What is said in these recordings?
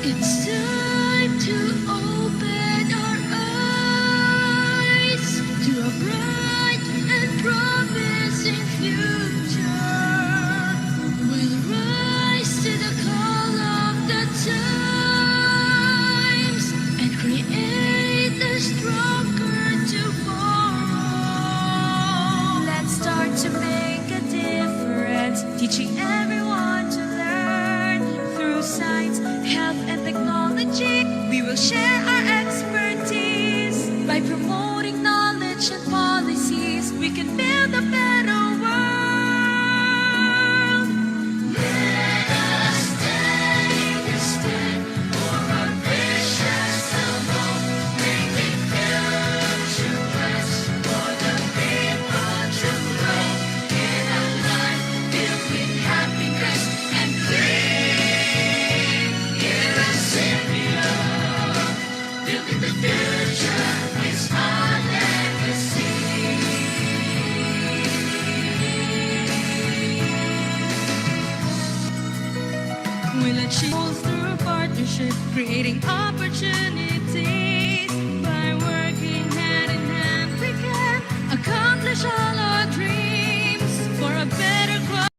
It's time to open our eyes to a bright and promising future. We'll rise to the call of the times and create a stronger tomorrow. Let's start to make a difference, teaching everyone to learn through science, health, and technology. We will share our expertise by promoting knowledge and policies. We can build a better world. Let us take a stand for our visions alone, making future plans for the people to grow in a life filled with happiness and dream. Here at Cbo, building the future is our legacy. We'll achieve goals through partnership, creating opportunities. By working hand in hand, we can accomplish all our dreams for a better quality.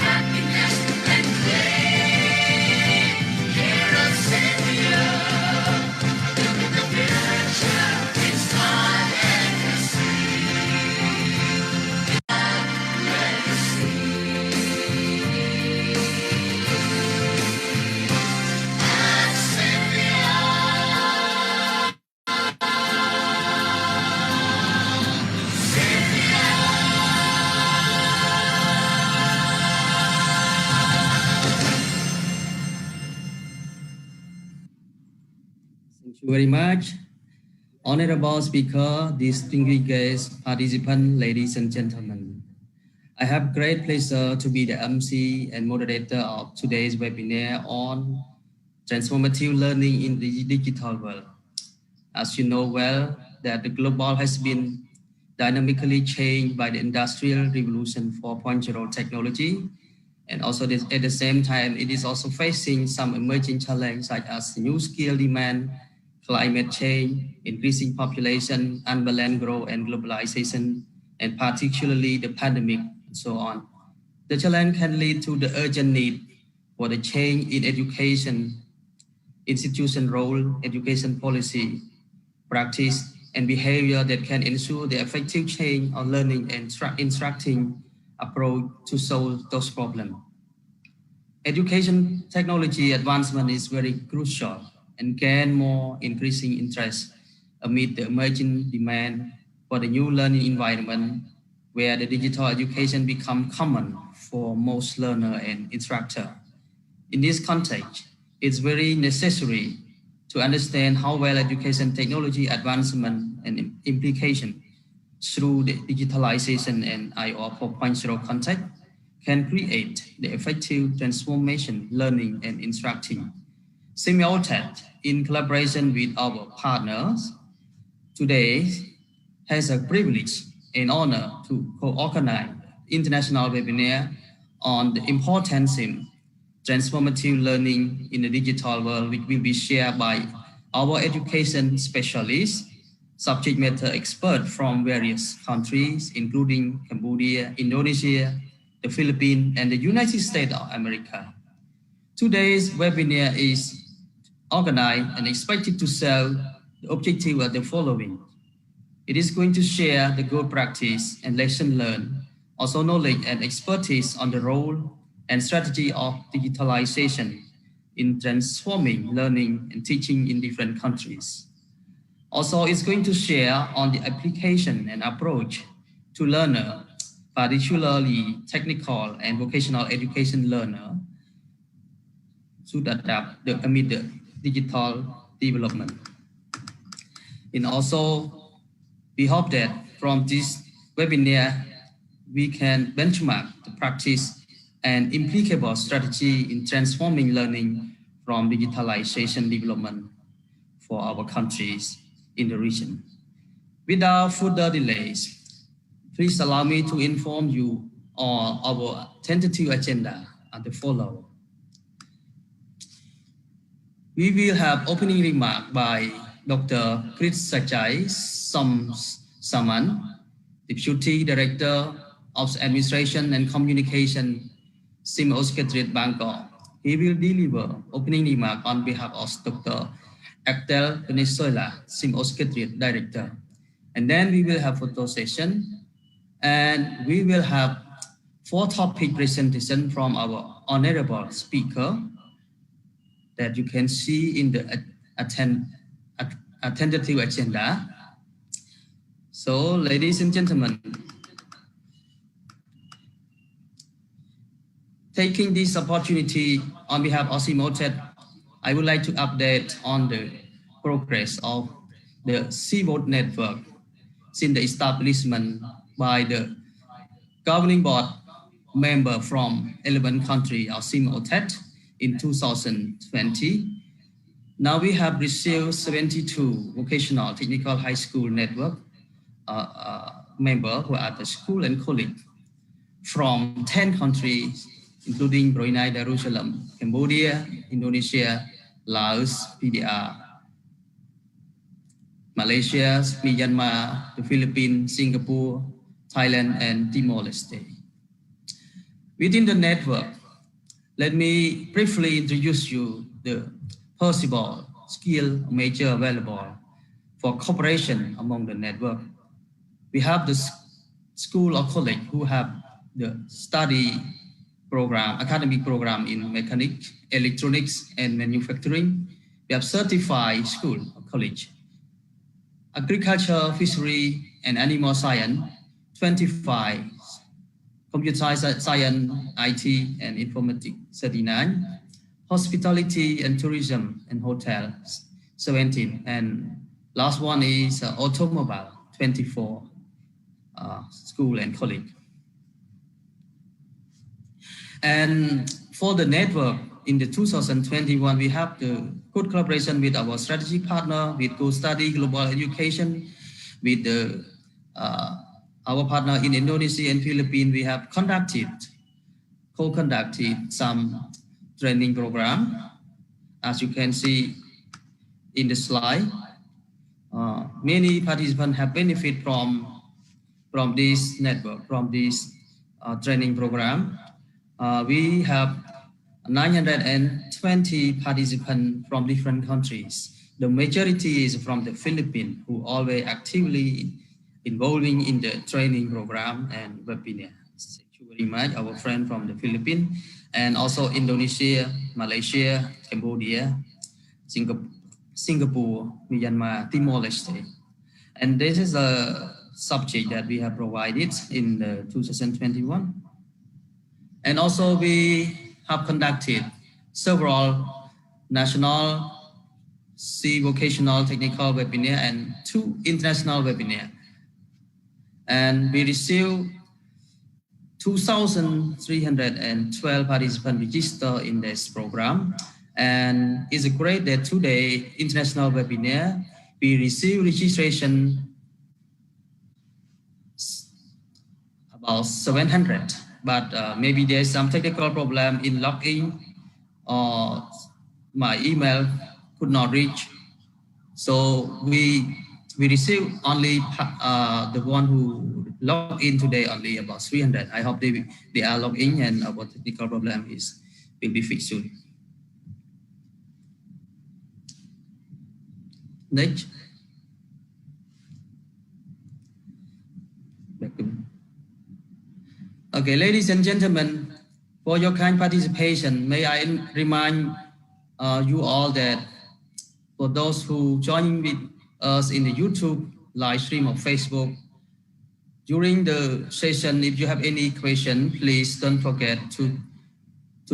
Happiness and dream. Here at Cbo, building the future is our legacy. At Thank you very much. Honorable Speaker, distinguished guests, participants, ladies and gentlemen. I have great pleasure to be the MC and moderator of today's webinar on Transformative Learning in the Digital World. As you know well, that the global has been dynamically changed by the Industrial Revolution 4.0 technology. And also at the same time, it is also facing some emerging challenges such as new skill demand, climate change, increasing population, unbalanced growth and globalization, and particularly the pandemic and so on. The challenge can lead to the urgent need for the change in education, institution role, education policy, practice, and behavior that can ensure the effective change of learning and instructing approach to solve those problems. Education technology advancement is very crucial and gain more increasing interest amid the emerging demand for the new learning environment where the digital education become common for most learner and instructor. In this context, it's very necessary to understand how well education technology advancement and implication through the digitalization and IO 4.0 context can create the effective transformation learning and instructing. Simultaneously, in collaboration with our partners, today has a privilege and honor to co-organize international webinar on the important theme, transformative learning in the digital world, which will be shared by our education specialists, subject matter experts from various countries, including Cambodia, Indonesia, the Philippines, and the United States of America. Today's webinar is organized and expected to serve the objective of the following. It is going to share the good practice and lesson learned, also knowledge and expertise on the role and strategy of digitalization in transforming learning and teaching in different countries. Also, it's going to share on the application and approach to learner, particularly technical and vocational education learner, should adapt amid the digital development. And also, we hope that from this webinar, we can benchmark the practice and implicable strategy in transforming learning from digitalization development for our countries in the region. Without further delays, please allow me to inform you on our tentative agenda as the follow. We will have opening remark by Dr. Chris Sajai Saman, Deputy Director of Administration and Communication, Cbo Congress, Bangkok. He will deliver opening remark on behalf of Dr. Actel Venezuela, Cbo Congress Director. And then we will have photo session, and we will have 4 topic presentation from our honorable speaker that you can see in the tentative agenda. So, ladies and gentlemen, taking this opportunity on behalf of CMOTED, I would like to update on the progress of the Cbo network since the establishment by the governing board member from 11 countries of CMOTED in 2020. Now we have received 72 vocational technical high school network members who are the school and college from 10 countries, including Brunei Darussalam, Cambodia, Indonesia, Laos, PDR, Malaysia, Myanmar, the Philippines, Singapore, Thailand, and Timor-Leste. Within the network, let me briefly introduce you the possible skill major available for cooperation among the network. We have the school or college who have the study program, academic program in mechanics, electronics, and manufacturing. We have certified school or college. Agriculture, fishery, and animal science, 25. Computer science, IT, and informatics, 39. Hospitality and tourism and hotels, 17. And last one is automobile, 24. School and college. And for the network in the 2021, we have the good collaboration with our strategic partner, with Go Study Global Education, with the our partner in Indonesia and Philippines. We have co-conducted some training program. As you can see in the slide, many participants have benefit from this network, from this training program. We have 920 participants from different countries. The majority is from the Philippines, who always actively involving in the training program and webinar. Thank you very much, our friend from the Philippines, and also Indonesia, Malaysia, Cambodia, Singapore, Myanmar, Timor-Leste. And this is a subject that we have provided in the 2021. And also we have conducted several national vocational technical webinar and 2 international webinar. And we received 2,312 participants registered in this program. And it's great that today, international webinar, we receive registration about 700, but maybe there's some technical problem in login, or my email could not reach. So we receive only the one who logged in today, only about 300. I hope they are logged in and our technical problem will be fixed soon. Next. Okay, ladies and gentlemen, For your kind participation, may I remind you all that for those who join with us in the YouTube live stream or Facebook, during the session, if you have any question, please don't forget to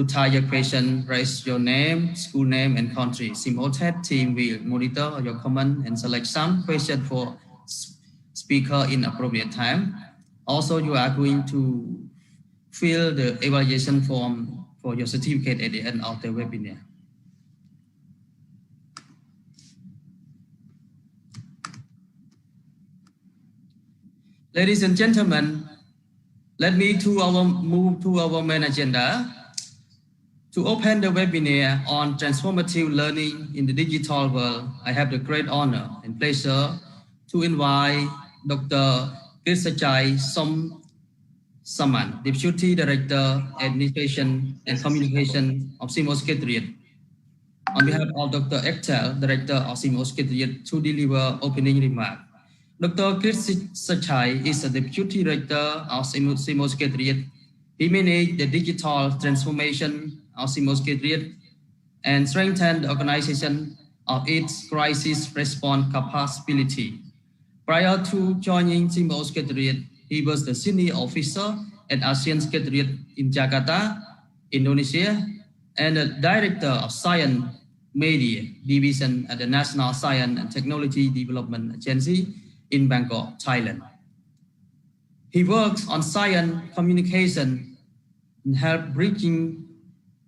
type your question, raise your name, school name, and country. Cbo team will monitor your comment and select some question for speaker in appropriate time. Also, you are going to fill the evaluation form for your certificate at the end of the webinar. Ladies and gentlemen, let me move to our main agenda. To open the webinar on transformative learning in the digital world, I have the great honor and pleasure to invite Dr. Krisachai Saman, Deputy Director, Administration and Communication of Cbo Secretariat, on behalf of Dr. Ektel, Director of Cbo Secretariat, to deliver opening remarks. Dr. Krisachai is the Deputy Director of Cbo Secretariat. He managed the digital transformation of Cbo Secretariat and strengthened the organization of its crisis response capability. Prior to joining Cbo Secretariat, he was the senior officer at ASEAN Secretariat in Jakarta, Indonesia, and the Director of Science Media Division at the National Science and Technology Development Agency in Bangkok, Thailand. He works on science communication and help bridging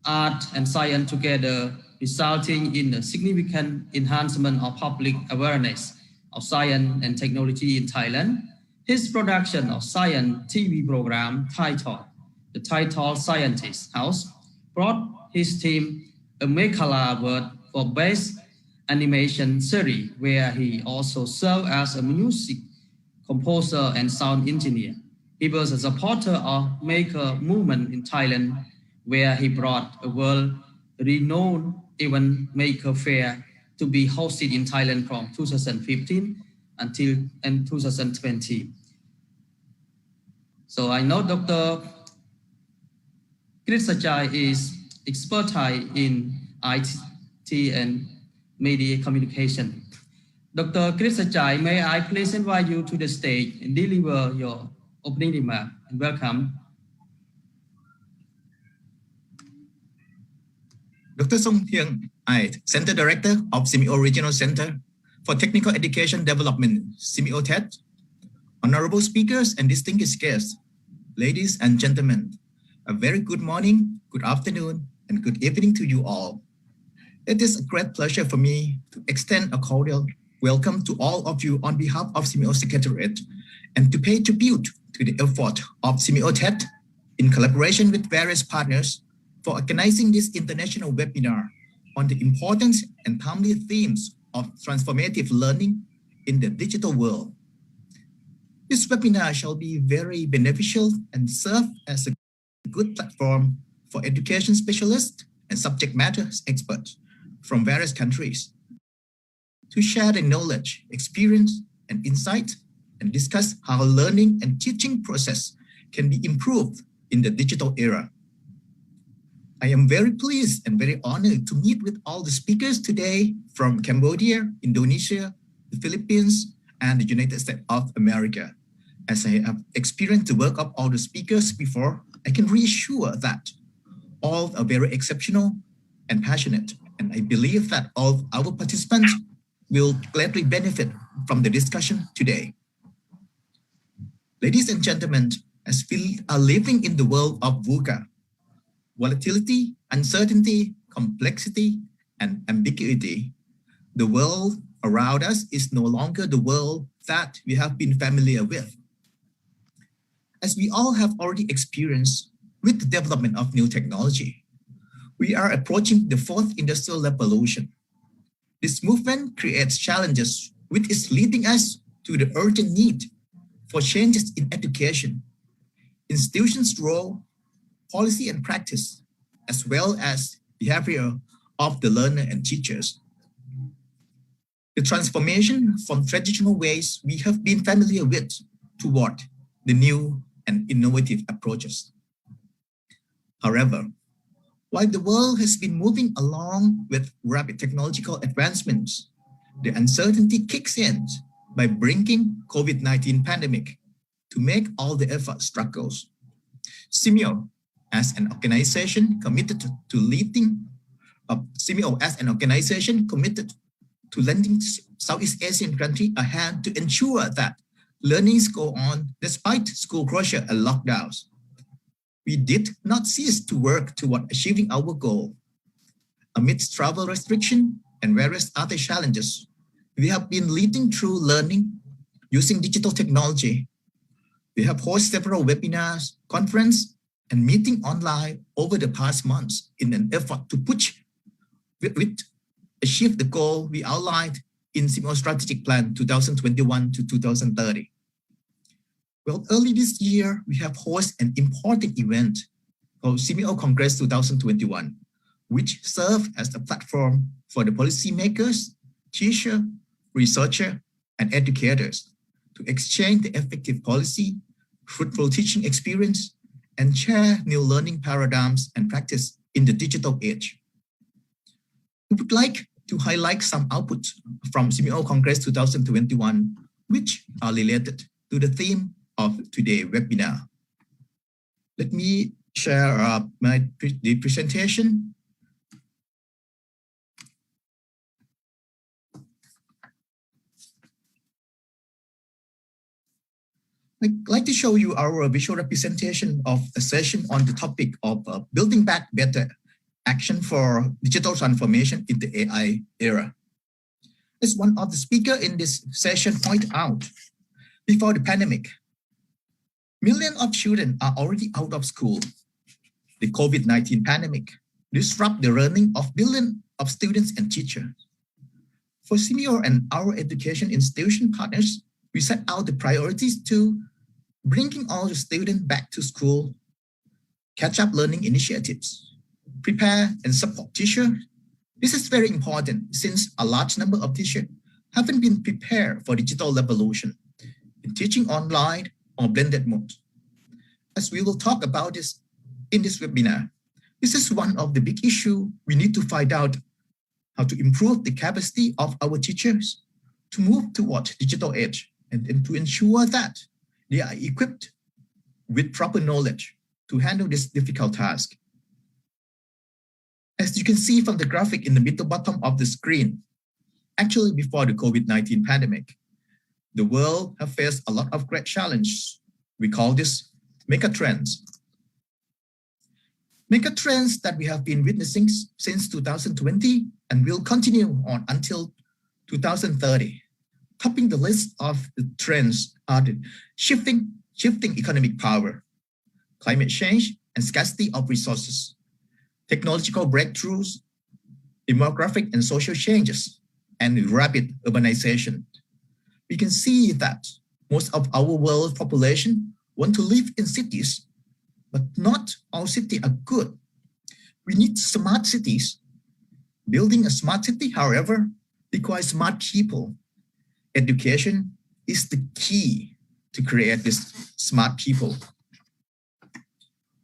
art and science together, resulting in a significant enhancement of public awareness of science and technology in Thailand. His production of science TV program titled The Title Scientist House brought his team a Mekhala Award for Best Animation Series, where he also served as a music composer and sound engineer. He was a supporter of Maker movement in Thailand, where he brought a world-renowned event Maker Fair to be hosted in Thailand from 2015 until 2020. So I know Dr. Krisachai is expertise in IT and media communication. Dr. Krisachai, may I please invite you to the stage and deliver your opening remark, and welcome. Dr. Song Hyung I, Center Director of Cbo Regional Center for Technical Education Development, Cbo TED. Honorable speakers and distinguished guests, ladies and gentlemen, a very good morning, good afternoon, and good evening to you all. It is a great pleasure for me to extend a cordial welcome to all of you on behalf of Cbo Secretariat and to pay tribute to the effort of Cbo TED in collaboration with various partners for organizing this international webinar on the importance and timely themes of transformative learning in the digital world. This webinar shall be very beneficial and serve as a good platform for education specialists and subject matter experts from various countries to share their knowledge, experience, and insight and discuss how learning and teaching process can be improved in the digital era. I am very pleased and very honored to meet with all the speakers today from Cambodia, Indonesia, the Philippines, and the United States of America. As I have experienced the work of all the speakers before, I can reassure that all are very exceptional and passionate, and I believe that all our participants will gladly benefit from the discussion today. Ladies and gentlemen, as we are living in the world of VUCA, volatility, uncertainty, complexity, and ambiguity, the world around us is no longer the world that we have been familiar with. As we all have already experienced with the development of new technology, we are approaching the fourth industrial revolution. This movement creates challenges which is leading us to the urgent need for changes in education, institutions' role, policy and practice, as well as behavior of the learner and teachers. The transformation from traditional ways we have been familiar with toward the new and innovative approaches. However, while the world has been moving along with rapid technological advancements, the uncertainty kicks in by bringing COVID-19 pandemic to make all the effort struggles. Cbo, as an organization committed to leading, Cbo as an organization committed to lending Southeast Asian countries a hand to ensure that learnings go on despite school closure and lockdowns. We did not cease to work toward achieving our goal. Amidst travel restriction and various other challenges, we have been leading through learning using digital technology. We have hosted several webinars, conferences, and meetings online over the past months in an effort to achieve the goal we outlined in Cbo Strategic Plan 2021 to 2030. Well, early this year, we have hosted an important event called Cbo Congress 2021, which served as a platform for the policymakers, teachers, researchers, and educators to exchange the effective policy, fruitful teaching experience, and share new learning paradigms and practice in the digital age. We would like to highlight some outputs from Cbo Congress 2021, which are related to the theme of today's webinar. Let me share the presentation. I'd like to show you our visual representation of a session on the topic of building back better action for digital transformation in the AI era. As one of the speakers in this session pointed out, before the pandemic, millions of children are already out of school. The COVID-19 pandemic disrupted the learning of billions of students and teachers. For Cbo and our education institution partners, we set out the priorities to bringing all the students back to school, catch-up learning initiatives, prepare and support teachers. This is very important since a large number of teachers haven't been prepared for digital revolution in teaching online or blended mode. As we will talk about this in this webinar, this is one of the big issues we need to find out how to improve the capacity of our teachers to move toward digital age and to ensure that they are equipped with proper knowledge to handle this difficult task. As you can see from the graphic in the middle bottom of the screen, actually before the COVID-19 pandemic, the world has faced a lot of great challenges. We call this megatrends. Megatrends that we have been witnessing since 2020 and will continue on until 2030. Topping the list of the trends are the shifting economic power, climate change and scarcity of resources, technological breakthroughs, demographic and social changes, and rapid urbanization. We can see that most of our world population want to live in cities, but not all cities are good. We need smart cities. Building a smart city, however, requires smart people. Education is the key to create this smart people.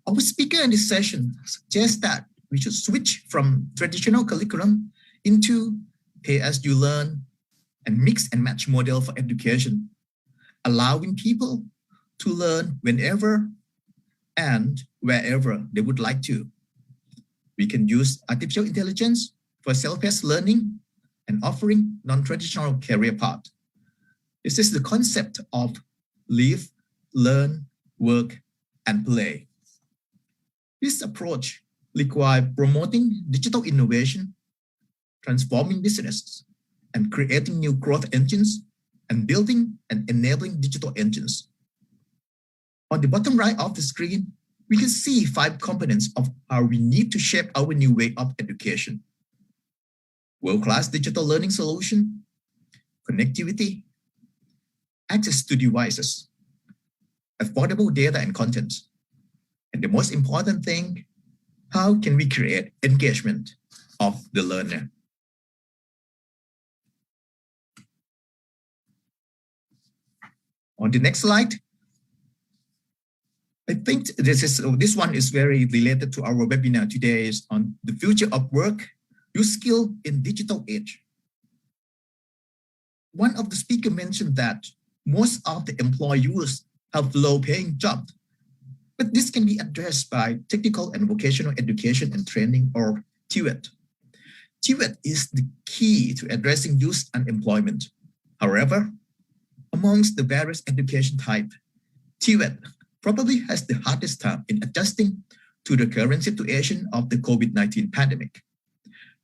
Our speaker in this session suggests that we should switch from traditional curriculum into pay-as-you-learn and mix and match model for education, allowing people to learn whenever and wherever they would like to. We can use artificial intelligence for self-paced learning and offering non-traditional career path. This is the concept of live, learn, work, and play. This approach requires promoting digital innovation, transforming business, and creating new growth engines, and building and enabling digital engines. On the bottom right of the screen, we can see 5 components of how we need to shape our new way of education. World-class digital learning solution, connectivity, access to devices, affordable data and content, and the most important thing, how can we create engagement of the learner? On the next slide, I think this one is very related to our webinar today is on the future of work, use skill in digital age. One of the speakers mentioned that most of the employers have low-paying jobs, but this can be addressed by technical and vocational education and training, or TVET. TVET is the key to addressing youth unemployment. However, amongst the various education types, TVET probably has the hardest time in adjusting to the current situation of the COVID-19 pandemic.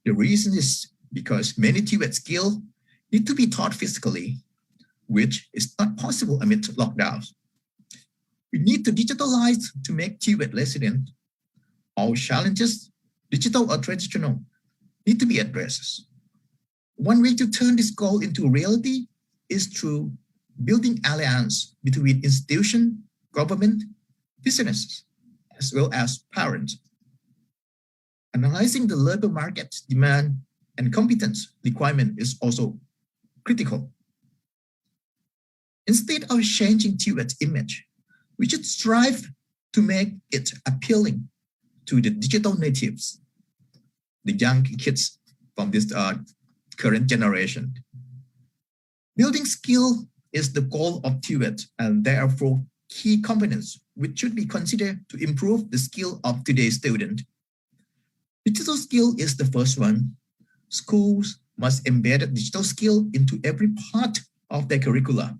The reason is because many TVET skills need to be taught physically, which is not possible amid lockdowns. We need to digitalize to make TVET resilient. All challenges, digital or traditional, need to be addressed. One way to turn this goal into reality is through building alliance between institutions, government, businesses, as well as parents. Analyzing the labor market demand and competence requirement is also critical. Instead of changing TVET's image, we should strive to make it appealing to the digital natives, the young kids from this current generation. Building skill is the goal of TVET, and there are 4 key components which should be considered to improve the skill of today's student. Digital skill is the first one. Schools must embed digital skill into every part of their curricula.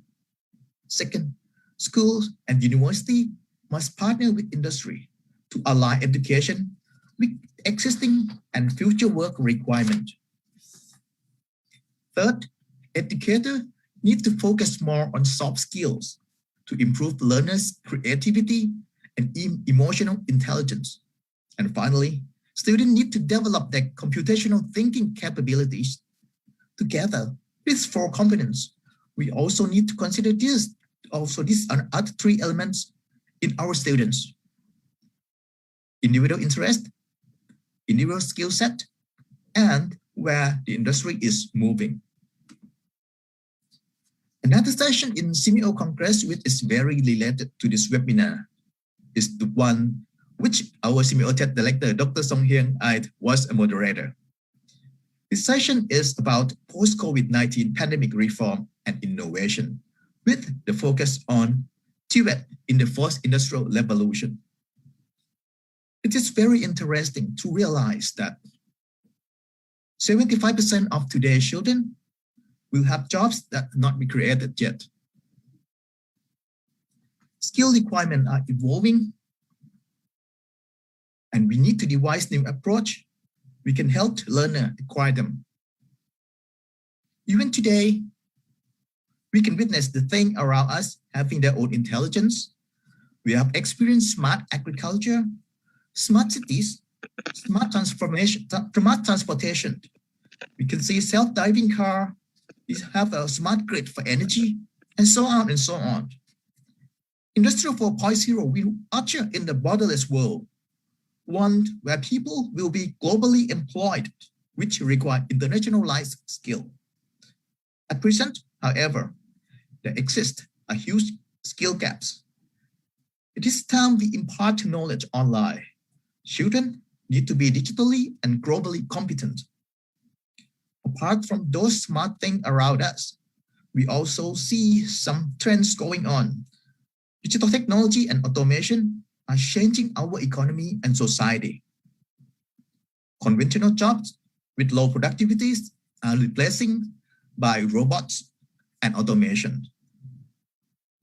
Second, schools and university must partner with industry to align education with existing and future work requirements. Third, educators need to focus more on soft skills to improve learners' creativity and emotional intelligence. And finally, students need to develop their computational thinking capabilities. Together, these 4 components, we also need to consider these are other 3 elements in our students: individual interest, individual skill set, and where the industry is moving. Another session in Cbo Congress, which is very related to this webinar, is the one which our Cbo TED director, Dr. Song Hyun Ait, was a moderator. This session is about post-COVID-19 pandemic reform and innovation, with the focus on TVET in the 4th industrial revolution. It is very interesting to realize that 75% of today's children will have jobs that not be created yet. Skill requirements are evolving, and we need to devise new approach. We can help learners acquire them. Even today, we can witness the thing around us having their own intelligence. We have experienced smart agriculture, smart cities, smart transportation. We can see self-driving car. We have a smart grid for energy, and so on and so on. Industrial 4.0 will usher in the borderless world, one where people will be globally employed, which require internationalized skill. At present, however, there exist a huge skill gaps. It is time we impart knowledge online. Children need to be digitally and globally competent. Apart from those smart things around us, we also see some trends going on. Digital technology and automation are changing our economy and society. Conventional jobs with low productivities are replacing by robots and automation.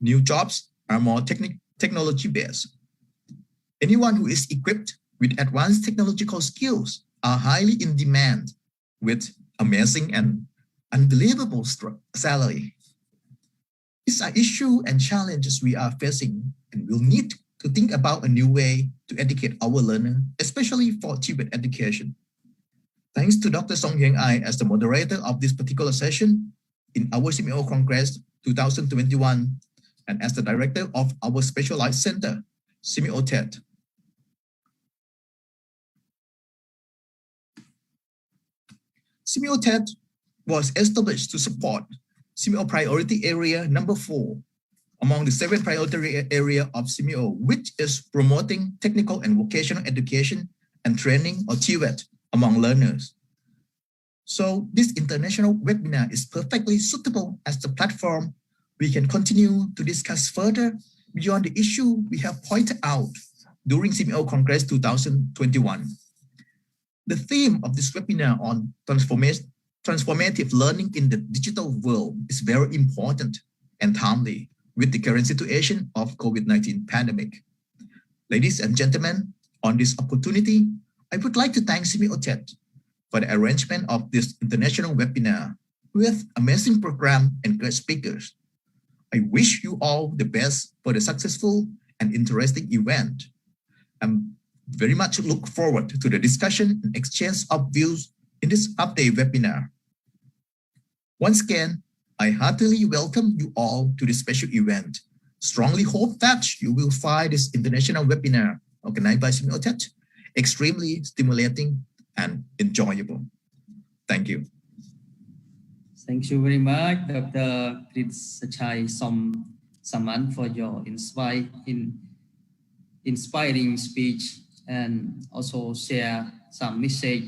New jobs are more technology-based. Anyone who is equipped with advanced technological skills are highly in demand with amazing and unbelievable salary. These are issues and challenges we are facing, and we'll need to think about a new way to educate our learners, especially for TVET education. Thanks to Dr. Song Hyun Ai as the moderator of this particular session in our Cbo Congress 2021, and as the director of our specialized center, Cbo TED. Cbo TED was established to support Cbo Priority Area number 4, among the 7 priority areas of CMO, which is promoting technical and vocational education and training, or TVET, among learners. So this international webinar is perfectly suitable as the platform we can continue to discuss further beyond the issue we have pointed out during Cbo Congress 2021. The theme of this webinar on transformative learning in the digital world is very important and timely with the current situation of COVID-19 pandemic. Ladies and gentlemen, on this opportunity, I would like to thank Cbo TED for the arrangement of this international webinar with amazing program and great speakers. I wish you all the best for the successful and interesting event. I'm very much look forward to the discussion and exchange of views in this update webinar. Once again, I heartily welcome you all to this special event. Strongly hope that you will find this international webinar organized by Cbo TED extremely stimulating and enjoyable. Thank you. Thank you very much, Dr. Sachai Saman, for your inspiring speech and also share some message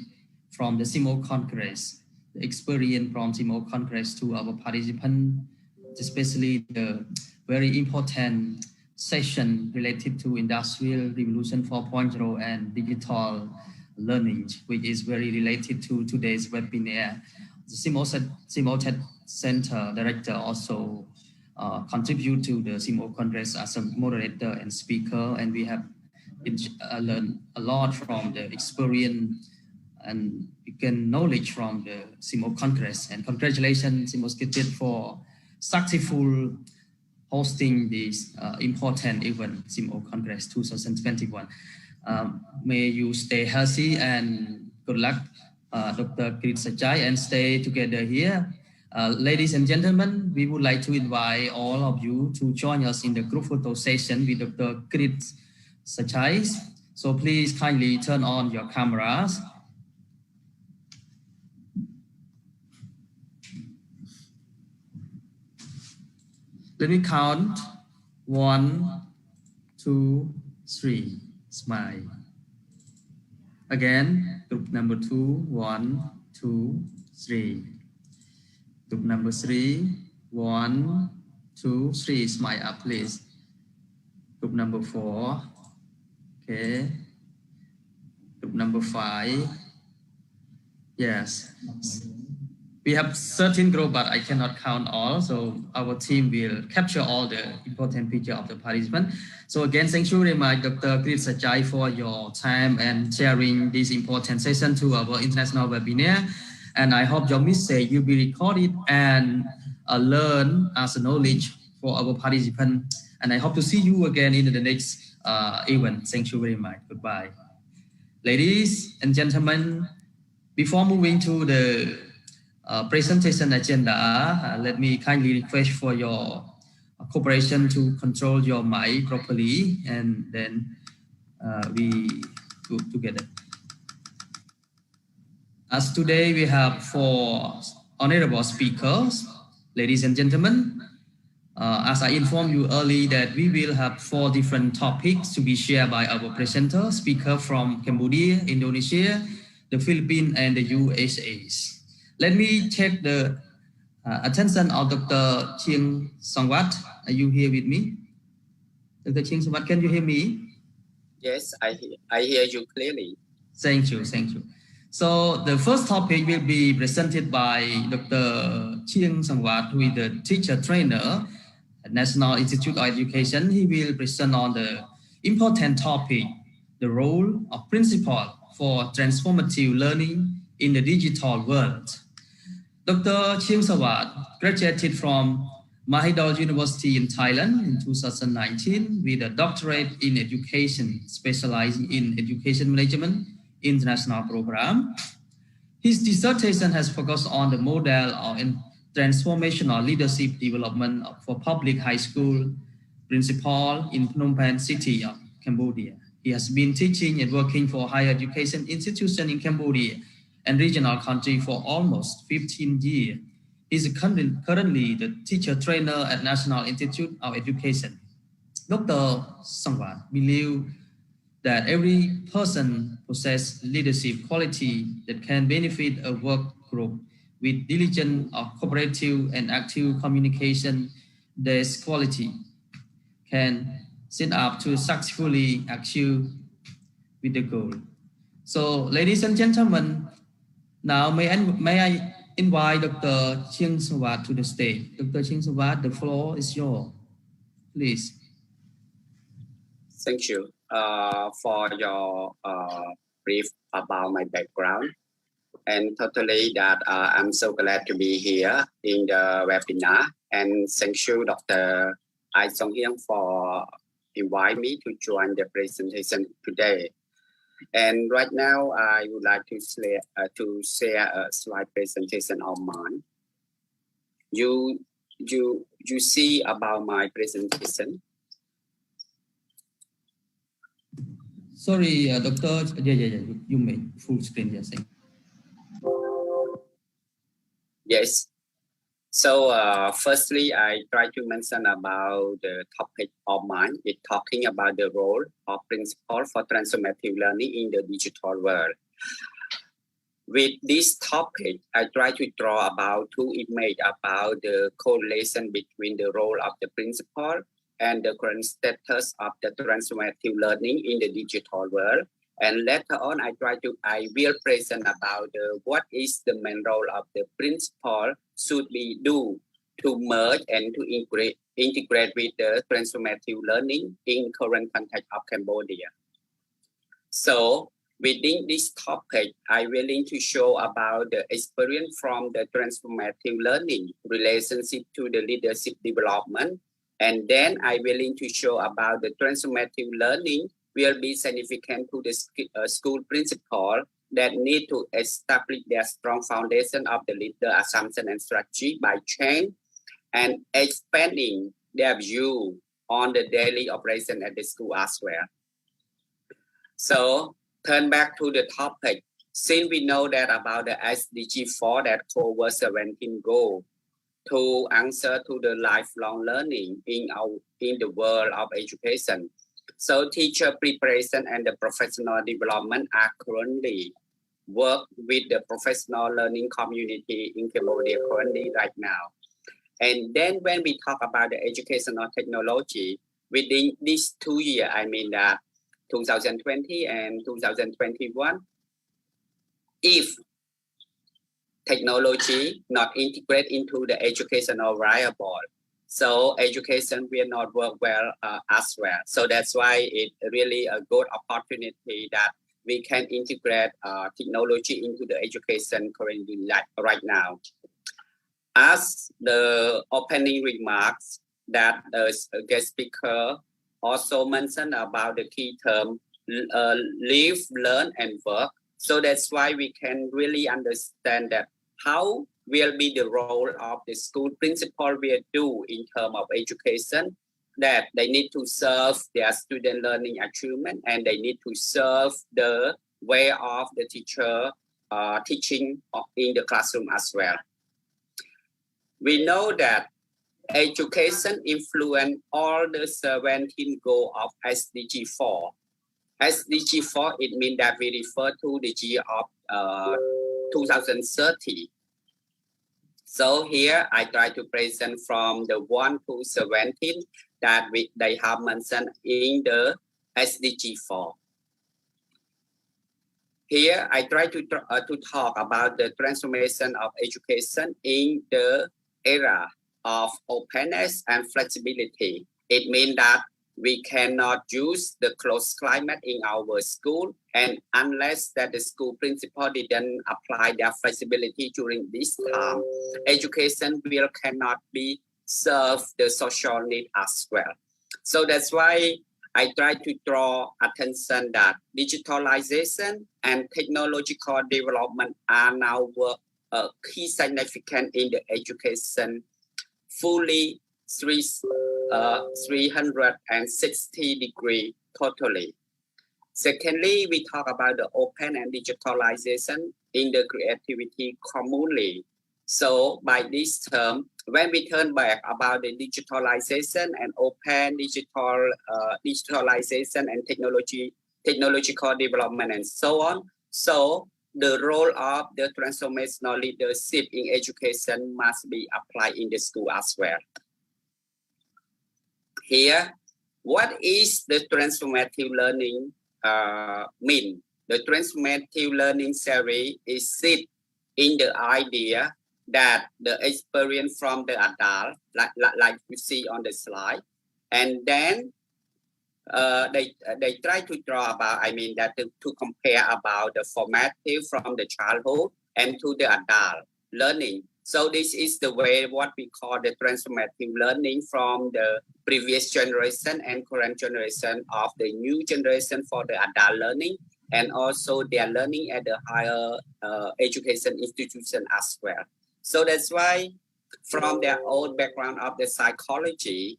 from the Cbo Congress, the experience from Cbo Congress to our participants, especially the very important session related to Industrial Revolution 4.0 and digital learning, which is very related to today's webinar. The Cbo TED Center Director also contribute to the Cbo Congress as a moderator and speaker, and we have learned a lot from the experience and gain knowledge from the Cbo Congress. And congratulations, Cbo TED, for successful hosting this important event, Cbo Congress 2021. May you stay healthy and good luck, Dr. Sachai, and stay together here. Ladies and gentlemen, we would like to invite all of you to join us in the group photo session with Dr. Sachai. So please kindly turn on your cameras. Let me count 1, 2, 3. Smile. Again, group number 2, 1, 2, 3. Group number 3, 1, 2, 3. Smile up, please. Group number 4. Okay. Group number 5. Yes. We have 13 groups, but I cannot count all. So our team will capture all the important picture of the participant. So again, thank you very much, Dr. Sachai, for your time and sharing this important session to our international webinar. And I hope your message will be recorded and learn as a knowledge for our participants. And I hope to see you again in the next event. Thank you very much. Goodbye. Ladies and gentlemen, before moving to the presentation agenda, let me kindly request for your cooperation to control your mic properly, and then we go together. As today we have 4 honorable speakers, ladies and gentlemen, as I informed you earlier that we will have 4 different topics to be shared by our presenter, speaker from Cambodia, Indonesia, the Philippines, and the USA. Let me take the attention of Dr. Chieng Songwat. Are you here with me? Dr. Chieng Songwat, can you hear me? Yes, I hear you clearly. Thank you, thank you. So the first topic will be presented by Dr. Chieng Songwat, who is the teacher trainer at National Institute of Education. He will present on the important topic, the role of principle for transformative learning in the digital world. Dr. Chieng Songwat graduated from Mahidol University in Thailand in 2019 with a doctorate in education, specializing in education management international program. His dissertation has focused on the model of transformational leadership development for public high school principal in Phnom Penh city of Cambodia. He has been teaching and working for higher education institutions in Cambodia and regional country for almost 15 years. He's currently the teacher trainer at National Institute of Education. Dr. Sangwan believes that every person possesses leadership quality that can benefit a work group with diligent, cooperative, and active communication. This quality can set up to successfully achieve with the goal. So, ladies and gentlemen, now may I invite Dr. Chiang Sawat to the stage. Dr. Chiang Sawat, the floor is yours. Please. Thank you for your brief about my background. And totally that I'm so glad to be here in the webinar. And thank you, Dr. Ai Song Hyang, for inviting me to join the presentation today. And right now, I would like to share a slide presentation of mine. You see about my presentation. Sorry, Doctor. Yeah. You may full screen. Yes. Yes. So firstly, I try to mention about the topic of mine. It's talking about the role of principle for transformative learning in the digital world. With this topic, I try to draw about two images about the correlation between the role of the principle and the current status of the transformative learning in the digital world. And later on, I will present about what is the main role of the principle should be do to merge and to integrate with the transformative learning in current context of Cambodia. So within this topic, I'm willing to show about the experience from the transformative learning relationship to the leadership development. And then I'm willing to show about the transformative learning will be significant to the school principal that need to establish their strong foundation of the leader assumption and strategy by change and expanding their view on the daily operation at the school as well. So turn back to the topic. Since we know that about the SDG 4 that cover 17 goals to answer to the lifelong learning in the world of education. So teacher preparation and the professional development are currently work with the professional learning community in Cambodia currently right now. And then when we talk about the educational technology, within these 2 years, I mean that 2020 and 2021, if technology not integrate into the educational variable, so education will not work well as well. So that's why it's really a good opportunity that we can integrate technology into the education currently right now. As the opening remarks that the guest speaker also mentioned about the key term live, learn, and work. So that's why we can really understand that how will be the role of the school principal will do in terms of education, that they need to serve their student learning achievement and they need to serve the way of the teacher teaching in the classroom as well. We know that education influence all the 17 goals of SDG 4. SDG 4, it means that we refer to the year of 2030. So here I try to present from the 1 to 17 that they have mentioned in the SDG 4. Here I try to talk about the transformation of education in the era of openness and flexibility. It means that we cannot use the closed climate in our school, and unless that the school principal didn't apply their flexibility during this time, education will cannot be serve the social need as well. So that's why I try to draw attention that digitalization and technological development are now key significant in the education fully 360 degree totally. Secondly, we talk about the open and digitalization in the creativity commonly. So by this term, when we turn back about the digitalization and open digitalization and technological development and so on. So the role of the transformational leadership in education must be applied in the school as well. Here, what is the transformative learning mean? The transformative learning theory is sit in the idea that the experience from the adult, like you see on the slide, and then they try to draw about, to compare about the formative from the childhood and to the adult learning. So this is the way what we call the transformative learning from the previous generation and current generation of the new generation for the adult learning, and also their learning at the higher education institution as well. So that's why from their own background of the psychology,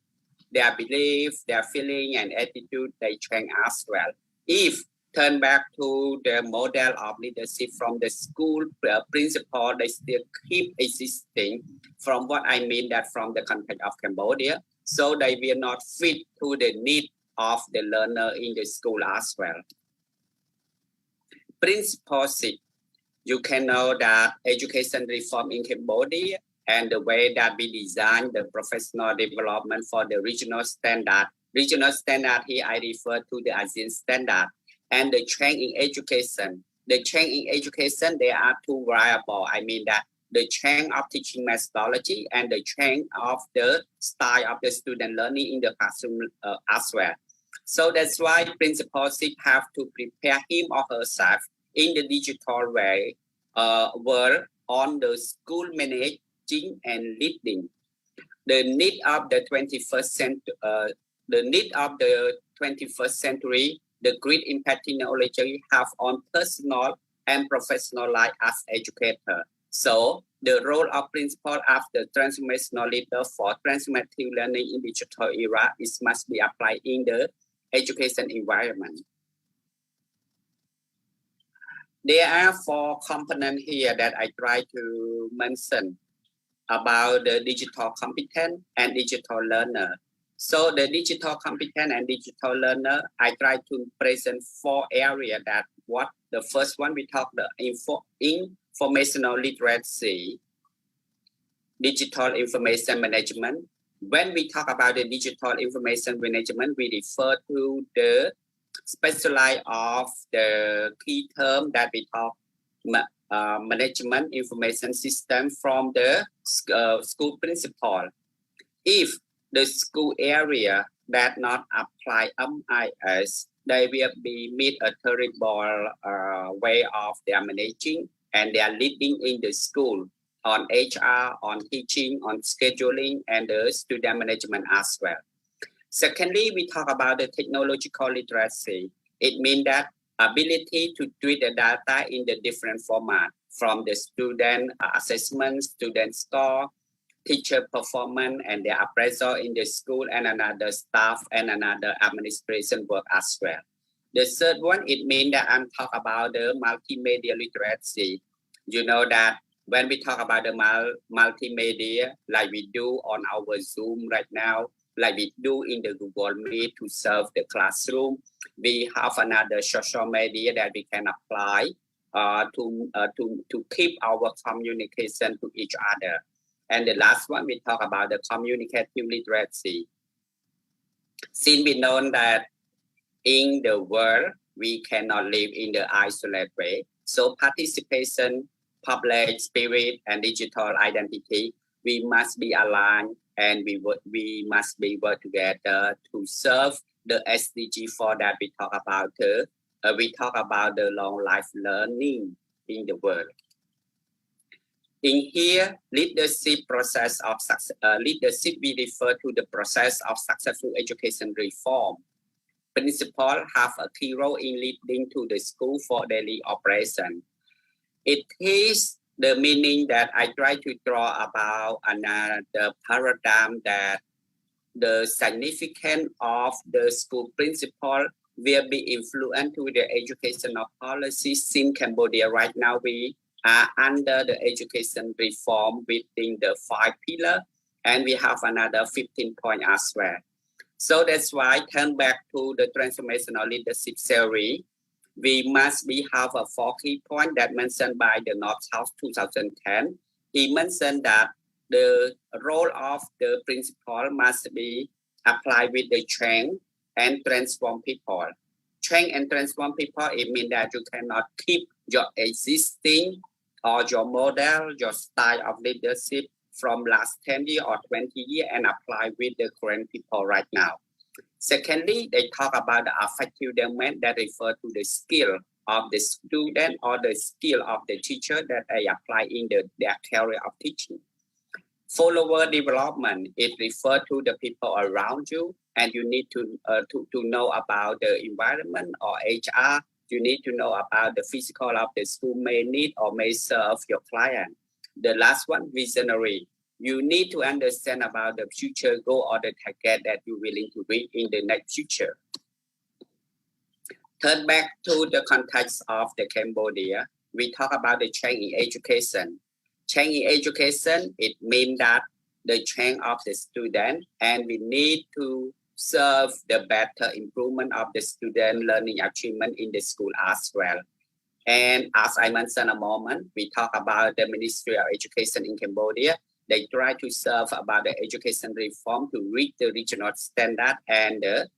their belief, their feeling and attitude, they change as well. If turn back to the model of leadership from the school principle, they still keep existing from what I mean that from the context of Cambodia. So they will not fit to the need of the learner in the school as well. Principle 6, you can know that education reform in Cambodia and the way that we design the professional development for the regional standard. Regional standard here I refer to the ASEAN standard. And the change in education. The change in education, there are two variables. I mean that the change of teaching methodology and the change of the style of the student learning in the classroom as well. So that's why Principal 6 have to prepare him or herself in the digital way, world on the school managing and leading. The need of the 21st century, the great impact technology have on personal and professional life as educator. So the role of principal of the transformational leader for transformative learning in digital era is must be applied in the education environment. There are 4 components here that I try to mention about the digital competent and digital learner. So the digital competent and digital learner, I try to present 4 areas that what the first one we talk the informational literacy, digital information management. When we talk about the digital information management, we refer to the specialized of the key term that we talk management information system from the school principal. If the school area that not apply MIS, they will be meet a terrible way of their managing and they are leading in the school on HR, on teaching, on scheduling, and the student management as well. Secondly, we talk about the technological literacy. It means that ability to treat the data in the different format from the student assessment, student score, teacher performance, and their appraisal in the school, and another staff and another administration work as well. The third one, it means that I'm talking about the multimedia literacy. You know that when we talk about the multimedia, like we do on our Zoom right now, like we do in the Google Meet to serve the classroom, we have another social media that we can apply to keep our communication to each other. And the last one, we talk about the communicative literacy. Since we know that in the world, we cannot live in the isolated way. So participation, public spirit, and digital identity, we must be aligned and we must be work together to serve the SDG. For that, we talk about the long life learning in the world. In here, leadership process of leadership, we refer to the process of successful education reform. Principal have a key role in leading to the school for daily operation. It is the meaning that I try to draw about another paradigm that the significance of the school principal will be influenced to the educational policies in Cambodia. Right now, we under the education reform within the 5 pillars, and we have another 15 points as well. So that's why turn back to the transformational leadership theory. We have a 4 key point that mentioned by the North-South 2010. He mentioned that the role of the principal must be applied with the change and transform people. Change and transform people, it means that you cannot keep your existing or your model, your style of leadership from last 10 years or 20 years and apply with the current people right now. Secondly, they talk about the affective domain that refer to the skill of the student or the skill of the teacher that they apply in their career of teaching. Follower development, it refers to the people around you, and you need to know about the environment or HR. You need to know about the physical of the school may need or may serve your client. The last one, visionary. You need to understand about the future goal or the target that you're willing to reach in the next future. Turn back to the context of the Cambodia. We talk about the change in education. Change in education, it means that the change of the student, and we need to serve the better improvement of the student learning achievement in the school as well. And as I mentioned a moment, we talk about the Ministry of Education in Cambodia. They try to serve about the education reform to reach the regional standard and the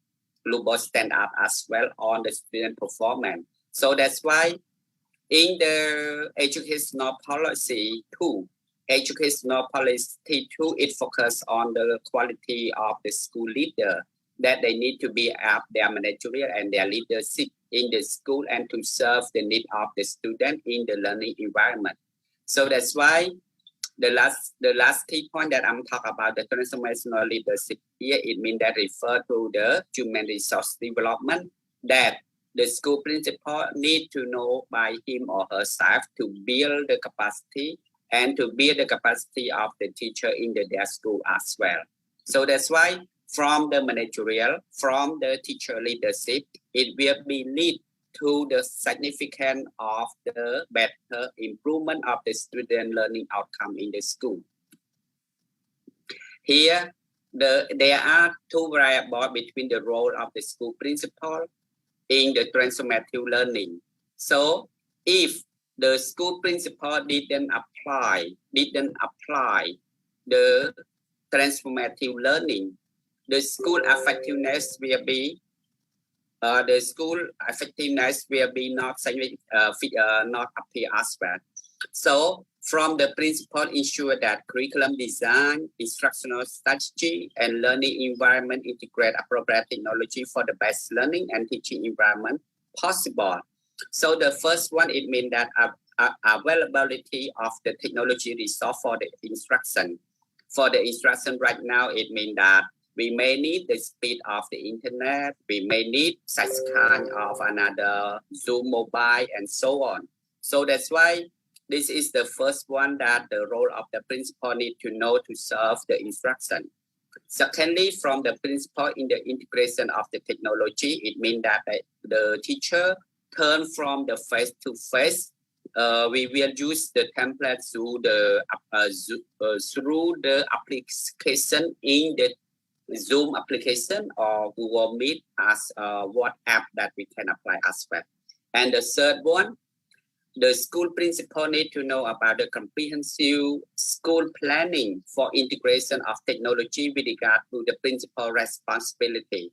global standard as well on the student performance. So that's why in the educational policy 2, it focuses on the quality of the school leader, that they need to be up their managerial and their leadership in the school and to serve the need of the student in the learning environment. So that's why the last key point that I'm talking about, the transformational leadership here, it means that refer to the human resource development, that the school principal need to know by him or herself to build the capacity and to build the capacity of the teacher in their school as well. So that's why from the managerial, from the teacher leadership, it will be lead to the significance of the better improvement of the student learning outcome in the school. Here, there are 2 variables between the role of the school principal in the transformative learning. So if the school principal didn't apply the transformative learning, the school effectiveness will be not appear as well. So from the principal ensure that curriculum design, instructional strategy, and learning environment integrate appropriate technology for the best learning and teaching environment possible. So the first one, it means that availability of the technology resource for the instruction. For the instruction right now, it means that we may need the speed of the internet, we may need such kind of another Zoom mobile and so on. So that's why this is the first one that the role of the principal need to know to serve the instruction. Secondly, from the principal in the integration of the technology, it means that the teacher turn from the face to face. We will use the template through the application in the Zoom application or Google Meet as what app that we can apply as well. And the third one, the school principal need to know about the comprehensive school planning for integration of technology with regard to the principal responsibility.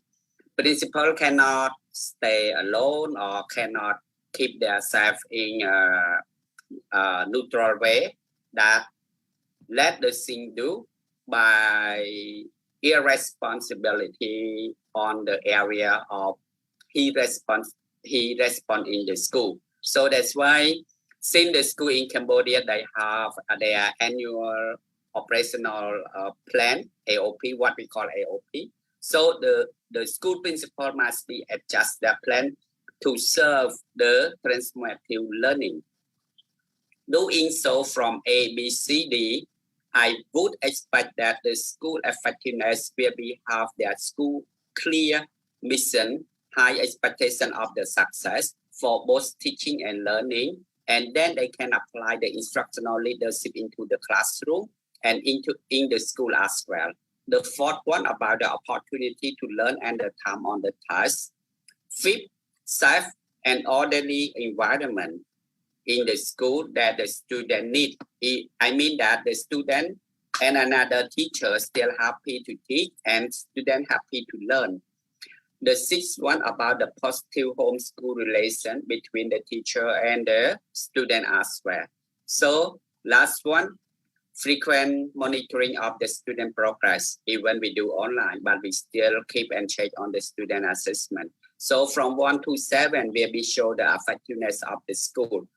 Principal cannot stay alone or cannot keep themselves in a neutral way, that let the thing do by irresponsibility on the area of he respond in the school. So that's why since the school in Cambodia, they have their annual operational plan, AOP, what we call AOP. So the school principal must be adjust their plan to serve the transformative learning. Doing so from A, B, C, D, I would expect that the school effectiveness will be have their school clear mission, high expectation of the success for both teaching and learning, and then they can apply the instructional leadership into the classroom and in the school as well. The fourth one about the opportunity to learn and the time on the task. Fifth, safe and orderly environment in the school that the student need. I mean that the student and another teacher still happy to teach and student happy to learn. The sixth one about the positive home-school relation between the teacher and the student as well. So last one, frequent monitoring of the student progress. Even we do online, but we still keep and check on the student assessment. So from 1 to 7, where we show the effectiveness of the school.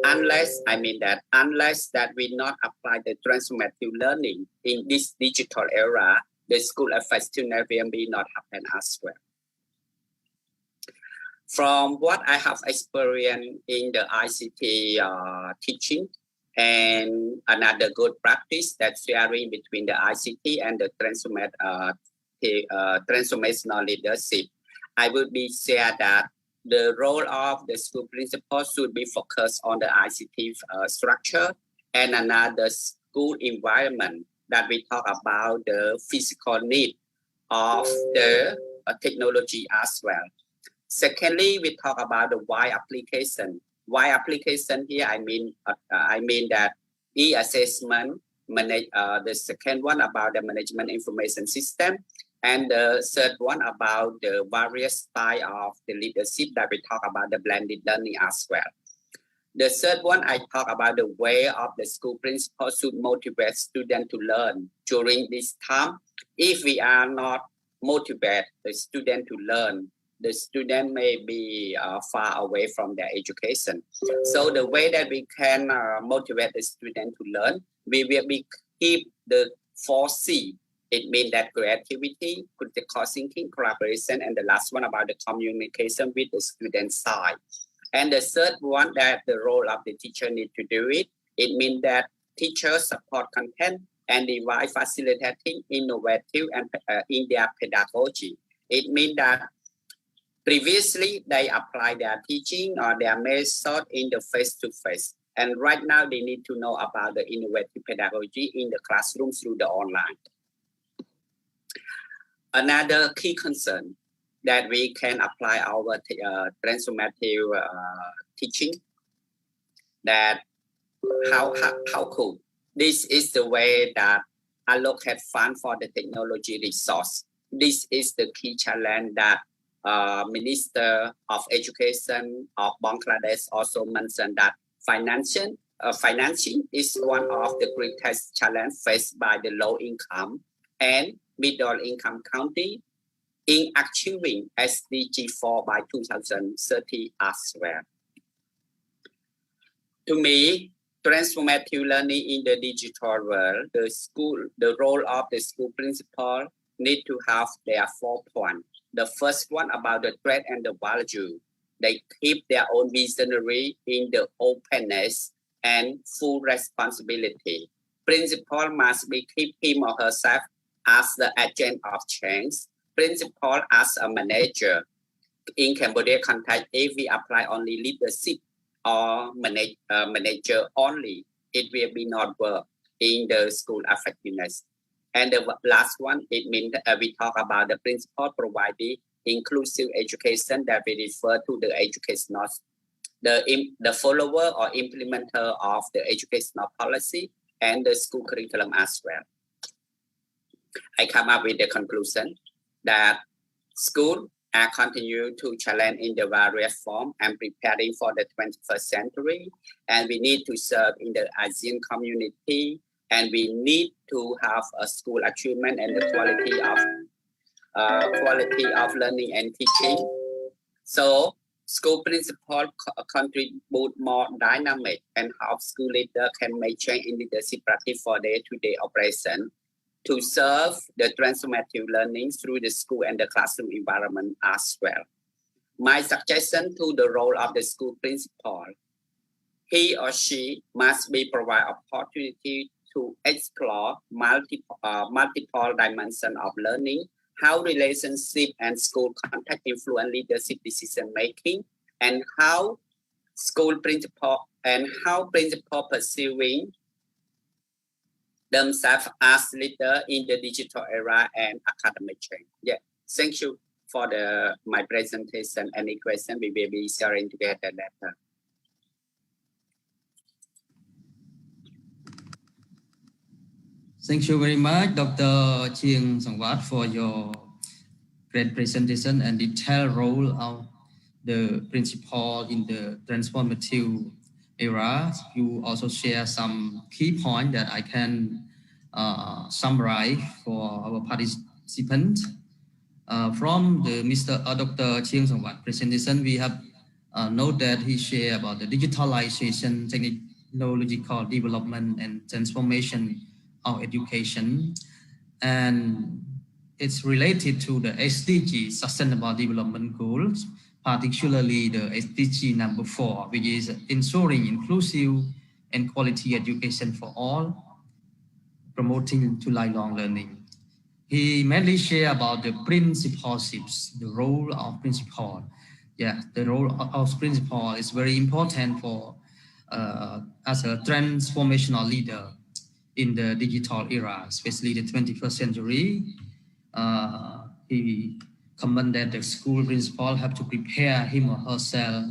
Unless that we not apply the transformative learning in this digital era, the school effectiveness will be not happen as well. From what I have experienced in the ICT teaching, and another good practice that's sharing between the ICT and the transformational leadership, I would be share that the role of the school principal should be focused on the ICT structure and another school environment that we talk about the physical need of the technology as well. Secondly, we talk about the why application. Why application here, I mean that e-assessment, the second one about the management information system, and the third one about the various style of the leadership that we talk about the blended learning as well. The third one, I talk about the way of the school principal should motivate students to learn during this time. If we are not motivate the student to learn, the student may be far away from their education. So the way that we can motivate the student to learn, we will keep the 4C. It means that creativity, critical thinking, collaboration, and the last one about the communication with the student side. And the third one that the role of the teacher need to do it. It means that teachers support content and device facilitating innovative and in their pedagogy. It means that previously they apply their teaching or their method in the face-to-face. And right now they need to know about the innovative pedagogy in the classroom through the online. Another key concern that we can apply our transformative teaching, that how cool. This is the way that allocate fund for the technology resource. This is the key challenge that Minister of Education of Bangladesh also mentioned, that financing is one of the greatest challenges faced by the low income and middle income county in achieving SDG 4 by 2030 as well. To me, transformative learning in the digital world, the role of the school principal need to have their 4 points. The first one about the threat and the value. They keep their own visionary in the openness and full responsibility. Principal must be keep him or herself as the agent of change. Principal as a manager. In Cambodia context, if we apply only leadership or manager only, it will be not work in the school effectiveness. And the last one, it means we talk about the principal providing inclusive education that we refer to the educational, the follower or implementer of the educational policy and the school curriculum as well. I come up with the conclusion that school are continue to challenge in the various form and preparing for the 21st century. And we need to serve in the ASEAN community, and we need to have a school achievement and the quality of learning and teaching. So school principal contribute more dynamic and how school leader can make change in leadership practice for day-to-day operation to serve the transformative learning through the school and the classroom environment as well. My suggestion to the role of the school principal, he or she must be provide opportunity to explore multiple dimensions of learning, how relationship and school contact influence leadership decision making, and how school principal and how principal pursuing themselves as leader in the digital era and academic change. Yeah, thank you for my presentation. Any question we will be sharing together later. Thank you very much, Dr. Chiang Sangwat, for your great presentation and detailed role of the principal in the transformative era. You also share some key points that I can summarize for our participants. From the Dr. Chiang Sangwat presentation, we have note that he shared about the digitalization, technological development, and transformation of education, and it's related to the SDG Sustainable Development Goals, particularly the SDG number 4, which is ensuring inclusive and quality education for all, promoting to lifelong learning. He mainly shared about the principalships, the role of principal. Yeah, the role of principal is very important for as a transformational leader in the digital era, especially the 21st century. He commented that the school principal have to prepare him or herself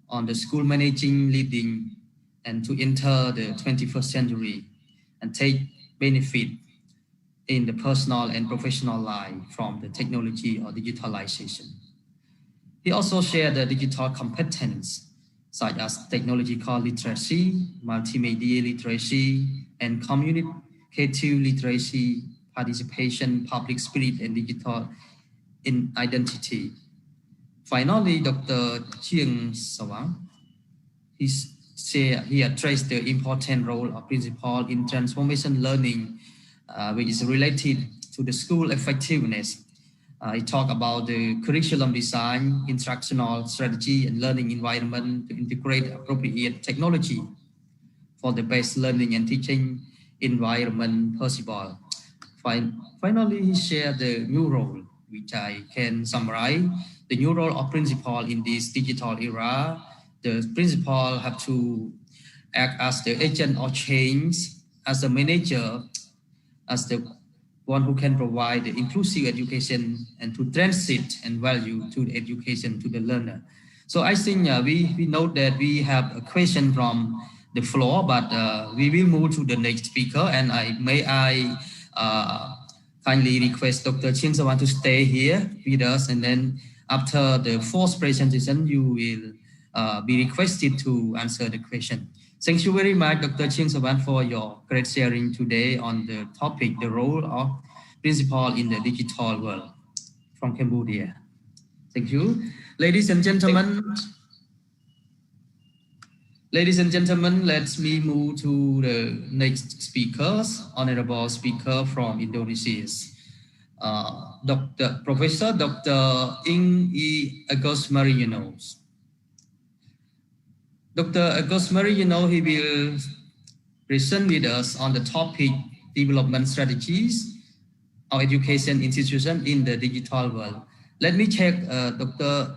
on the school managing, leading, and to enter the 21st century and take benefit in the personal and professional life from the technology or digitalization. He also shared the digital competence such as technological literacy, multimedia literacy, and communicative literacy, participation, public spirit, and digital identity. Finally, Dr. Chiang Sawang, he addressed the important role of principal in transformation learning, which is related to the school effectiveness. He talked about the curriculum design, instructional strategy, and learning environment to integrate appropriate technology for the best learning and teaching environment possible. Finally, he shared the new role, which I can summarize. The new role of principal in this digital era. The principal have to act as the agent of change, as a manager, as the one who can provide the inclusive education and to transit and value to the education to the learner. So I think we note that we have a question from the floor, but we will move to the next speaker. And I kindly request Dr. Chiang Sawang to stay here with us. And then after the fourth presentation, you will be requested to answer the question. Thank you very much, Dr. Chiang Sawang, for your great sharing today on the topic, the role of principal in the digital world from Cambodia. Thank you. Ladies and gentlemen, let me move to the next speakers, honorable speaker from Indonesia. Professor Dr. E. Agus Marino. Dr. Agus Marino, he will present with us on the topic development strategies of education institution in the digital world. Let me check, Dr.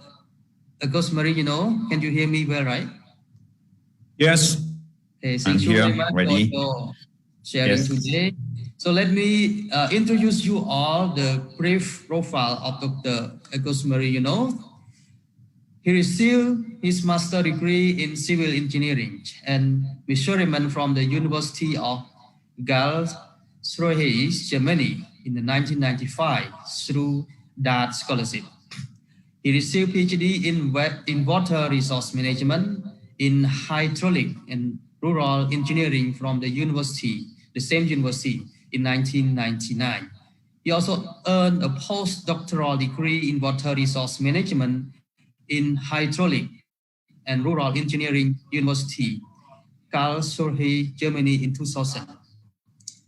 Agus Marino, can you hear me well, right? Yes. Okay, thank you very much for your sharing today. So let me introduce you all the brief profile of Dr. Agus Marino. He received his master's degree in civil engineering and measurement from the University of Karlsruhe, Germany in 1995 through that scholarship. He received PhD in water resource management, in hydraulic and rural engineering from the same university in 1999. He also earned a postdoctoral degree in water resource management in hydraulic and rural engineering university, Karlsruhe, Germany in 2000.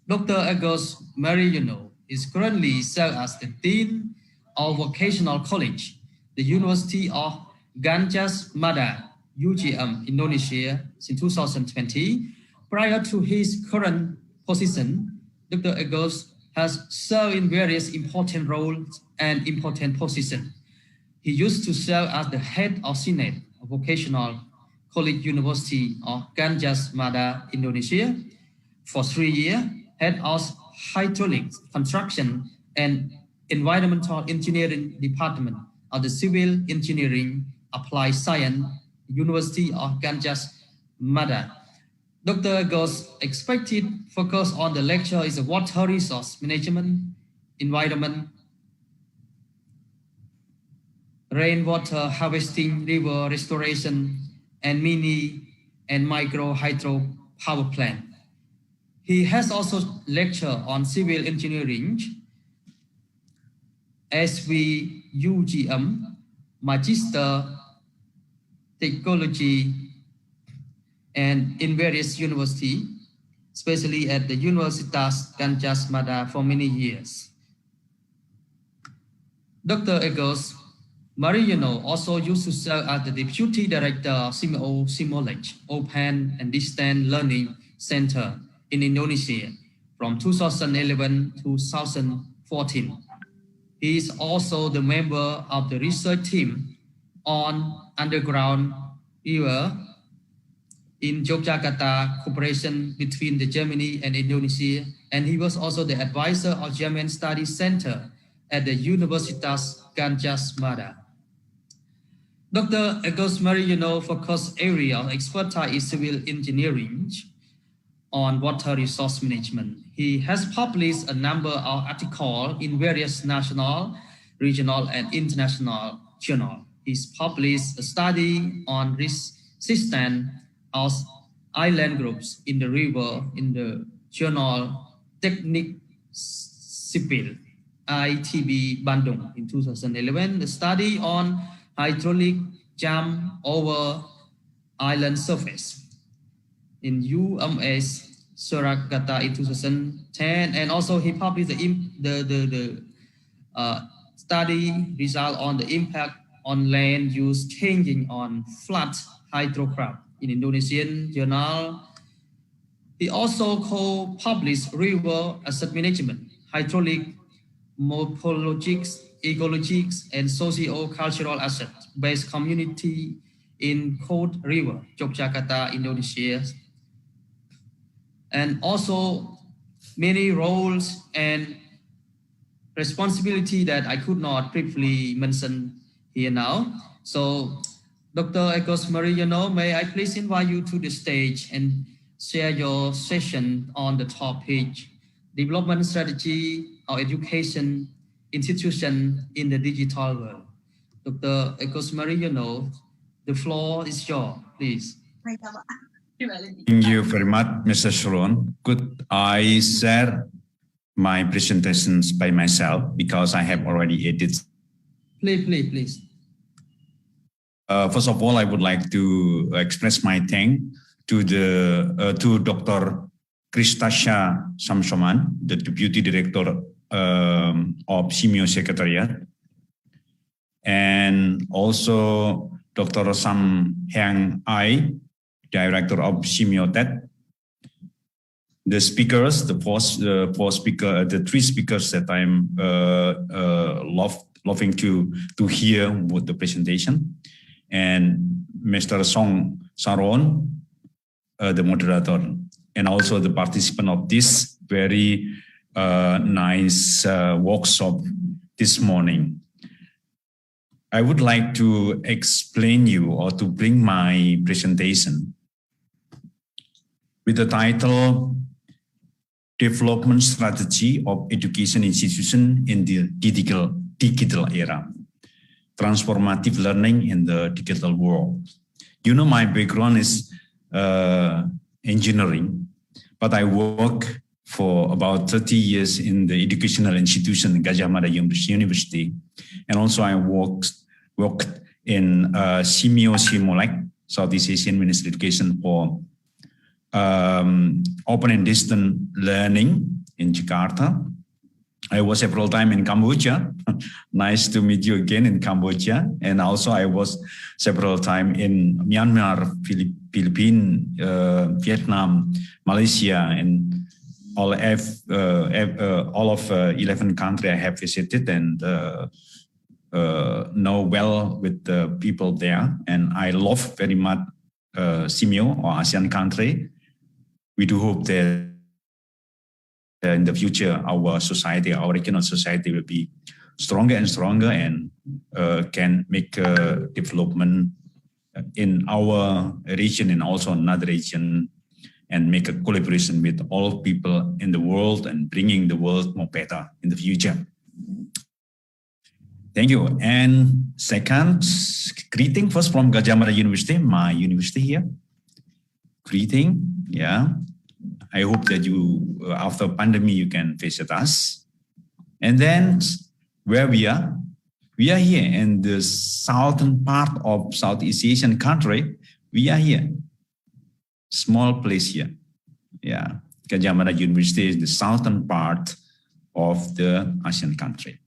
Dr. Agus Marino is currently served as the Dean of Vocational College, the University of Gajah Mada, UGM, Indonesia, since 2020. Prior to his current position, Dr. Agus has served in various important roles and important positions. He used to serve as the head of Senate of Vocational College University of Ganjas Mada, Indonesia. For 3 years, head of hydraulics, construction, and environmental engineering department of the Civil Engineering Applied Science University of Ganjas Mada. Dr. Agos' expected focus on the lecture is water resource management, environment, rainwater harvesting, river restoration, and mini and micro hydro power plant. He has also lectured on civil engineering, SVUGM, Magister Technology, and in various universities, especially at the Universitas Ganjas Mada for many years. Dr. Agos Mariano also used to serve as the Deputy Director of Cbo Congress Open and Distance Learning Center in Indonesia from 2011 to 2014. He is also the member of the research team on underground river in Yogyakarta cooperation between the Germany and Indonesia, and he was also the advisor of German Studies Center at the Universitas Ganjas Mada. Dr. Agos Mariano focus area of expertise is civil engineering on water resource management. He has published a number of articles in various national, regional, and international journals. He's published a study on resistance of island groups in the river in the journal Technique Sipil, ITB Bandung in 2011. The study on hydraulic jump over island surface in UMS Surakarta in 2010, and also he published the study result on the impact on land use changing on flood hydrocraft in Indonesian journal. He also co-published river asset management, hydraulic, morphologics, ecologics, and socio-cultural asset-based community in Cold River, Yogyakarta, Indonesia. And also many roles and responsibility that I could not briefly mention here now. So Dr. Agos Mariano, may I please invite you to the stage and share your session on the topic, development strategy of education institution in the digital world. Dr. Agos Mariano, the floor is yours, please. Thank you very much, Mr. Sharon. Could I share my presentations by myself because I have already edited? Please. First of all, I would like to express my thanks to Dr. Kristasha Samsoman, the Deputy Director of Cbo Secretariat, and also Dr. Sam Hang Ai, Director of Cbo TED. The speakers, the three speakers that I'm loving to hear with the presentation, and Mr. Song Saron, the moderator, and also the participant of this very nice workshop this morning. I would like to explain you or to bring my presentation with the title Development Strategy of Education Institution in the Digital Era, Transformative Learning in the Digital World. You know, my background is engineering, but I work for about 30 years in the educational institution, Gadjah Mada University, and also I worked in Cbo Simolek, Southeast Asian Ministry of Education, for open and distance learning in Jakarta. I was several times in Cambodia. Nice to meet you again in Cambodia. And also I was several times in Myanmar, Philippines, Vietnam, Malaysia, and all of 11 countries I have visited and know well with the people there. And I love very much CMO or ASEAN country. We do hope that in the future, our society, our regional society will be stronger and stronger and can make development in our region and also another region and make a collaboration with all people in the world and bringing the world more better in the future. Thank you. And second, greeting first from Gadjah Mada University, my university here. Greeting, yeah. I hope that you, after pandemic, you can visit us. And then where we are here in the southern part of Southeast Asian country. We are here, small place here. Yeah, Gadjah Mada University is the southern part of the ASEAN country.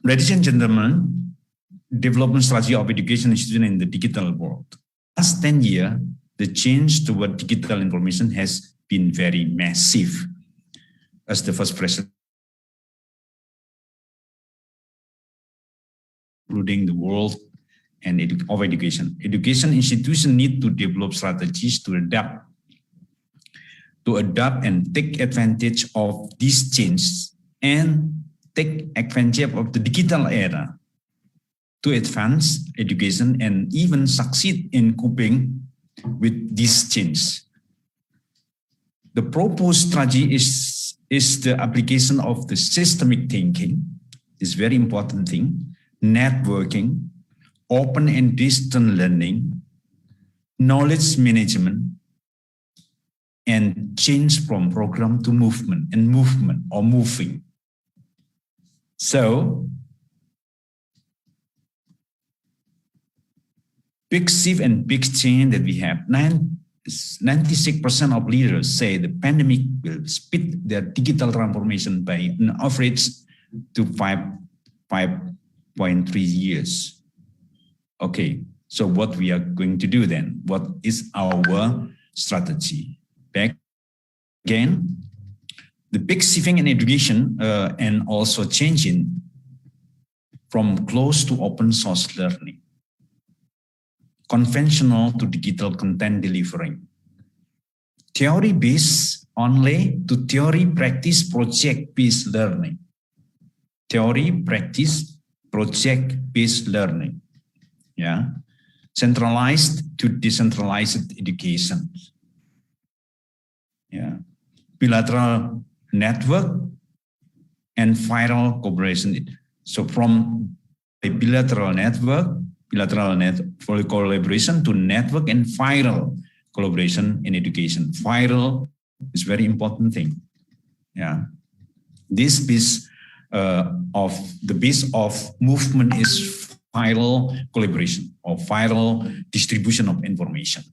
Ladies and gentlemen, development strategy of education institution in the digital world. Last 10 years, the change toward digital information has been very massive. As the first president, including the world and of education. Education institutions need to develop strategies to adapt and take advantage of these changes and take advantage of the digital era to advance education and even succeed in coping with these changes. The proposed strategy is the application of the systemic thinking, is very important thing, networking, open and distant learning, knowledge management, and change from program to movement and movement or moving. So, big shift and big change that we have. 96% of leaders say the pandemic will speed their digital transformation by an average to 5.3 years. Okay, so what we are going to do then? What is our strategy? Back again, the big shifting in education and also changing from closed to open source learning, conventional to digital content delivering, theory based only to theory practice project based learning, theory practice project based learning, yeah, centralized to decentralized education. Yeah, bilateral network and viral collaboration. So from a bilateral collaboration to network and viral collaboration in education. Viral is very important thing. Yeah, this piece of the base of movement is viral collaboration or viral distribution of information.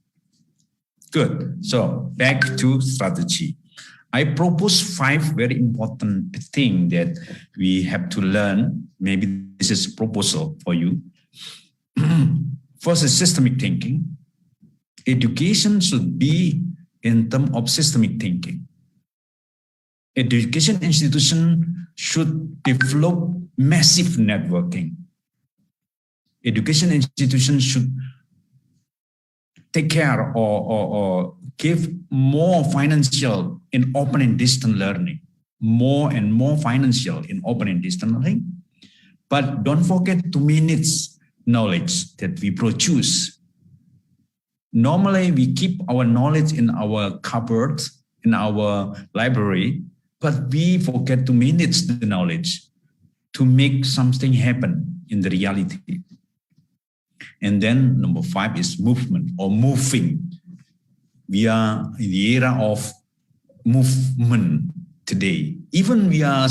Good. So back to strategy. I propose 5 very important things that we have to learn. Maybe this is a proposal for you. First is systemic thinking. Education should be in terms of systemic thinking. Education institution should develop massive networking. Education institutions should take care or give more financial in open and distant learning, more and more financial in open and distant learning. But don't forget to manage knowledge that we produce. Normally, we keep our knowledge in our cupboard, in our library, but we forget to manage the knowledge to make something happen in the reality. And then number 5 is movement or moving. We are in the era of movement today. Even we are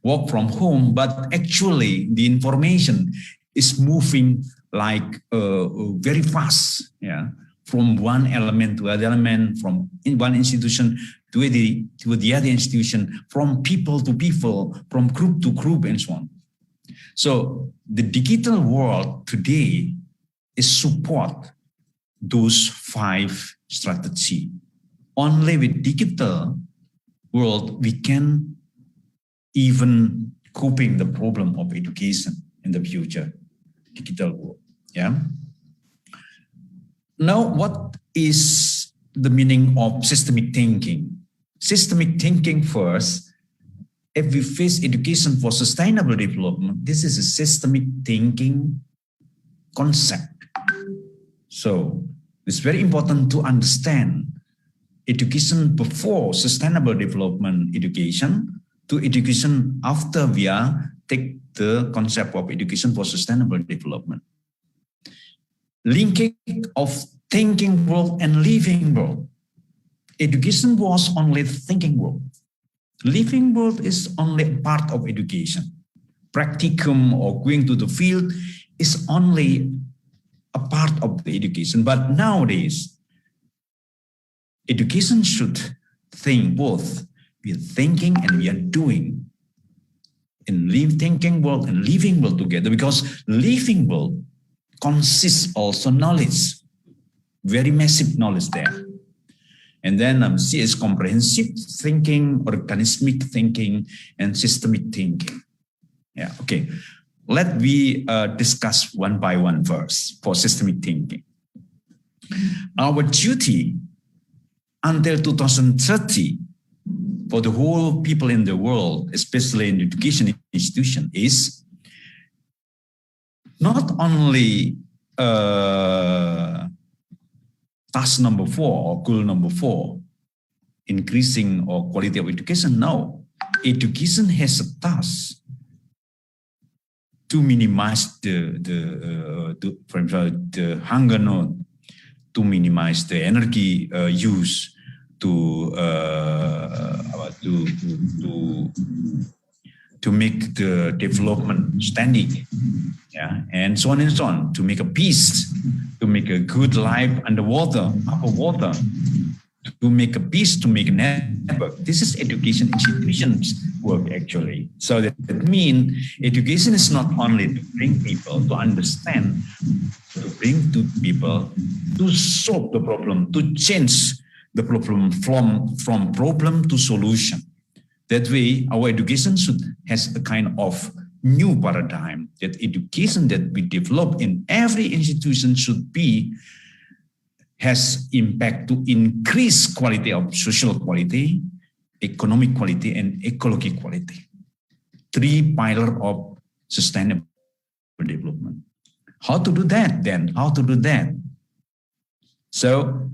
work from home, but actually the information is moving like very fast. Yeah, from one element to other element, from one institution to the other institution, from people to people, from group to group, and so on. So the digital world today is support those 5 strategies. Only with digital world we can even coping the problem of education in the future. digital world. Yeah. Now, what is the meaning of systemic thinking? Systemic thinking first. If we face education for sustainable development, this is a systemic thinking concept. So it's very important to understand education before sustainable development education to education after we take the concept of education for sustainable development. Linking of thinking world and living world. Education was only thinking world. Living world is only part of education. Practicum or going to the field is only a part of the education. But nowadays, education should think both. We are thinking and we are doing. In thinking world and living world together, because living world consists also knowledge, very massive knowledge there. And then C is comprehensive thinking, organismic thinking, and systemic thinking. Yeah, okay. Let me discuss one by one first for systemic thinking. Our duty until 2030 for the whole people in the world, especially in the education institution, is not only task number 4 or goal number 4, increasing or quality of education. No, education has a task to minimize the hunger note, to minimize the energy use, to make the development standing, yeah, and so on and so on, to make a peace, to make a good life underwater, upper water, to make a peace, to make a network. This is education institutions work actually. So that means education is not only to bring people to understand, to bring to people to solve the problem, to change the problem from problem to solution. That way, our education has a kind of new paradigm, that education that we develop in every institution has impact to increase quality of social quality, economic quality, and ecology quality. 3 pillars of sustainable development. How to do that then? How to do that? So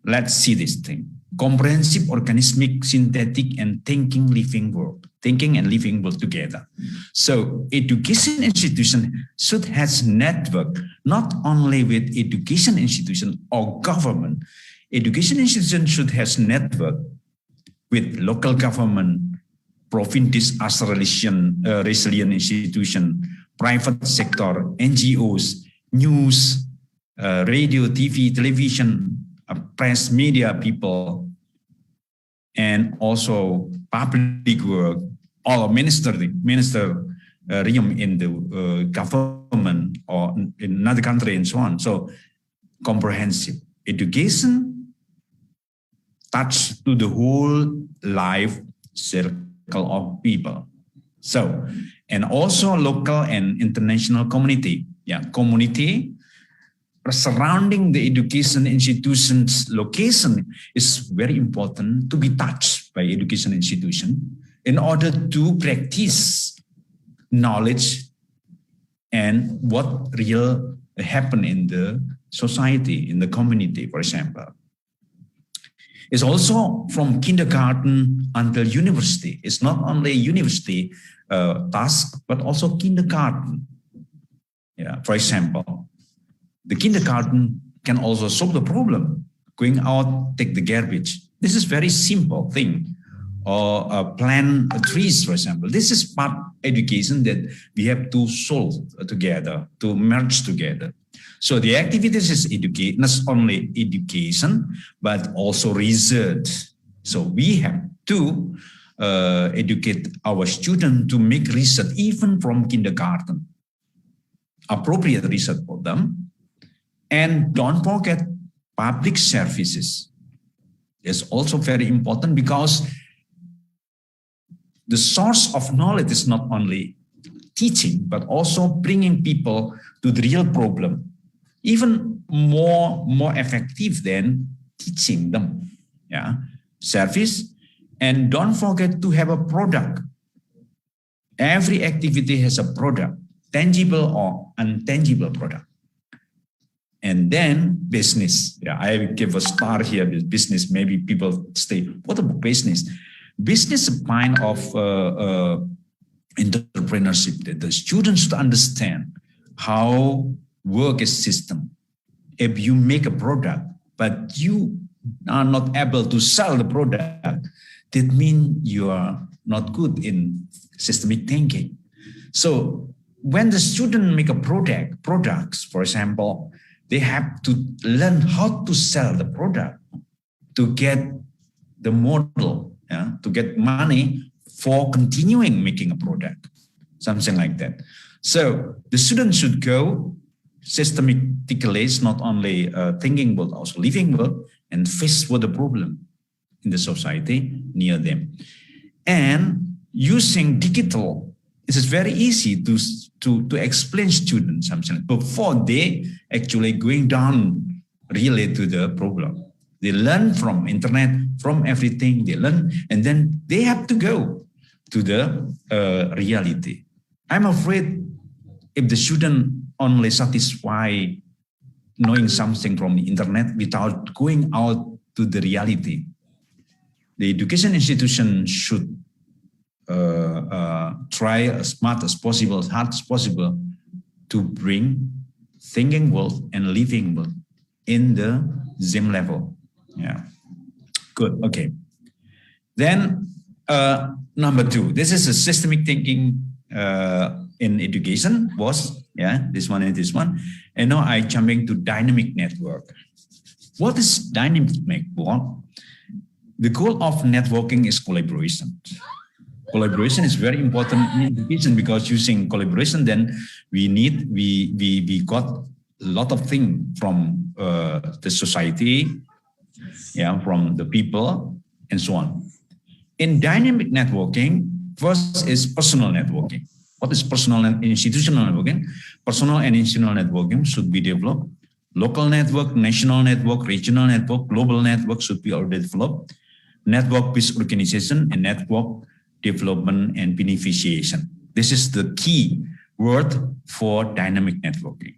let's see this thing. Comprehensive, organismic, synthetic, and thinking living world. Thinking and living world together. So education institution should have network, not only with education institution or government. Education institution should have network with local government, province disaster resilient institution, private sector, NGOs, news, radio, TV, television, press, media people, and also public work, or ministerium in the government or in another country and so on. So comprehensive education touch to the whole life circle of people. So, and also local and international community. Yeah, community surrounding the education institution's location is very important to be touched by education institution in order to practice knowledge and what real happen in the society, in the community, for example. It's also from kindergarten until university. It's not only university task, but also kindergarten. Yeah, for example, the kindergarten can also solve the problem. Going out, take the garbage. This is very simple thing. Or plant trees, for example. This is part education that we have to solve together, to merge together. So the activities is not only education, but also research. So we have to educate our students to make research even from kindergarten. Appropriate research for them. And don't forget public services. It's also very important because the source of knowledge is not only teaching, but also bringing people to the real problem, even more effective than teaching them. Yeah, service, and don't forget to have a product. Every activity has a product, tangible or intangible product. And then business. Yeah, I give a star here with business. Maybe people say, what about business? Business is a kind of entrepreneurship that the students should understand how work is system. If you make a product, but you are not able to sell the product, that means you are not good in systemic thinking. So when the student make a products, for example, they have to learn how to sell the product to get the model, yeah, to get money for continuing making a product, something like that. So the student should go systematically, not only thinking but also living world, and face with the problem in the society near them. And using digital, it is very easy to explain students something before they actually going down really to the problem. They learn from internet, from everything they learn, and then they have to go to the reality. I'm afraid if the student only satisfy knowing something from the internet without going out to the reality, the education institution should try as smart as possible, as hard as possible, to bring thinking world and living world in the same level. Yeah, good. Okay. Then number 2, this is a systemic thinking in education. Was this one and this one. And now I jumping to dynamic network. What is dynamic network? The goal of networking is collaboration. Collaboration is very important in education, because using collaboration, then we got a lot of things from the society, from the people, and so on. In dynamic networking, first is personal networking. What is personal and institutional networking? Personal and institutional networking should be developed. Local network, national network, regional network, global network should be already developed. Network-based organization and network development and beneficiation. This is the key word for dynamic networking.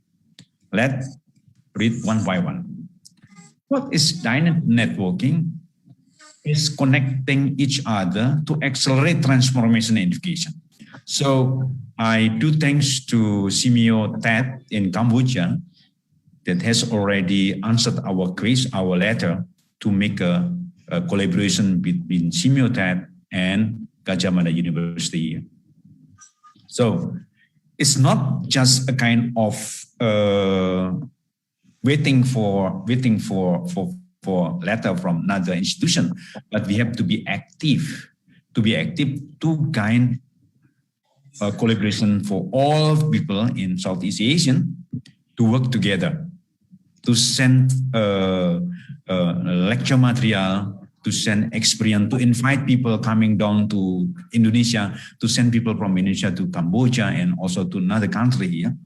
Let's read one by one. What is dynamic networking? Is connecting each other to accelerate transformation in education. So I do thanks to Cbo TED in Cambodia that has already answered our quiz, our letter, to make a collaboration between Cbo TED and Gajah Mada University. So it's not just a kind of waiting for letter from another institution, but we have to be active. To be active to gain collaboration for all people in Southeast Asia to work together, to send lecture material, to send experience, to invite people coming down to Indonesia, to send people from Indonesia to Cambodia and also to another country here,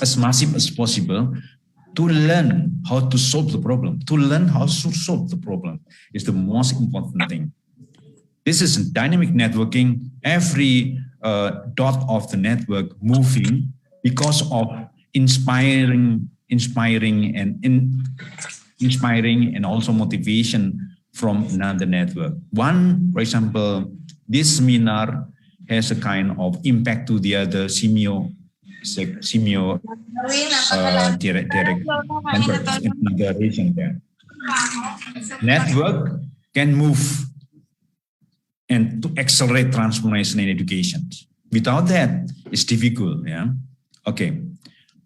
as massive as possible, to learn how to solve the problem. To learn how to solve the problem is the most important thing. This is dynamic networking. Every dot of the network moving because of inspiring and also motivation from another network. One, for example, this seminar has a kind of impact to the other Cbo direct in another region there. Network can move and to accelerate transformation in education. Without that, it's difficult. Yeah. Okay.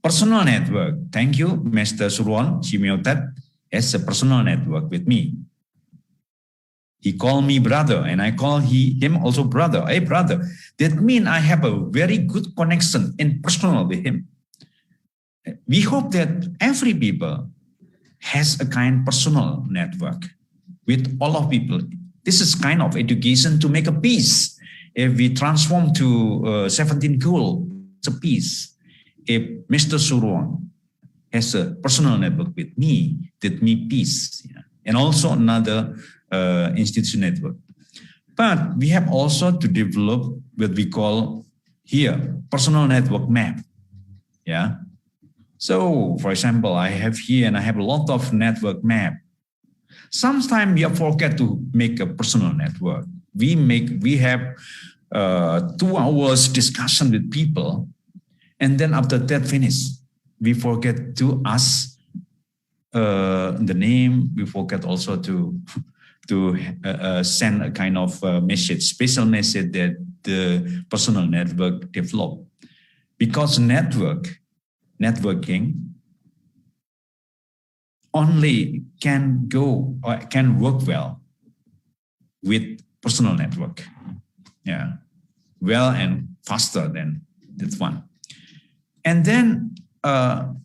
Personal network. Thank you, Mr. Surwan Cbo TED has a personal network with me. He called me brother, and I call him also brother. Hey, brother. That means I have a very good connection and personal with him. We hope that every people has a kind personal network with all of people. This is kind of education to make a peace if we transform to 17 goals a piece, if Mr. Suron has a personal network with me, that me peace, and also another institution network. But we have also to develop what we call here personal network map. Yeah. So, for example, I have here and I have a lot of network map. Sometimes we forget to make a personal network. We have 2 hours discussion with people, and then after that finish, we forget to ask the name. We forget also to send a kind of message, special message that the personal network develop. Because networking only can go or can work well with personal network. Yeah, well and faster than that one. And then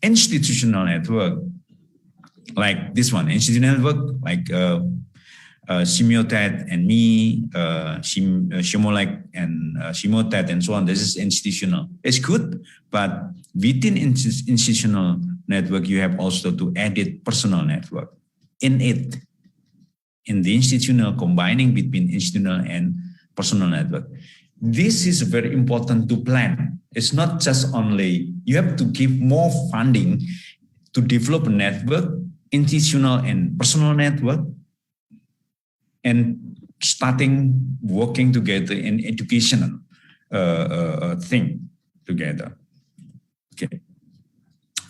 institutional network, like this one, institutional network, like Simiotet and me, Shimolek and Shimotet and so on. This is institutional. It's good, but within institutional network, you have also to edit personal network in it. In the institutional, combining between institutional and personal network. This is very important to plan. It's not just only, you have to give more funding to develop a network, institutional and personal network, and starting working together in educational thing together. Okay.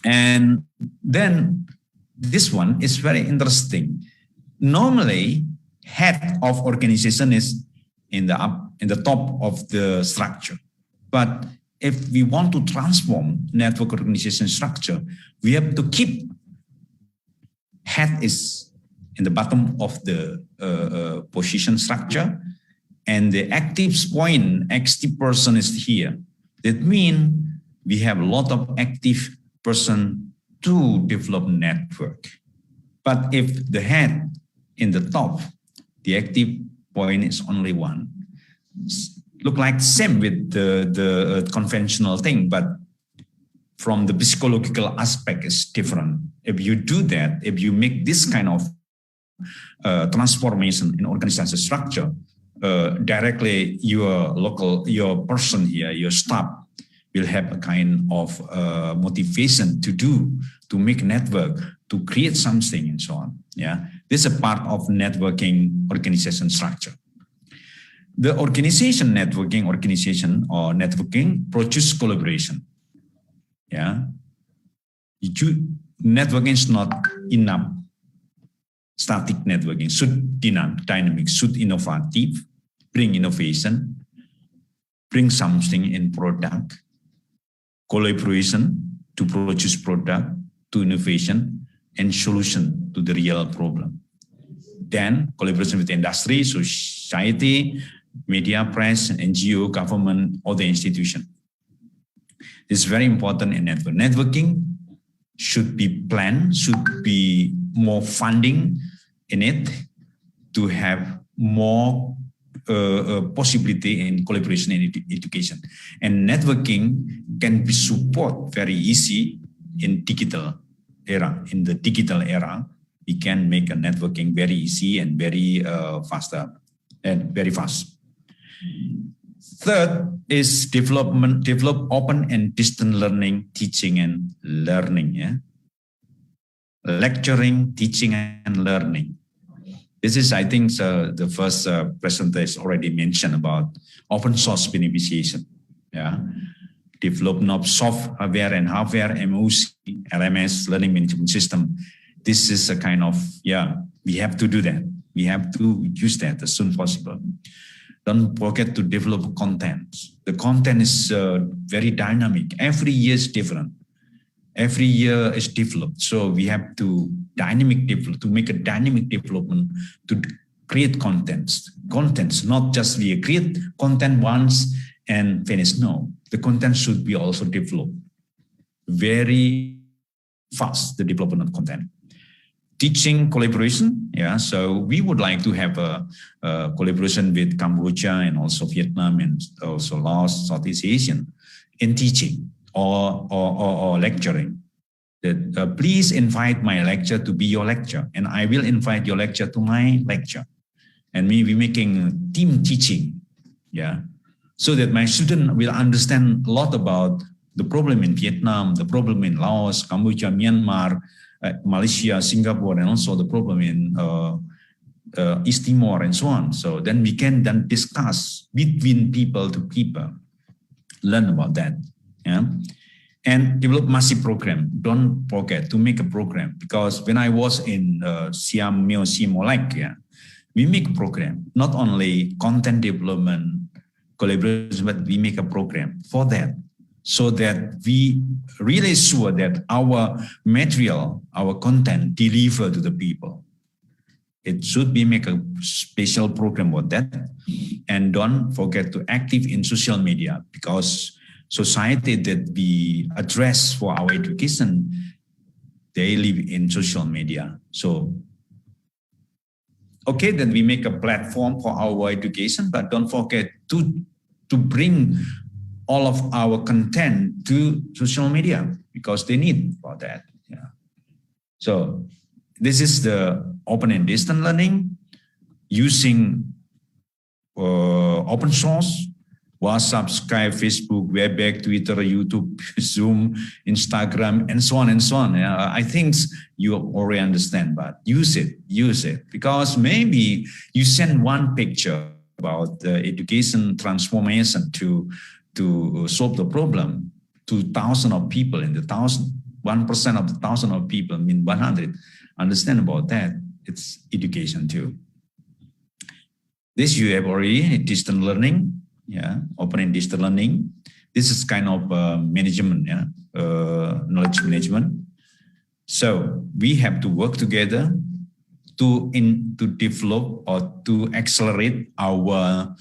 And then this one is very interesting. Normally, head of organization is in the top of the structure. But if we want to transform network organization structure, we have to keep head is in the bottom of the position structure, and the active person is here. That means we have a lot of active person to develop network. But if the head in the top, the active point is only one. Look like same with the conventional thing, but from the psychological aspect is different. If you do that, if you make this kind of transformation in organization structure, directly your person here, your staff will have a kind of motivation to make network, to create something and so on. Yeah, this is a part of networking organization structure. The organization produce collaboration. Yeah, networking is not enough. Static networking should dynamic, should innovative, bring innovation, bring something in product, collaboration to produce product, to innovation, and solution to the real problem. Then collaboration with industry, society, media, press, NGO, government, other institution. This is very important in network. Networking should be planned, should be more funding in it to have more possibility in collaboration in education. And networking can be support very easy in digital era. In the digital era, we can make a networking very easy and very faster and very fast. Third is develop open and distant learning, teaching and learning. Yeah, lecturing, teaching and learning. This is, I think, the first presenter is already mentioned about open source beneficiation. Yeah, development of software and hardware, MOC, LMS, learning management system. This is a kind of, yeah, we have to do that. We have to use that as soon as possible. Don't forget to develop content. The content is very dynamic. Every year is different. Every year is developed. So we have to make a dynamic development to create contents. Contents, not just we create content once and finish. No, the content should be also developed very fast, the development of content. teaching collaboration. Yeah, so we would like to have a collaboration with Cambodia and also Vietnam and also Laos, Southeast Asian in teaching or lecturing. That please invite my lecture to be your lecture, and I will invite your lecture to my lecture, and we making team teaching. Yeah, so that my student will understand a lot about the problem in Vietnam, the problem in Laos, Cambodia, Myanmar, Malaysia, Singapore, and also the problem in East Timor and so on. So then we can then discuss between people to people, learn about that. Yeah. And develop massive program. Don't forget to make a program, because when I was in Siam Molek, yeah, we make a program, not only content development, collaboration, but we make a program for that, so that we really sure that our material, our content deliver to the people. It should be make a special program for that. And don't forget to active in social media, because society that we address for our education, they live in social media. So, okay, then we make a platform for our education, but don't forget to bring all of our content to social media, because they need for that. Yeah. So this is the open and distance learning using open source, WhatsApp, Skype, Facebook, Webex, Twitter, YouTube, Zoom, Instagram, and so on and so on. I think you already understand, but use it, because maybe you send one picture about the education transformation to solve the problem to thousands of people in the 1,000, 1% of the 1,000 of people, I mean 100, understand about that. It's education too. This you have already, distance learning. Yeah, open and distance learning. This is kind of management, yeah, knowledge management. So we have to work together to develop or to accelerate our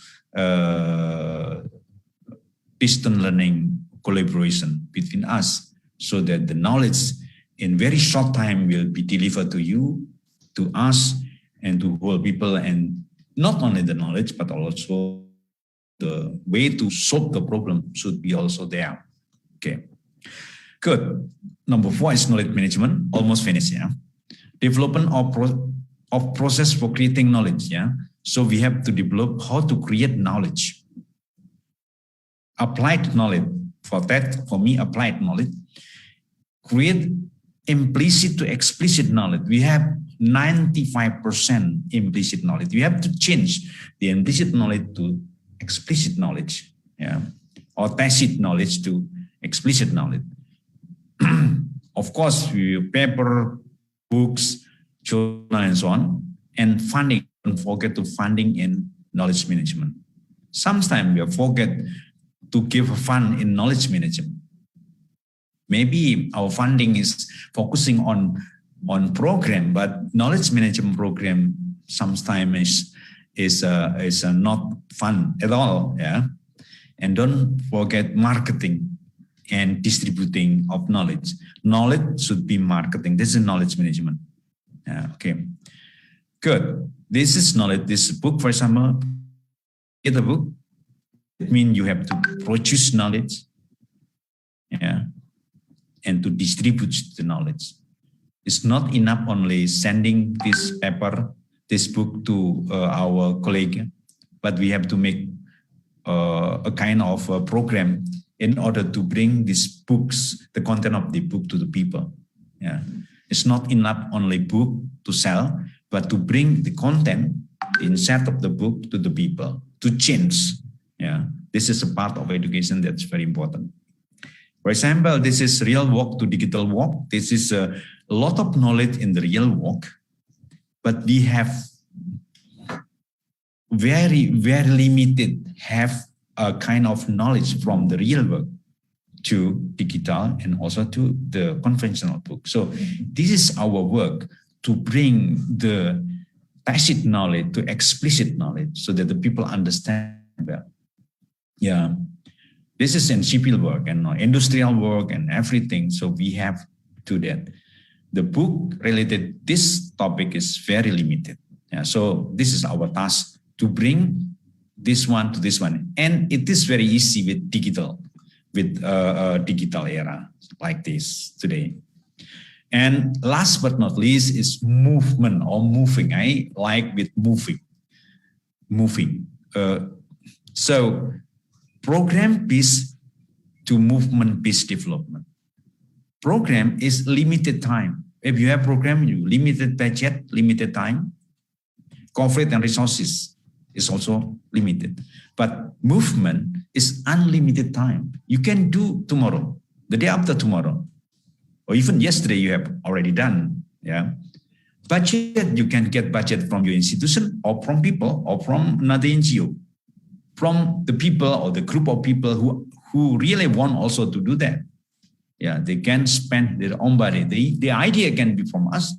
distance learning collaboration between us, so that the knowledge in very short time will be delivered to you, to us, and to whole people, and not only the knowledge, but also the way to solve the problem should be also there. Okay, good. Number 4 is knowledge management. Almost finished. Yeah, development of process for creating knowledge. Yeah, so we have to develop how to create knowledge, applied knowledge. For that, for me, applied knowledge, create implicit to explicit knowledge. We have 95% implicit knowledge. We have to change the implicit knowledge to explicit knowledge, yeah, or tacit knowledge to explicit knowledge. Of course, we paper, books, journal, and so on, and funding. Don't forget to funding in knowledge management. Sometimes we forget to give a fund in knowledge management. Maybe our funding is focusing on program, but knowledge management program sometimes is not fun at all. Yeah, and don't forget marketing and distributing of knowledge. Knowledge should be marketing. This is knowledge management. Okay, good. This is knowledge. This book, for example, get a book. It means you have to produce knowledge, yeah, and to distribute the knowledge. It's not enough only sending this paper, this book to our colleague, but we have to make a kind of a program in order to bring these books, the content of the book, to the people. Yeah, it's not enough only book to sell, but to bring the content, the insight of the book to the people, to change. Yeah, this is a part of education that's very important. For example, this is real work to digital work. This is a lot of knowledge in the real work, but we have very, very limited have a kind of knowledge from the real work to digital and also to the conventional book. So this is our work to bring the tacit knowledge to explicit knowledge so that the people understand well. Yeah, this is in civil work and industrial work and everything. So we have to do that. the book related this topic is very limited. Yeah, so this is our task to bring this one to this one, and it is very easy with digital era like this today. And last but not least is movement or moving. I like with moving. So program peace to movement peace development. Program is limited time. If you have program, you limited budget, limited time, coverage and resources is also limited. But movement is unlimited time. You can do tomorrow, the day after tomorrow, or even yesterday you have already done. Yeah. Budget, you can get budget from your institution or from people or from another NGO, from the people or the group of people who really want also to do that. Yeah, they can spend their own money. The idea can be from us,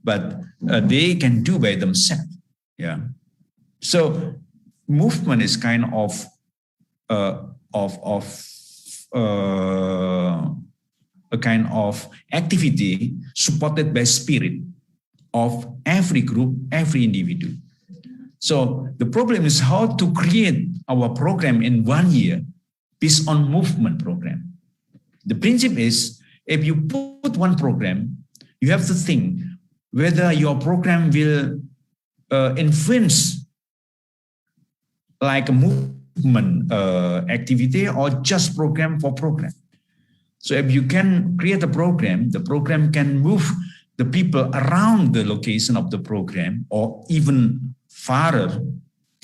but they can do by themselves. Yeah. So movement is kind of a kind of activity supported by spirit of every group, every individual. So the problem is how to create our program in 1 year based on movement program. The principle is, if you put one program, you have to think whether your program will influence like a movement activity or just program for program. So if you can create a program, the program can move the people around the location of the program or even far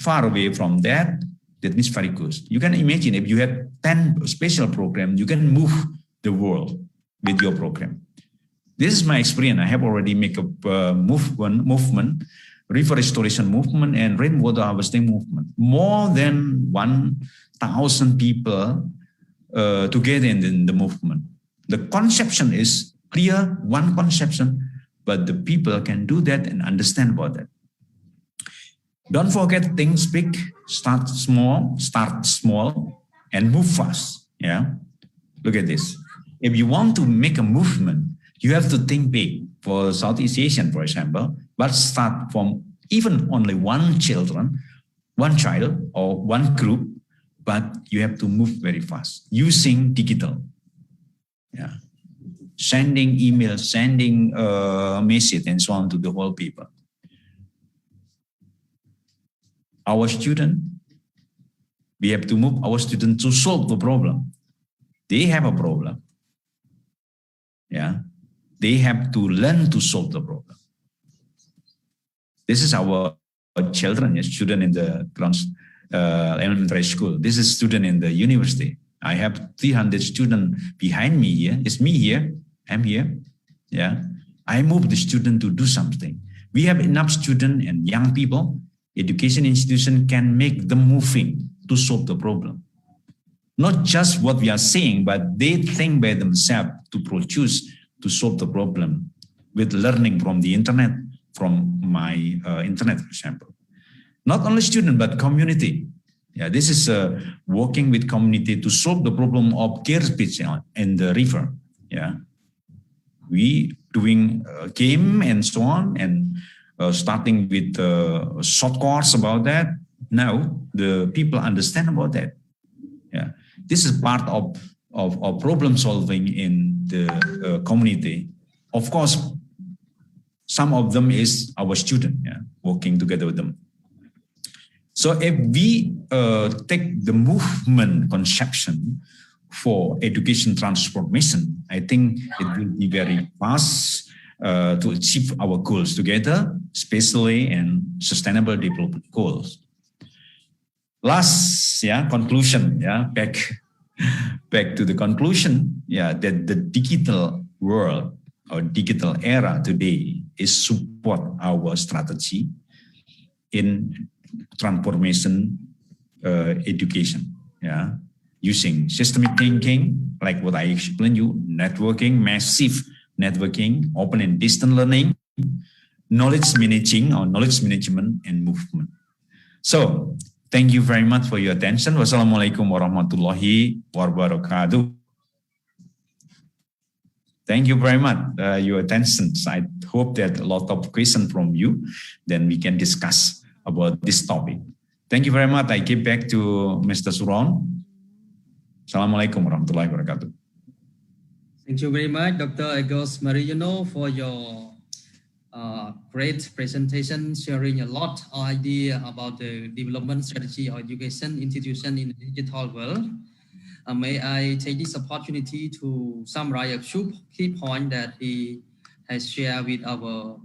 away from that. That means very good. You can imagine if you have 10 special programs, you can move the world with your program. This is my experience. I have already made a movement, river restoration movement and rainwater harvesting movement. More than 1,000 people together in the movement. The conception is clear, one conception, but the people can do that and understand about that. Don't forget things big, start small, and move fast. Yeah, look at this. If you want to make a movement, you have to think big. For Southeast Asian, for example, but start from even only one child or one group, but you have to move very fast using digital. Yeah, sending emails, sending message, and so on to the whole people. Our student, we have to move our students to solve the problem. They have a problem. Yeah, they have to learn to solve the problem. This is our children, a student in the elementary school. This is student in the university. I have 300 students behind me here. It's me here. I'm here. Yeah, I move the student to do something. We have enough students and young people. Education institution can make them moving to solve the problem. Not just what we are saying, but they think by themselves to produce, to solve the problem with learning from the internet, from my internet, for example. Not only student, but community. Yeah, this is working with community to solve the problem of garbage in the river. Yeah, we doing a game and so on, and starting with a short course about that. Now the people understand about that. Yeah, this is part of problem solving in the community. Of course, some of them is our student, yeah, working together with them. So if we take the movement conception for education transformation, I think it will be very fast to achieve our goals together, especially in sustainable development goals. Last, yeah, conclusion, yeah, back to the conclusion, yeah, that the digital world or digital era today is support our strategy in transformation education, yeah, using systemic thinking, like what I explained you, networking, massive networking, open and distant learning, knowledge managing or knowledge management and movement. So thank you very much for your attention. Wassalamualaikum warahmatullahi wabarakatuh. Thank you very much. Your attention. I hope that a lot of questions from you, then we can discuss about this topic. Thank you very much. I give back to Mr. Suron. Assalamualaikum warahmatullahi wabarakatuh. Thank you very much, Dr. Agos Marino, for your great presentation, sharing a lot of idea about the development strategy of education institution in the digital world. May I take this opportunity to summarize a few key points that he has shared with our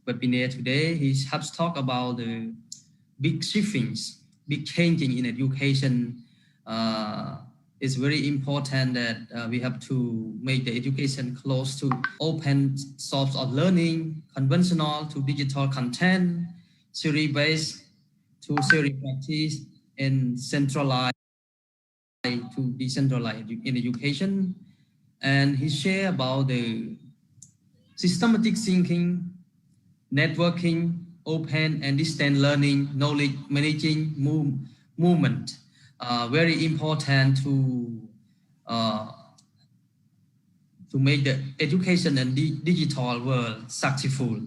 webinar today. He has talked about the big shiftings, big changing in education. It's very important that we have to make the education close to open source of learning, conventional to digital content, theory-based to theory practice, and centralized to decentralized in education. And he shared about the systematic thinking, networking, open and distance learning, knowledge managing movement. Very important to make the education and digital world successful.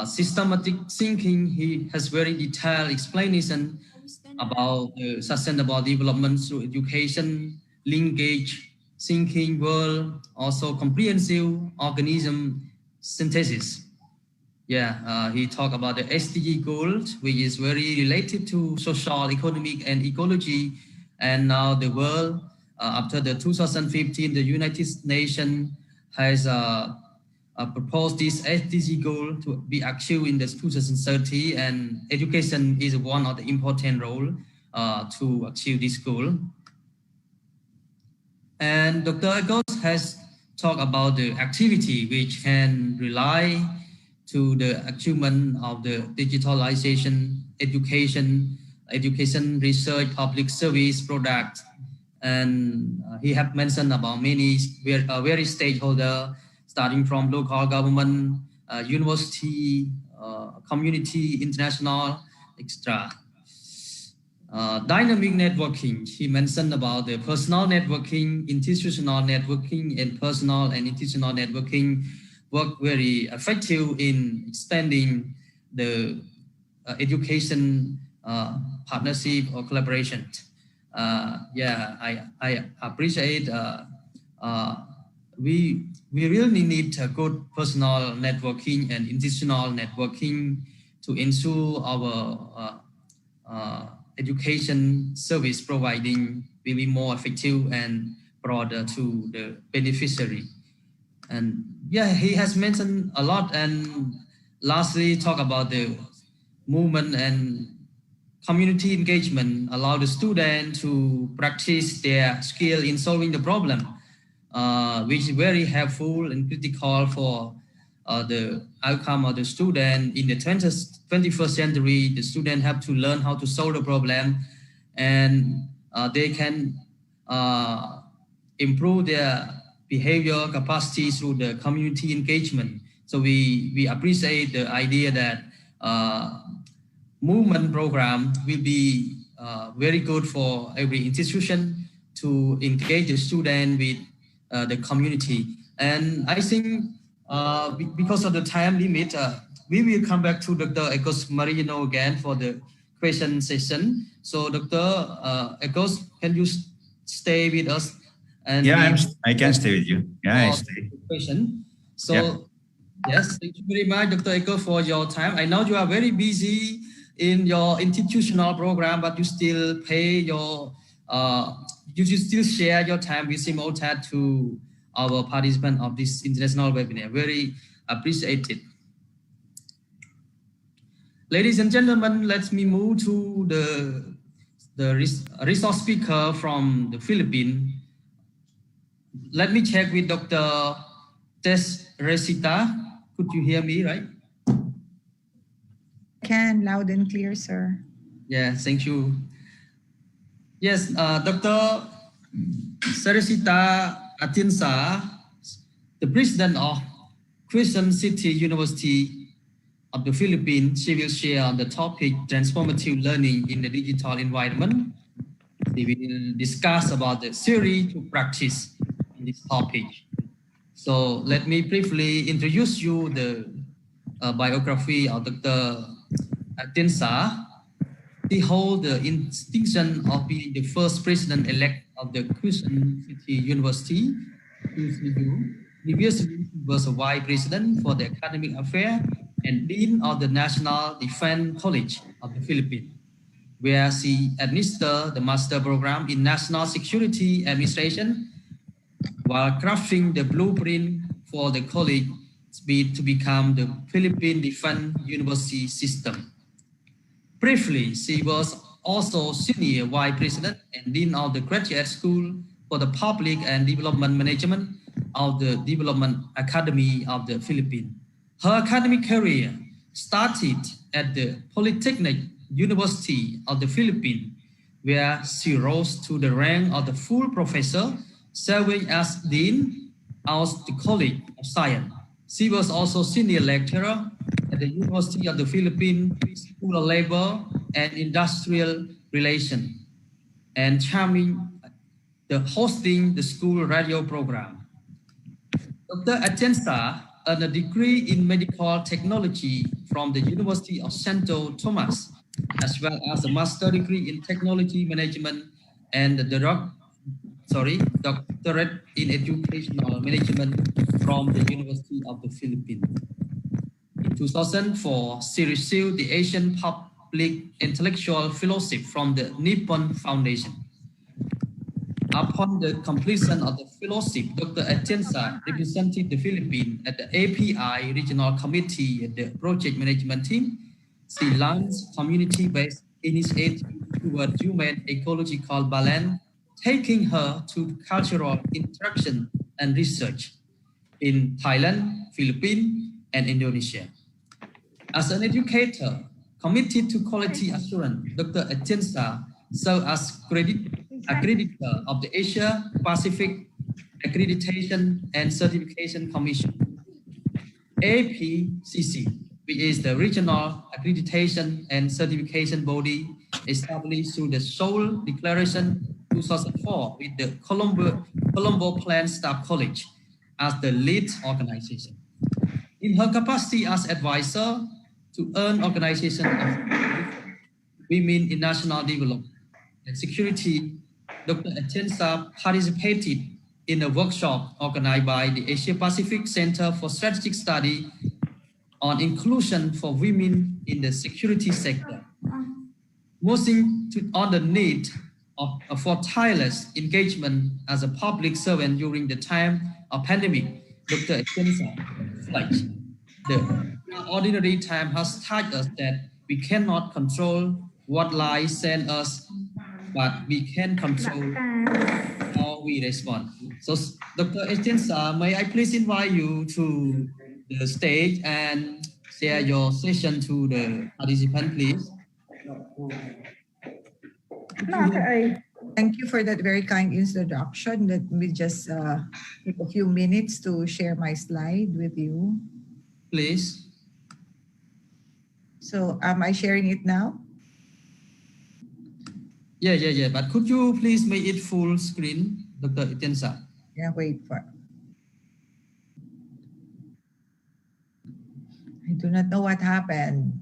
Systematic thinking, he has very detailed explanation about sustainable development through education, linkage, thinking world, also comprehensive organism synthesis. Yeah, he talked about the SDG goals, which is very related to social, economic, and ecology. And now the world, after the 2015, the United Nations has proposed this SDG goal to be achieved in the 2030, and education is one of the important role to achieve this goal. And Dr. Agos has talked about the activity which can rely to the achievement of the digitalization, education research, public service product. And he have mentioned about many very stakeholders, starting from local government, university, community, international, extra. Dynamic networking, he mentioned about the personal networking, institutional networking, and personal and institutional networking work very effective in expanding the education partnership or collaboration. Yeah, I appreciate we really need a good personal networking and institutional networking to ensure our education service providing will be more effective and broader to the beneficiary. And yeah, he has mentioned a lot. And lastly, talk about the movement and community engagement, allow the student to practice their skill in solving the problem, which is very helpful and critical for the outcome of the student. In the 21st century, the student have to learn how to solve the problem, and they can improve their behavior capacity through the community engagement. So we appreciate the idea that movement program will be very good for every institution to engage the student with the community. And I think because of the time limit, we will come back to Dr. Agos Marino again for the question session. So Dr. Agos, can you stay with us? And yeah, I can stay with you. Yeah, I stay. Question. So yeah. Yes, thank you very much, Dr. Agos, for your time. I know you are very busy in your institutional program, but you still pay your, you still share your time with Cbo TED to our participant of this international webinar. Very appreciated. Ladies and gentlemen, let me move to the resource speaker from the Philippines. Let me check with Dr. Resita. Could you hear me, right? Can, loud and clear, sir. Yeah, thank you. Yes, Dr. Teresita Tensa, the president of Quezon City University of the Philippines, she will share on the topic Transformative Learning in the Digital Environment. She will discuss about the theory to practice in this topic. So let me briefly introduce you the biography of Dr. Tensa. He holds the distinction of being the first president-elect of the Crescent City University, UCU. Previously, he was a vice president for the academic affairs and dean of the National Defense College of the Philippines, where she administered the master program in national security administration while crafting the blueprint for the college to become the Philippine Defense University system. Briefly, she was also senior vice president and dean of the graduate school for the public and development management of the Development Academy of the Philippines. Her academic career started at the Polytechnic University of the Philippines, where she rose to the rank of the full professor, serving as dean of the College of Science. She was also senior lecturer at the University of the Philippines School of Labor and Industrial Relations, and hosting the school radio program. Dr. Tensa earned a degree in medical technology from the University of St. Thomas, as well as a master degree in technology management and the doctorate in educational management from the University of the Philippines. In 2004, she received the Asian Public Intellectual Fellowship from the Nippon Foundation. Upon the completion of the fellowship, Dr. Tensa represented the Philippines at the API Regional Committee at the Project Management Team. She launched community-based initiatives toward human ecological balance, taking her to cultural interaction and research in Thailand, Philippines, and Indonesia. As an educator committed to quality assurance, Dr. Tensa served as accreditor of the Asia Pacific Accreditation and Certification Commission, APCC, which is the regional accreditation and certification body established through the Seoul Declaration 2004 with the Colombo Plant Staff College as the lead organization. In her capacity as advisor to earn organization of women in national development and security, Dr. Tensa participated in a workshop organized by the Asia Pacific Center for Strategic Study on inclusion for women in the security sector. Moving on the need for tireless engagement as a public servant during the time of pandemic, Dr. Tensa reflects, the ordinary time has taught us that we cannot control what life sends us, but we can control how we respond. So, Dr. Tensa, may I please invite you to the stage and share your session to the participant, please. Thank you for that very kind introduction. Let me just take a few minutes to share my slide with you. Please. So am I sharing it now? Yeah. But could you please make it full screen, Dr. Tensa? Yeah, wait for. I do not know what happened.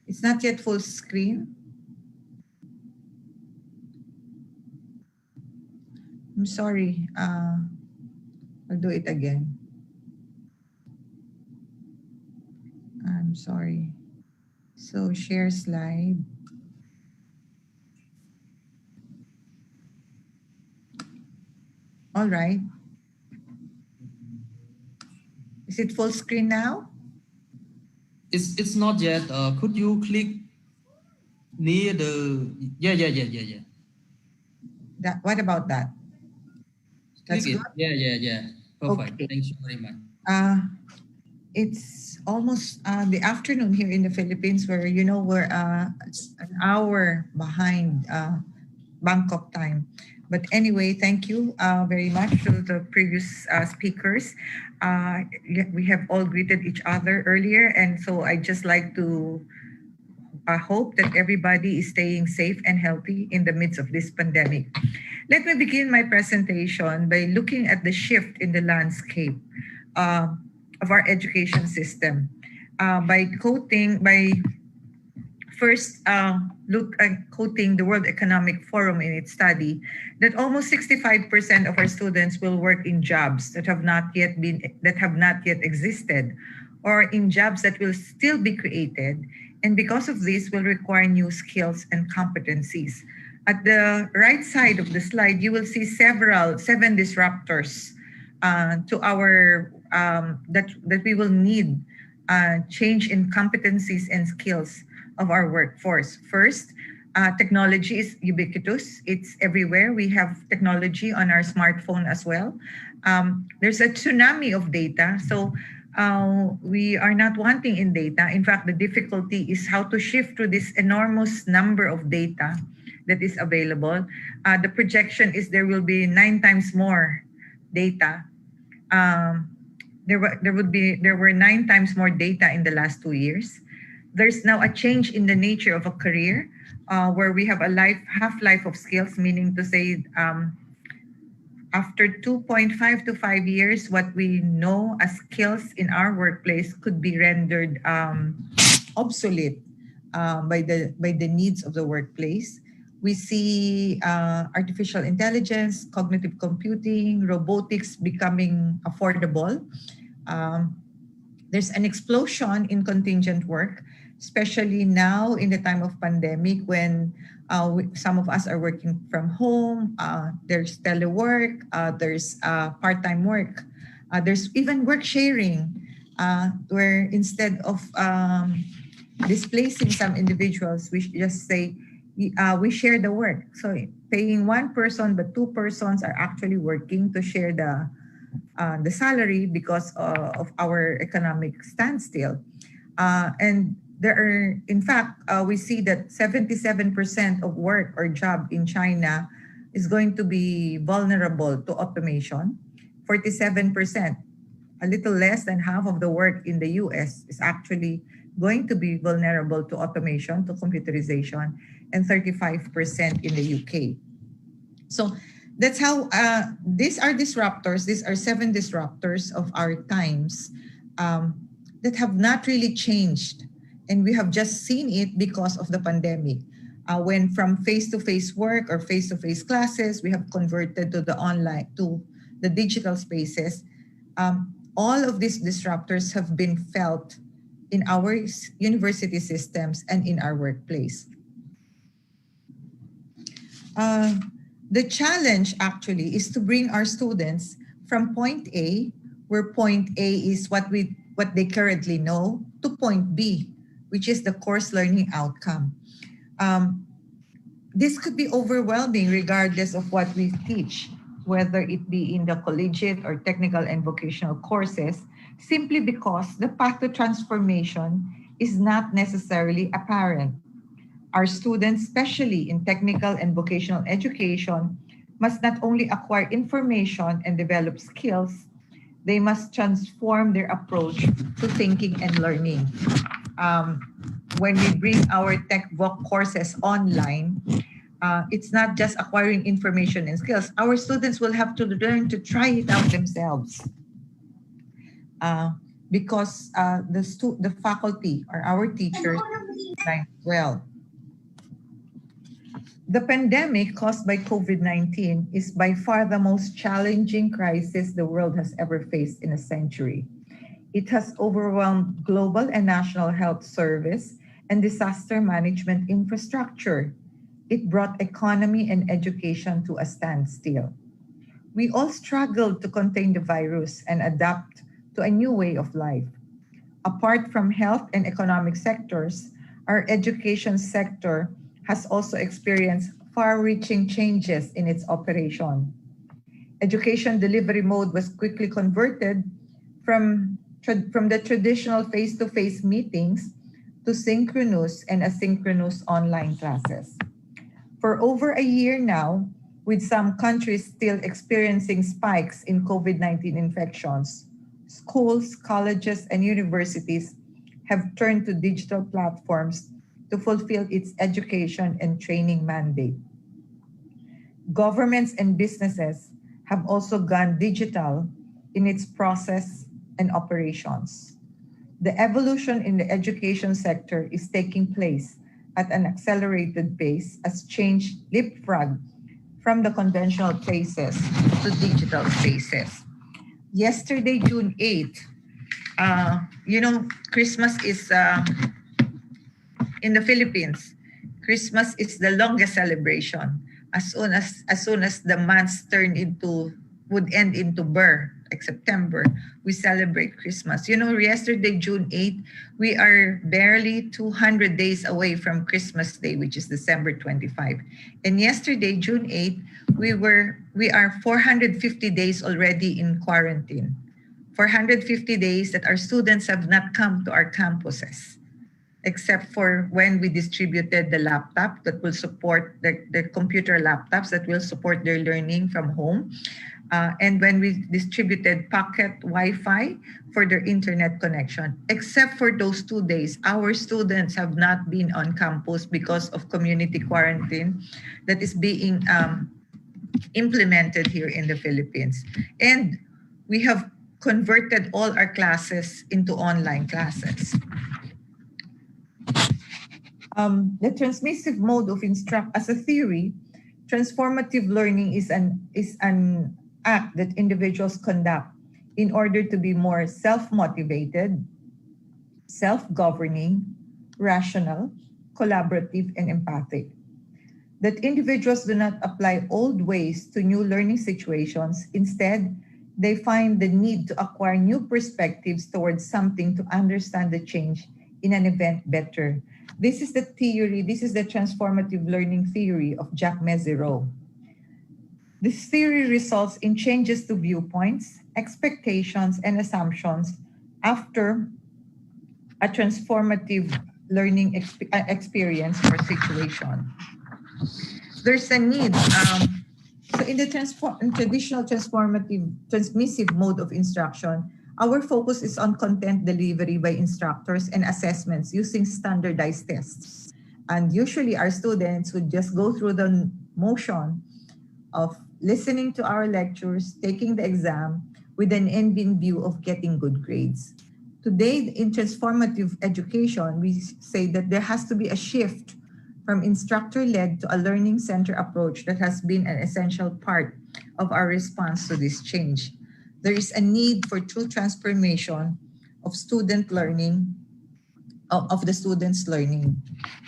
It's not yet full screen. I'm sorry. I'll do it again. I'm sorry. So share slide. All right. Is it full screen now? It's not yet. Could you click near the yeah. What about that? That's click it. good. Yeah. Perfect. Okay. Thank you very much. It's almost the afternoon here in the Philippines, where we're an hour behind Bangkok time. But anyway, thank you very much to the previous speakers. We have all greeted each other earlier, and so I just like to hope that everybody is staying safe and healthy in the midst of this pandemic. Let me begin my presentation by looking at the shift in the landscape of our education system by quoting the World Economic Forum in its study that almost 65% of our students will work in jobs that have not yet existed, or in jobs that will still be created, and because of this will require new skills and competencies. At the right side of the slide, you will see seven disruptors to our that we will need change in competencies and skills of our workforce. First, technology is ubiquitous. It's everywhere. We have technology on our smartphone as well. There's a tsunami of data. So we are not wanting in data. In fact, the difficulty is how to shift to this enormous number of data that is available. The projection is there will be 9 times more data. There were 9 times more data in the last 2 years. There's now a change in the nature of a career where we have a half-life of skills, meaning to say after 2.5 to 5 years, what we know as skills in our workplace could be rendered obsolete by the needs of the workplace. We see artificial intelligence, cognitive computing, robotics becoming affordable. There's an explosion in contingent work, especially now in the time of pandemic when some of us are working from home. There's telework, there's part-time work. There's even work sharing, where instead of displacing some individuals, we just say, we share the work. So paying 1 person, but 2 persons are actually working to share the salary because of our economic standstill. And there are, in fact, we see that 77% of work or job in China is going to be vulnerable to automation. 47%, a little less than half of the work in the US is actually going to be vulnerable to automation, to computerization, and 35% in the UK. So that's how these are disruptors. These are 7 disruptors of our times that have not really changed. And we have just seen it because of the pandemic. When from face-to-face work or face-to-face classes, we have converted to the online, to the digital spaces. All of these disruptors have been felt in our university systems and in our workplace. The challenge actually is to bring our students from point A, where point A is what they currently know, to point B, which is the course learning outcome. This could be overwhelming regardless of what we teach, whether it be in the collegiate or technical and vocational courses, simply because the path to transformation is not necessarily apparent. Our students, especially in technical and vocational education, must not only acquire information and develop skills, they must transform their approach to thinking and learning. When we bring our tech voc courses online, it's not just acquiring information and skills. Our students will have to learn to try it out themselves because the faculty or our teachers learn well. The pandemic caused by COVID-19 is by far the most challenging crisis the world has ever faced in a century. It has overwhelmed global and national health service and disaster management infrastructure. It brought economy and education to a standstill. We all struggled to contain the virus and adapt to a new way of life. Apart from health and economic sectors, our education sector has also experienced far-reaching changes in its operation. Education delivery mode was quickly converted from the traditional face-to-face meetings to synchronous and asynchronous online classes. For over a year now, with some countries still experiencing spikes in COVID-19 infections, schools, colleges, and universities have turned to digital platforms to fulfill its education and training mandate. Governments and businesses have also gone digital in its process and operations. The evolution in the education sector is taking place at an accelerated pace as change leapfrog from the conventional places to digital spaces. Yesterday, June 8th, Christmas is in the Philippines. Christmas is the longest celebration. As soon as the months would end into Ber, like September, we celebrate Christmas. Yesterday, June 8th, we are barely 200 days away from Christmas Day, which is December 25. And yesterday, June 8th, we are 450 days already in quarantine. 450 days that our students have not come to our campuses, except for when we distributed the laptop that will support the computer laptops that will support their learning from home. And when we distributed pocket Wi-Fi for their internet connection. Except for those 2 days, our students have not been on campus because of community quarantine that is being implemented here in the Philippines. And we have converted all our classes into online classes. The transmissive mode of instruction as a theory, transformative learning is an act that individuals conduct in order to be more self-motivated, self-governing, rational, collaborative, and empathic. That individuals do not apply old ways to new learning situations. Instead, they find the need to acquire new perspectives towards something to understand the change in an event better. This is the theory, this is the transformative learning theory of Jacques Mezirow. This theory results in changes to viewpoints, expectations, and assumptions after a transformative learning experience or situation. There's a need. So in the traditional transmissive mode of instruction, our focus is on content delivery by instructors and assessments using standardized tests. And usually our students would just go through the motion of listening to our lectures, taking the exam with an end in view of getting good grades. Today, in transformative education, we say that there has to be a shift from instructor-led to a learning center approach that has been an essential part of our response to this change. There is a need for true transformation of student learning, of the students' learning.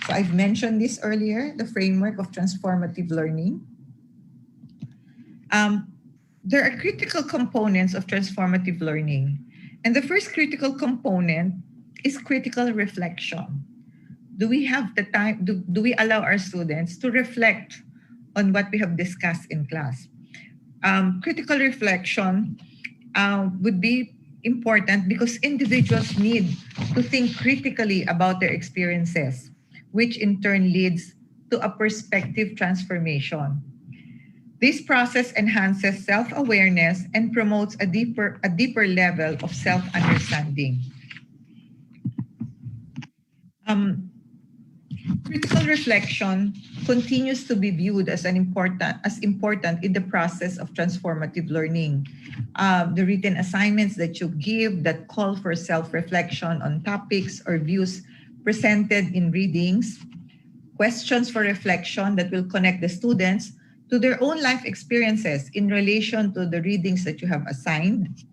So I've mentioned this earlier, the framework of transformative learning. There are critical components of transformative learning. And the first critical component is critical reflection. Do we have the time, do we allow our students to reflect on what we have discussed in class? Critical reflection would be important because individuals need to think critically about their experiences, which in turn leads to a perspective transformation. This process enhances self-awareness and promotes a deeper level of self-understanding. Critical reflection continues to be viewed as important in the process of transformative learning. The written assignments that you give that call for self-reflection on topics or views presented in readings, questions for reflection that will connect the students to their own life experiences in relation to the readings that you have assigned,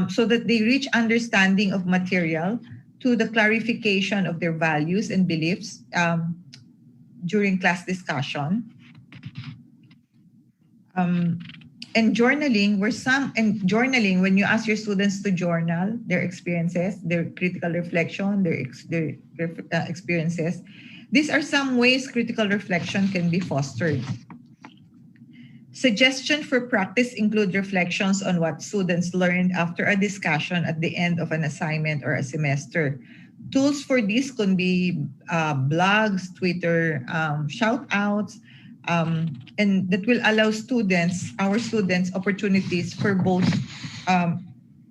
so that they reach understanding of material to the clarification of their values and beliefs during class discussion. And journaling, when you ask your students to journal their experiences, their critical reflection, their experiences, these are some ways critical reflection can be fostered. Suggestions for practice include reflections on what students learned after a discussion at the end of an assignment or a semester. Tools for this can be blogs, Twitter shout-outs, and that will allow our students, opportunities for both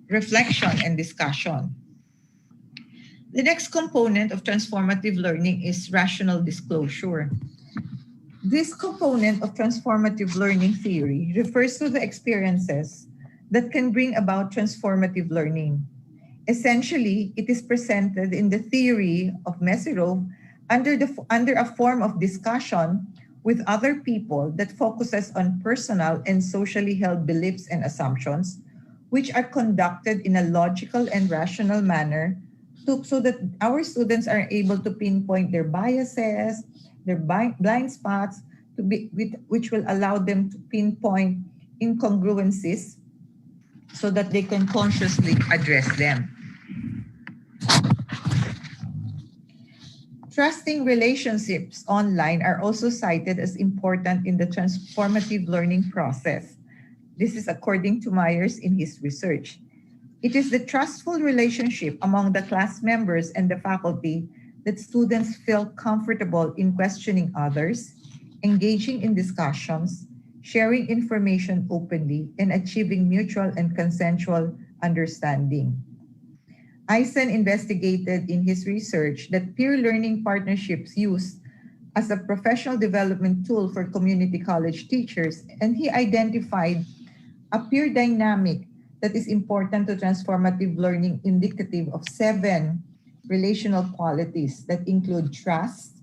reflection and discussion. The next component of transformative learning is rational disclosure. This component of transformative learning theory refers to the experiences that can bring about transformative learning. Essentially, it is presented in the theory of Meserov under a form of discussion with other people that focuses on personal and socially held beliefs and assumptions, which are conducted in a logical and rational manner so that our students are able to pinpoint their biases, their blind spots, which will allow them to pinpoint incongruencies so that they can consciously address them. Trusting relationships online are also cited as important in the transformative learning process. This is according to Myers in his research. It is the trustful relationship among the class members and the faculty that students feel comfortable in questioning others, engaging in discussions, sharing information openly, and achieving mutual and consensual understanding. Eisen investigated in his research that peer learning partnerships used as a professional development tool for community college teachers, and he identified a peer dynamic that is important to transformative learning, indicative of 7 relational qualities that include trust,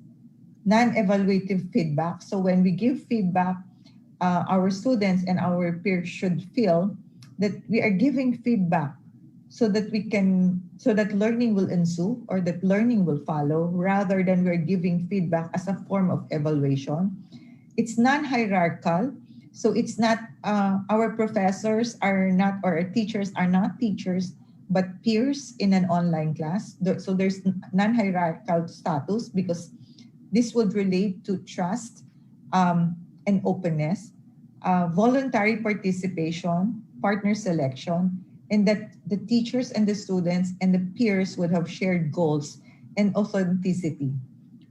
non-evaluative feedback. So when we give feedback, our students and our peers should feel that we are giving feedback so that learning will ensue or that learning will follow, rather than we're giving feedback as a form of evaluation. It's non-hierarchical, so it's not our professors are not, or our teachers are not teachers, but peers in an online class. So there's non-hierarchical status because this would relate to trust and openness, voluntary participation, partner selection, and that the teachers and the students and the peers would have shared goals and authenticity,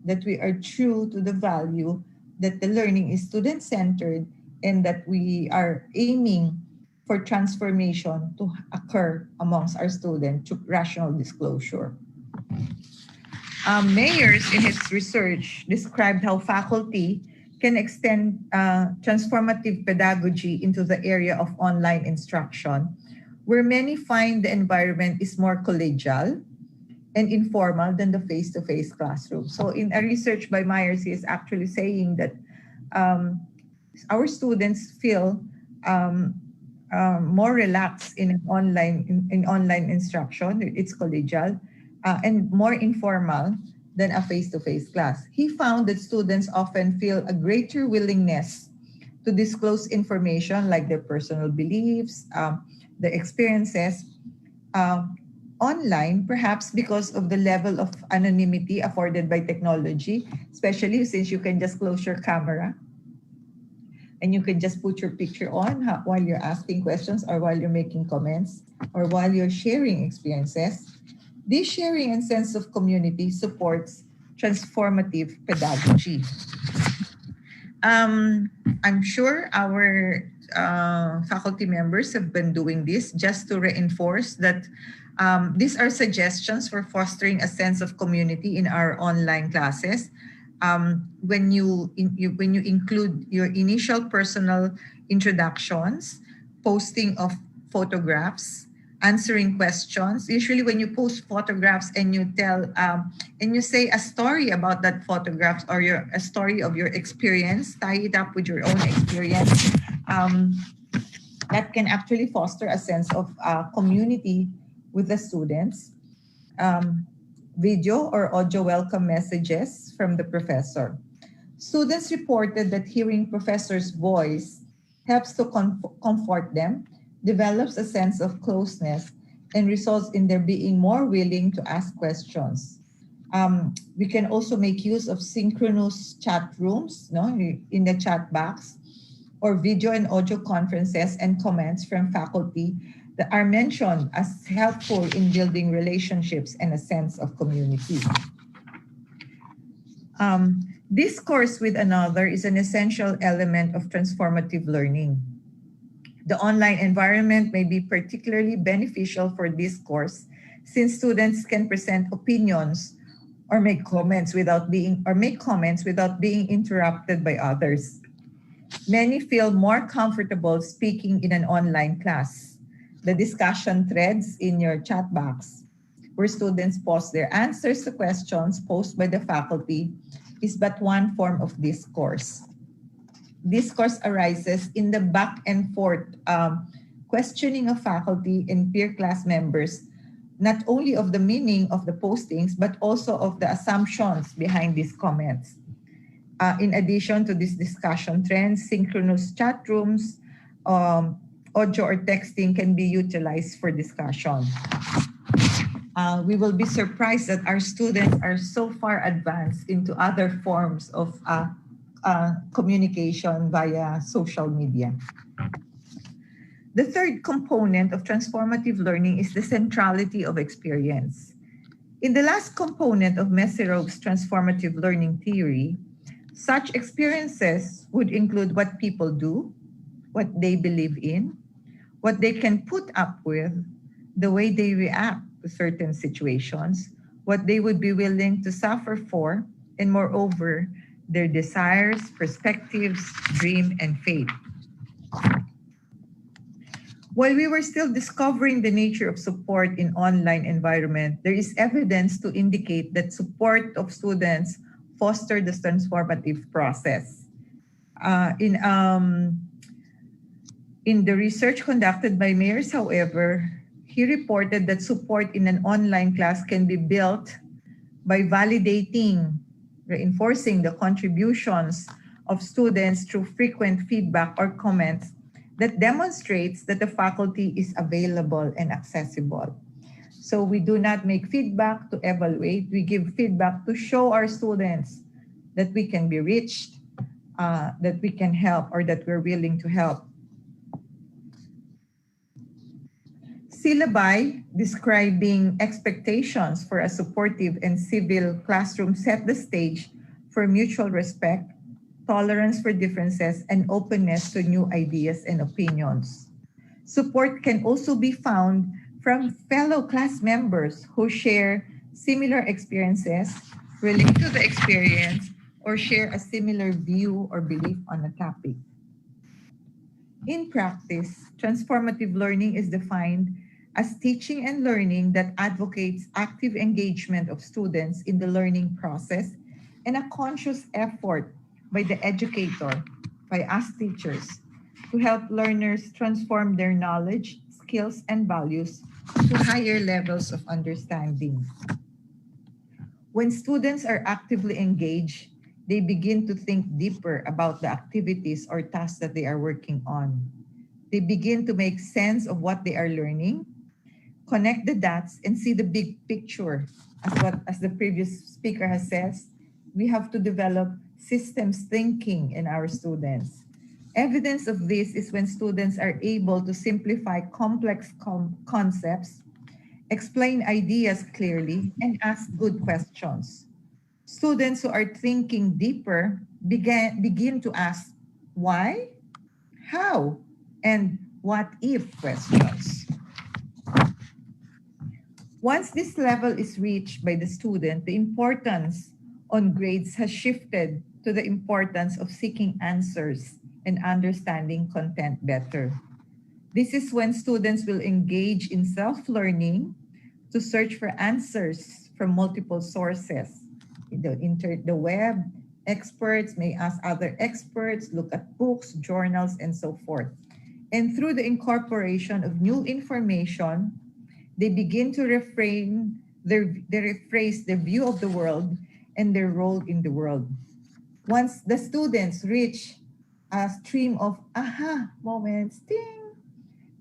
that we are true to the value that the learning is student-centered and that we are aiming for transformation to occur amongst our students through rational disclosure. Mayers, in his research, described how faculty can extend transformative pedagogy into the area of online instruction, where many find the environment is more collegial and informal than the face-to-face classroom. So in a research by Myers, he is actually saying that our students feel more relaxed in online instruction. It's collegial and more informal than a face-to-face class. He found that students often feel a greater willingness to disclose information like their personal beliefs, the experiences online, perhaps because of the level of anonymity afforded by technology, especially since you can just close your camera and you can just put your picture on while you're asking questions or while you're making comments or while you're sharing experiences. This sharing and sense of community supports transformative pedagogy. I'm sure our faculty members have been doing this just to reinforce that these are suggestions for fostering a sense of community in our online classes. When you include your initial personal introductions, posting of photographs, answering questions. Usually when you post photographs and you tell and you say a story about that photograph or a story of your experience, tie it up with your own experience, that can actually foster a sense of community with the students. Video or audio welcome messages from the professor. Students reported that hearing professor's voice helps to comfort them, develops a sense of closeness, and results in their being more willing to ask questions. We can also make use of synchronous chat rooms, in the chat box, or video and audio conferences and comments from faculty that are mentioned as helpful in building relationships and a sense of community. Discourse with another is an essential element of transformative learning. The online environment may be particularly beneficial for discourse since students can present opinions or make comments without being interrupted by others. Many feel more comfortable speaking in an online class. The discussion threads in your chat box, where students post their answers to questions posed by the faculty, is but one form of discourse. Discourse arises in the back and forth questioning of faculty and peer class members, not only of the meaning of the postings, but also of the assumptions behind these comments. In addition to this discussion trends, synchronous chat rooms, audio or texting can be utilized for discussion. We will be surprised that our students are so far advanced into other forms of communication via social media. The third component of transformative learning is the centrality of experience. In the last component of Meserov's transformative learning theory, such experiences would include what people do, what they believe in, what they can put up with, the way they react to certain situations, what they would be willing to suffer for, and moreover, their desires, perspectives, dream, and faith. While we were still discovering the nature of support in online environment, there is evidence to indicate that support of students foster the transformative process. In the research conducted by Mayers, however, he reported that support in an online class can be built by validating, reinforcing the contributions of students through frequent feedback or comments that demonstrates that the faculty is available and accessible. So we do not make feedback to evaluate, we give feedback to show our students that we can be reached, that we can help, or that we're willing to help. Syllabi describing expectations for a supportive and civil classroom set the stage for mutual respect, tolerance for differences, and openness to new ideas and opinions. Support can also be found from fellow class members who share similar experiences, relate to the experience, or share a similar view or belief on a topic. In practice, transformative learning is defined as teaching and learning that advocates active engagement of students in the learning process and a conscious effort by the educator, by us teachers, to help learners transform their knowledge, skills, and values to higher levels of understanding. When students are actively engaged, they begin to think deeper about the activities or tasks that they are working on. They begin to make sense of what they are learning, connect the dots, and see the big picture. As the previous speaker has said, we have to develop systems thinking in our students. Evidence of this is when students are able to simplify complex concepts, explain ideas clearly, and ask good questions. Students who are thinking deeper begin to ask why, how, and what if questions. Once this level is reached by the student, the importance on grades has shifted to the importance of seeking answers and understanding content better. This is when students will engage in self-learning to search for answers from multiple sources. The web, experts may ask other experts, look at books, journals, and so forth. And through the incorporation of new information, they begin to rephrase their view of the world and their role in the world. Once the students reach a stream of aha moments, ding,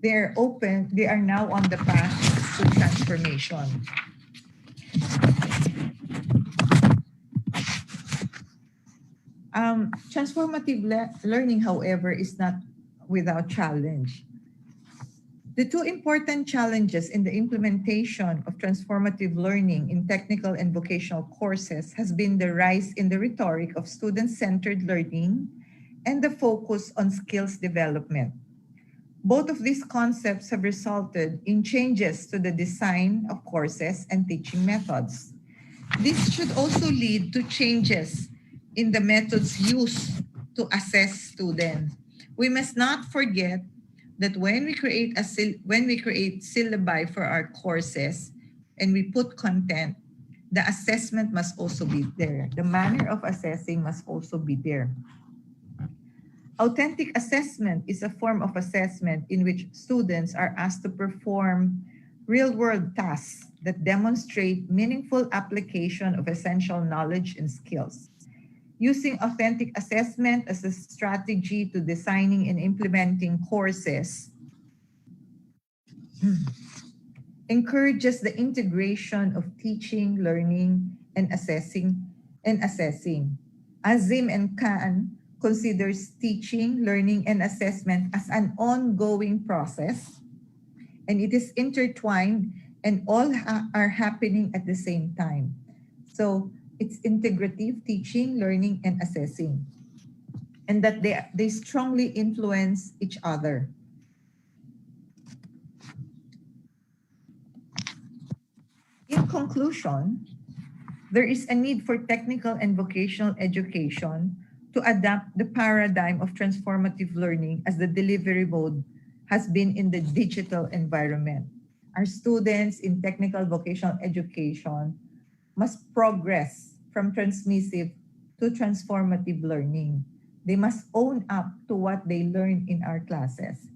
they're open, they are now on the path to transformation. Transformative learning, however, is not without challenge. The two important challenges in the implementation of transformative learning in technical and vocational courses has been the rise in the rhetoric of student-centered learning and the focus on skills development. Both of these concepts have resulted in changes to the design of courses and teaching methods. This should also lead to changes in the methods used to assess students. We must not forget that when we create syllabi for our courses and we put content, the assessment must also be there. The manner of assessing must also be there. Authentic assessment is a form of assessment in which students are asked to perform real-world tasks that demonstrate meaningful application of essential knowledge and skills. Using authentic assessment as a strategy to designing and implementing courses encourages the integration of teaching, learning, and assessing. Azim and Khan considers teaching, learning, and assessment as an ongoing process, and it is intertwined and all are happening at the same time. So it's integrative teaching, learning, and assessing, and that they strongly influence each other. In conclusion, there is a need for technical and vocational education to adapt the paradigm of transformative learning as the delivery mode has been in the digital environment. Our students in technical vocational education must progress from transmissive to transformative learning. They must own up to what they learn in our classes.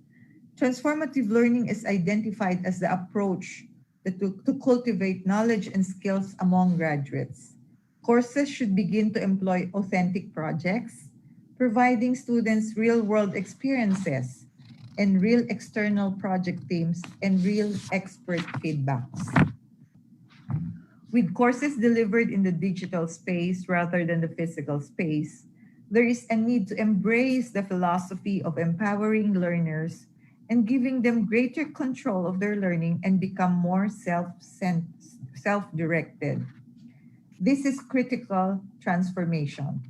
Transformative learning is identified as the approach to cultivate knowledge and skills among graduates. Courses should begin to employ authentic projects, providing students real-world experiences and real external project teams and real expert feedbacks. With courses delivered in the digital space rather than the physical space, there is a need to embrace the philosophy of empowering learners and giving them greater control of their learning and become more self-directed. This is critical transformation.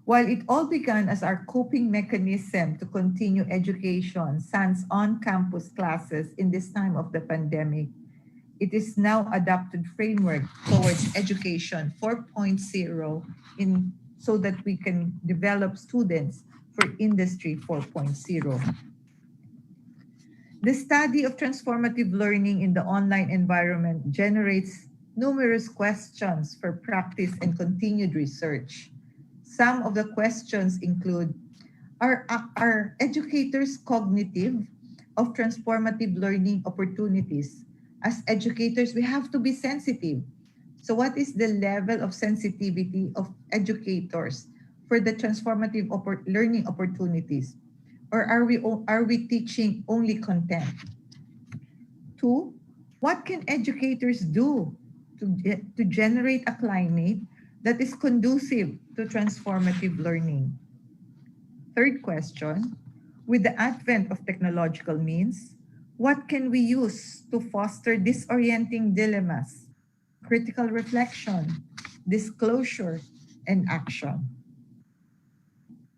While it all began as our coping mechanism to continue education sans on-campus classes in this time of the pandemic, it is now adopted framework towards education 4.0 so that we can develop students for industry 4.0. The study of transformative learning in the online environment generates numerous questions for practice and continued research. Some of the questions include, are educators cognitive of transformative learning opportunities? As educators, we have to be sensitive. So what is the level of sensitivity of educators for the transformative learning opportunities? Or are we teaching only content? 2, what can educators do to generate a climate that is conducive to transformative learning? Third question, with the advent of technological means, what can we use to foster disorienting dilemmas, critical reflection, disclosure, and action?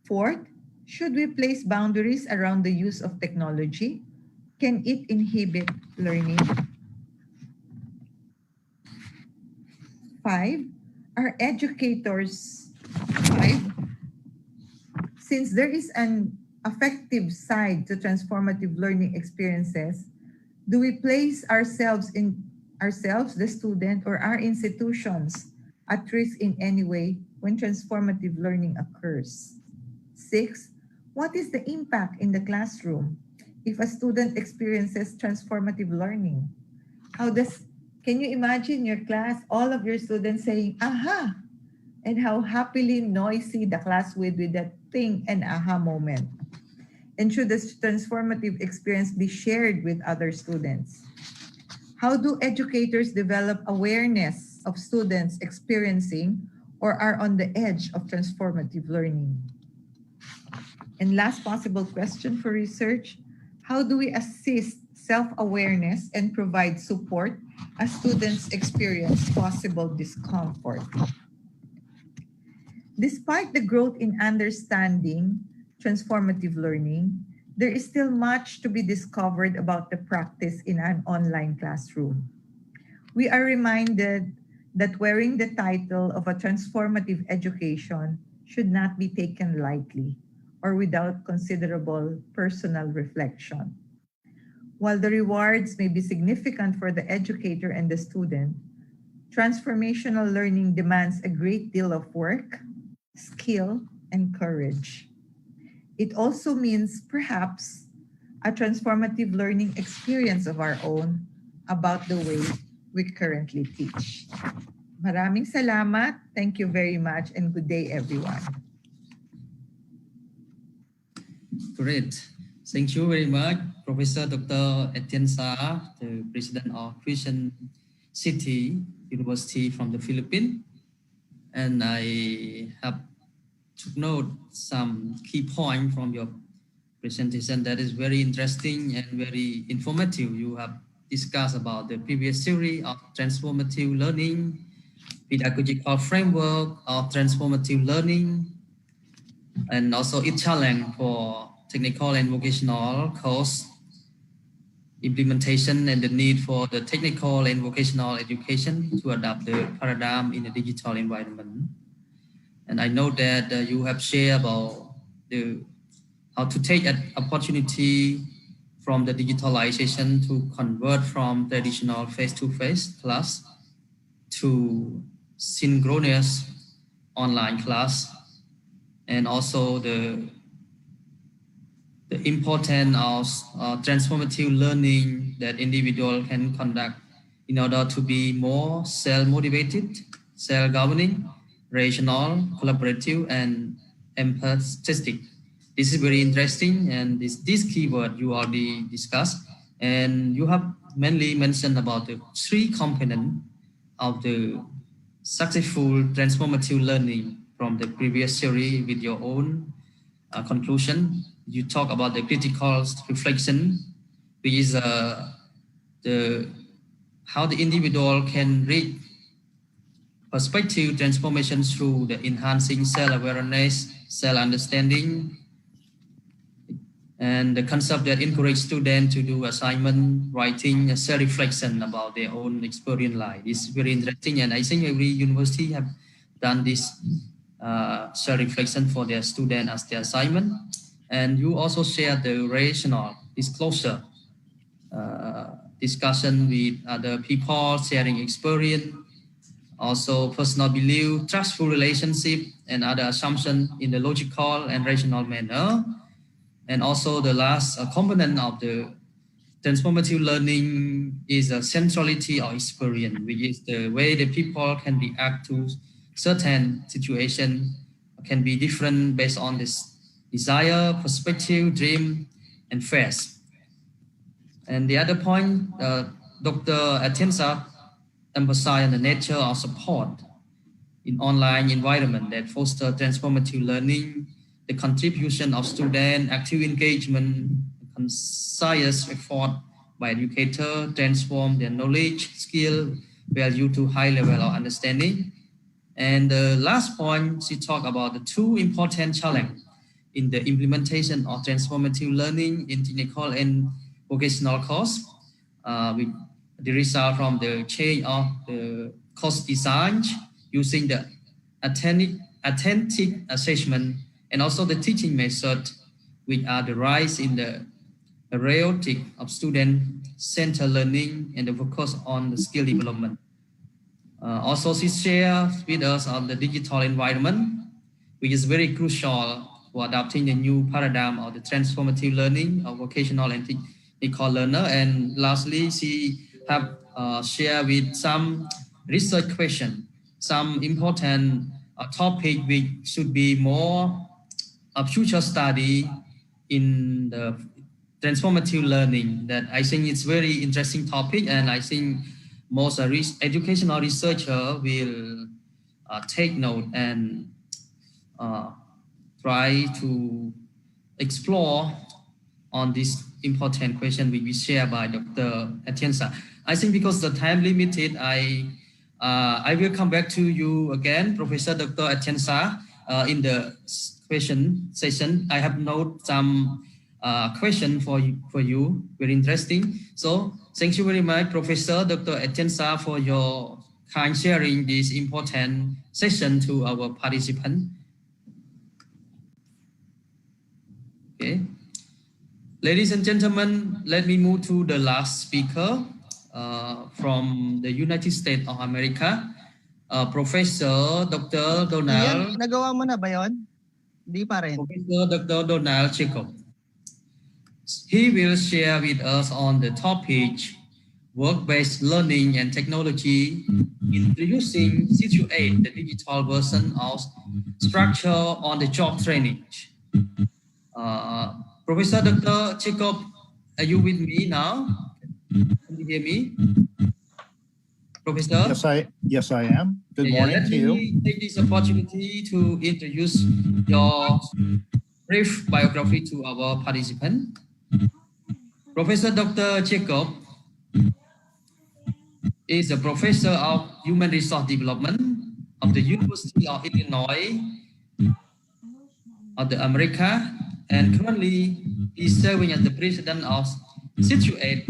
Fourth, should we place boundaries around the use of technology? Can it inhibit learning? 5, are educators, 5, since there is an affective side to transformative learning experiences, do we place ourselves, the student, or our institutions at risk in any way when transformative learning occurs? 6, what is the impact in the classroom if a student experiences transformative learning? Can you imagine your class, all of your students saying, aha, and how happily noisy the class with that thing and aha moment? And should this transformative experience be shared with other students? How do educators develop awareness of students experiencing or are on the edge of transformative learning? And last possible question for research, how do we assist self-awareness and provide support as students experience possible discomfort. Despite the growth in understanding transformative learning, there is still much to be discovered about the practice in an online classroom. We are reminded that wearing the title of a transformative education should not be taken lightly or without considerable personal reflection. While the rewards may be significant for the educator and the student, transformational learning demands a great deal of work, skill, and courage. It also means perhaps a transformative learning experience of our own about the way we currently teach. Maraming salamat. Thank you very much and good day everyone. Great. Thank you very much, Professor Dr. Tensa, the President of Christian City University from the Philippines. And I have took note some key points from your presentation that is very interesting and very informative. You have discussed about the previous theory of transformative learning, pedagogical framework of transformative learning, and also its challenge for technical and vocational course implementation and the need for the technical and vocational education to adapt the paradigm in a digital environment. And I know that you have shared about how to take an opportunity from the digitalization to convert from traditional face-to-face class to synchronous online class, and also the importance of transformative learning that individual can conduct in order to be more self-motivated, self-governing, rational, collaborative, and empathetic. This is very interesting, and this keyword you already discussed, and you have mainly mentioned about the three components of the successful transformative learning from the previous theory with your own conclusion. You talk about the critical reflection, which is how the individual can reach perspective transformation through the enhancing self-awareness, self-understanding, and the concept that encourage students to do assignment, writing, a self-reflection about their own experience life. It's very interesting, and I think every university have done this self-reflection for their student as their assignment. And you also share the rational disclosure, discussion with other people, sharing experience, also personal belief, trustful relationship, and other assumptions in the logical and rational manner. And also the last component of the transformative learning is a centrality of experience, which is the way the people can react to certain situation can be different based on this desire, perspective, dream, and fears. And the other point, Dr. Tensa emphasized the nature of support in online environment that foster transformative learning, the contribution of student, active engagement, conscious effort by educator transform their knowledge, skill, value to high level of understanding. And the last point, she talked about the two important challenges in the implementation of transformative learning in technical and vocational course, with the result from the change of the course design using the attentive assessment and also the teaching method, which are the rise in the rhetoric of student-centered learning and the focus on the skill development. Also, she shares with us on the digital environment, which is very crucial for adopting the new paradigm of the transformative learning of vocational and technical learner. And lastly, she have shared with some research question, some important topic which should be more a future study in the transformative learning. That I think it's very interesting topic, and I think most educational researcher will take note and try to explore on this important question will be shared by Dr. Tensa. I think because the time limited, I will come back to you again, Professor Dr. Tensa, in the question session. I have noted some question for you, very interesting. So thank you very much, Professor Dr. Tensa, for your kind sharing this important session to our participants. Okay. Ladies and gentlemen, let me move to the last speaker from the United States of America, Professor Dr. Donald. Nagawa mo na ba yun? Hindi pa rin. Professor Dr. Donald Jacob. He will share with us on the topic work-based learning and technology, introducing Situate, the digital version of structure on the job training. Professor Dr. Jacob, are you with me now? Can you hear me? Professor? Yes, I am. Good morning to you. Let me take this opportunity to introduce your brief biography to our participant. Professor Dr. Jacob is a professor of human resource development of the University of Illinois of the America, and currently he's serving as the president of Situate,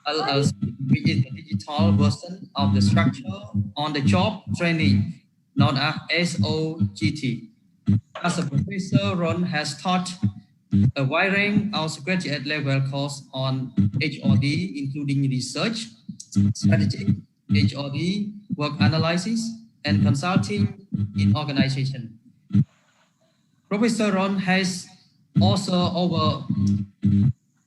LLC, which is the digital version of the structure on the job training known as SOGT. As a professor, Ron has taught a wide range of graduate level courses on HRD, including research, strategy, HRD, work analysis, and consulting in organization. Professor Ron has also over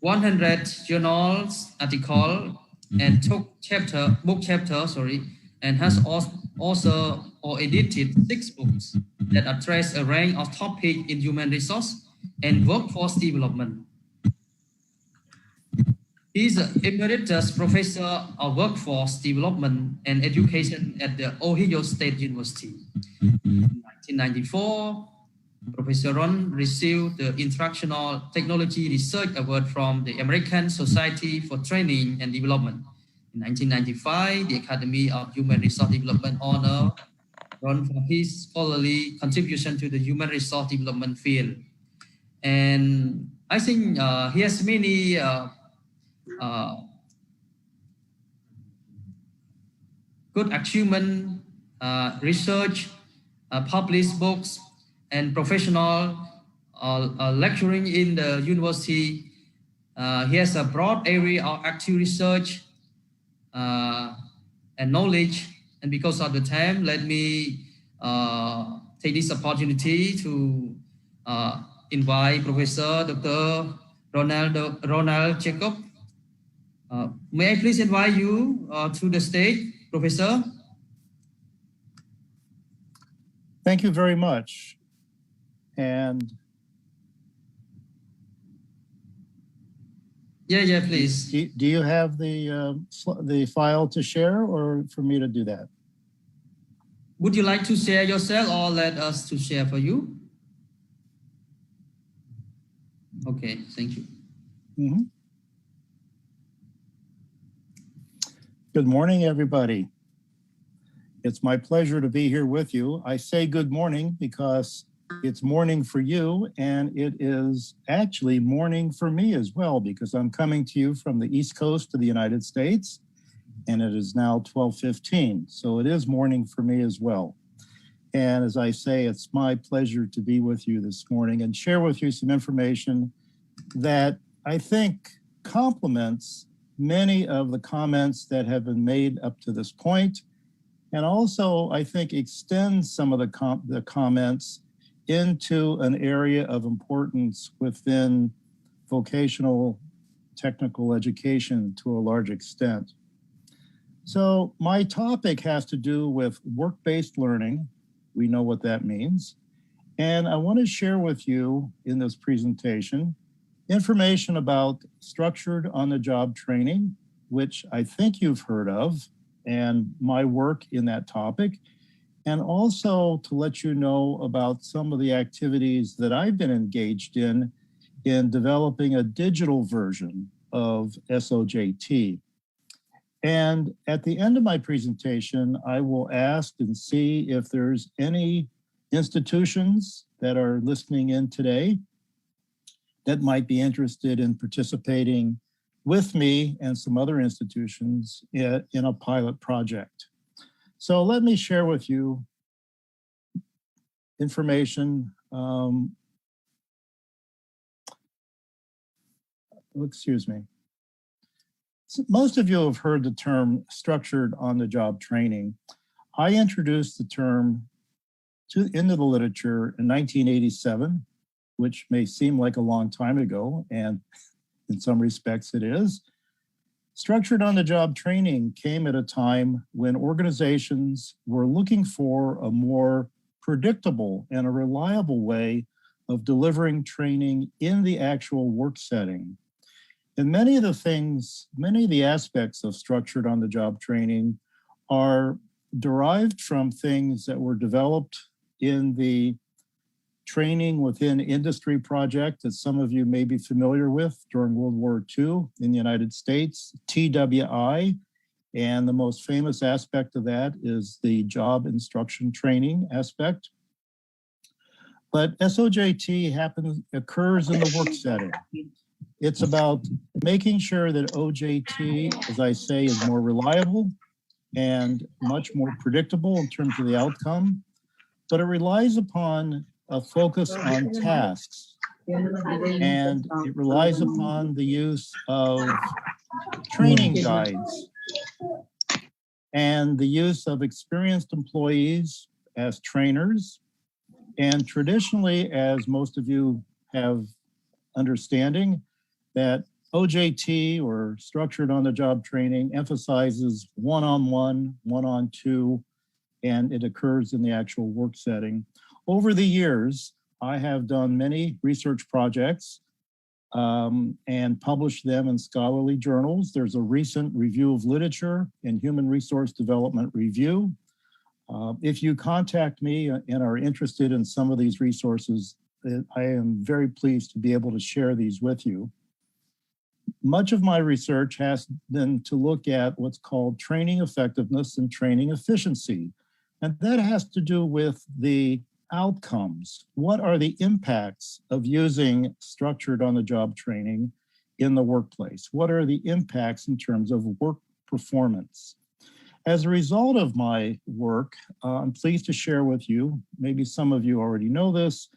100 journals, articles, and book chapters, and has also edited 6 books that address a range of topics in human resource and workforce development. He is an emeritus professor of workforce development and education at the Ohio State University. In 1994, Professor Ron received the Instructional Technology Research Award from the American Society for Training and Development. In 1995, the Academy of Human Resource Development honored Ron for his scholarly contribution to the human resource development field. And I think he has many good achievement, research, published books, and professional lecturing in the university. He has a broad area of active research and knowledge. And because of the time, let me take this opportunity to invite Professor Dr. Ronald Jacob. May I please invite you to the stage, Professor? Thank you very much. And yeah, please. Do you have the file to share, or for me to do that? Would you like to share yourself, or let us to share for you? Okay, thank you. Mm-hmm. Good morning, everybody. It's my pleasure to be here with you. I say good morning because it's morning for you, and it is actually morning for me as well, because I'm coming to you from the East Coast of the United States, and it is now 12:15. So it is morning for me as well. And as I say, it's my pleasure to be with you this morning and share with you some information that I think complements many of the comments that have been made up to this point, and also I think extends some of the comments into an area of importance within vocational technical education to a large extent. So my topic has to do with work-based learning. We know what that means. And I want to share with you in this presentation information about structured on-the-job training, which I think you've heard of, and my work in that topic, and also to let you know about some of the activities that I've been engaged in in developing a digital version of SOJT. And at the end of my presentation, I will ask and see if there's any institutions that are listening in today that might be interested in participating with me and some other institutions in a pilot project. So let me share with you information. Excuse me. Most of you have heard the term structured on-the-job training. I introduced the term into the literature in 1987, which may seem like a long time ago, and in some respects it is. Structured on-the-job training came at a time when organizations were looking for a more predictable and a reliable way of delivering training in the actual work setting. And many of the aspects of structured on-the-job training are derived from things that were developed in the training within industry project that some of you may be familiar with during World War II in the United States, TWI. And the most famous aspect of that is the job instruction training aspect. But SOJT occurs in the work setting. It's about making sure that OJT, as I say, is more reliable and much more predictable in terms of the outcome, but it relies upon a focus on tasks, and it relies upon the use of training guides and the use of experienced employees as trainers. And traditionally, as most of you have understanding, that OJT, or structured on-the-job training, emphasizes one-on-one, one-on-two, and it occurs in the actual work setting. Over the years, I have done many research projects and published them in scholarly journals. There's a recent review of literature in Human Resource Development Review. If you contact me and are interested in some of these resources, I am very pleased to be able to share these with you. Much of my research has been to look at what's called training effectiveness and training efficiency. And that has to do with the outcomes. What are the impacts of using structured on-the-job training in the workplace? What are the impacts in terms of work performance? As a result of my work, I'm pleased to share with you, maybe some of you already know this,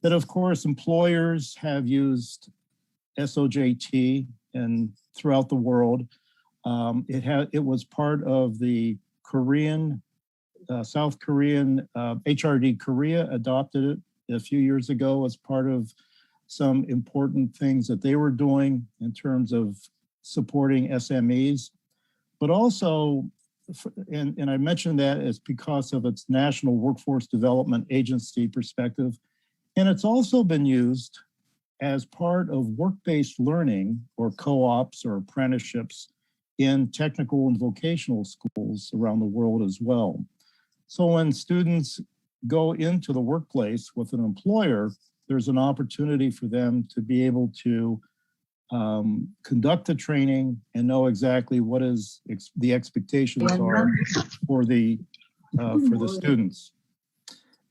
that of course employers have used SOJT and throughout the world. It was part of the South Korean, HRD Korea adopted it a few years ago as part of some important things that they were doing in terms of supporting SMEs. But also, and I mentioned that it's because of its National Workforce Development Agency perspective. And it's also been used as part of work-based learning or co-ops or apprenticeships in technical and vocational schools around the world as well. So when students go into the workplace with an employer, there's an opportunity for them to be able to conduct the training and know exactly what the expectations are for the students.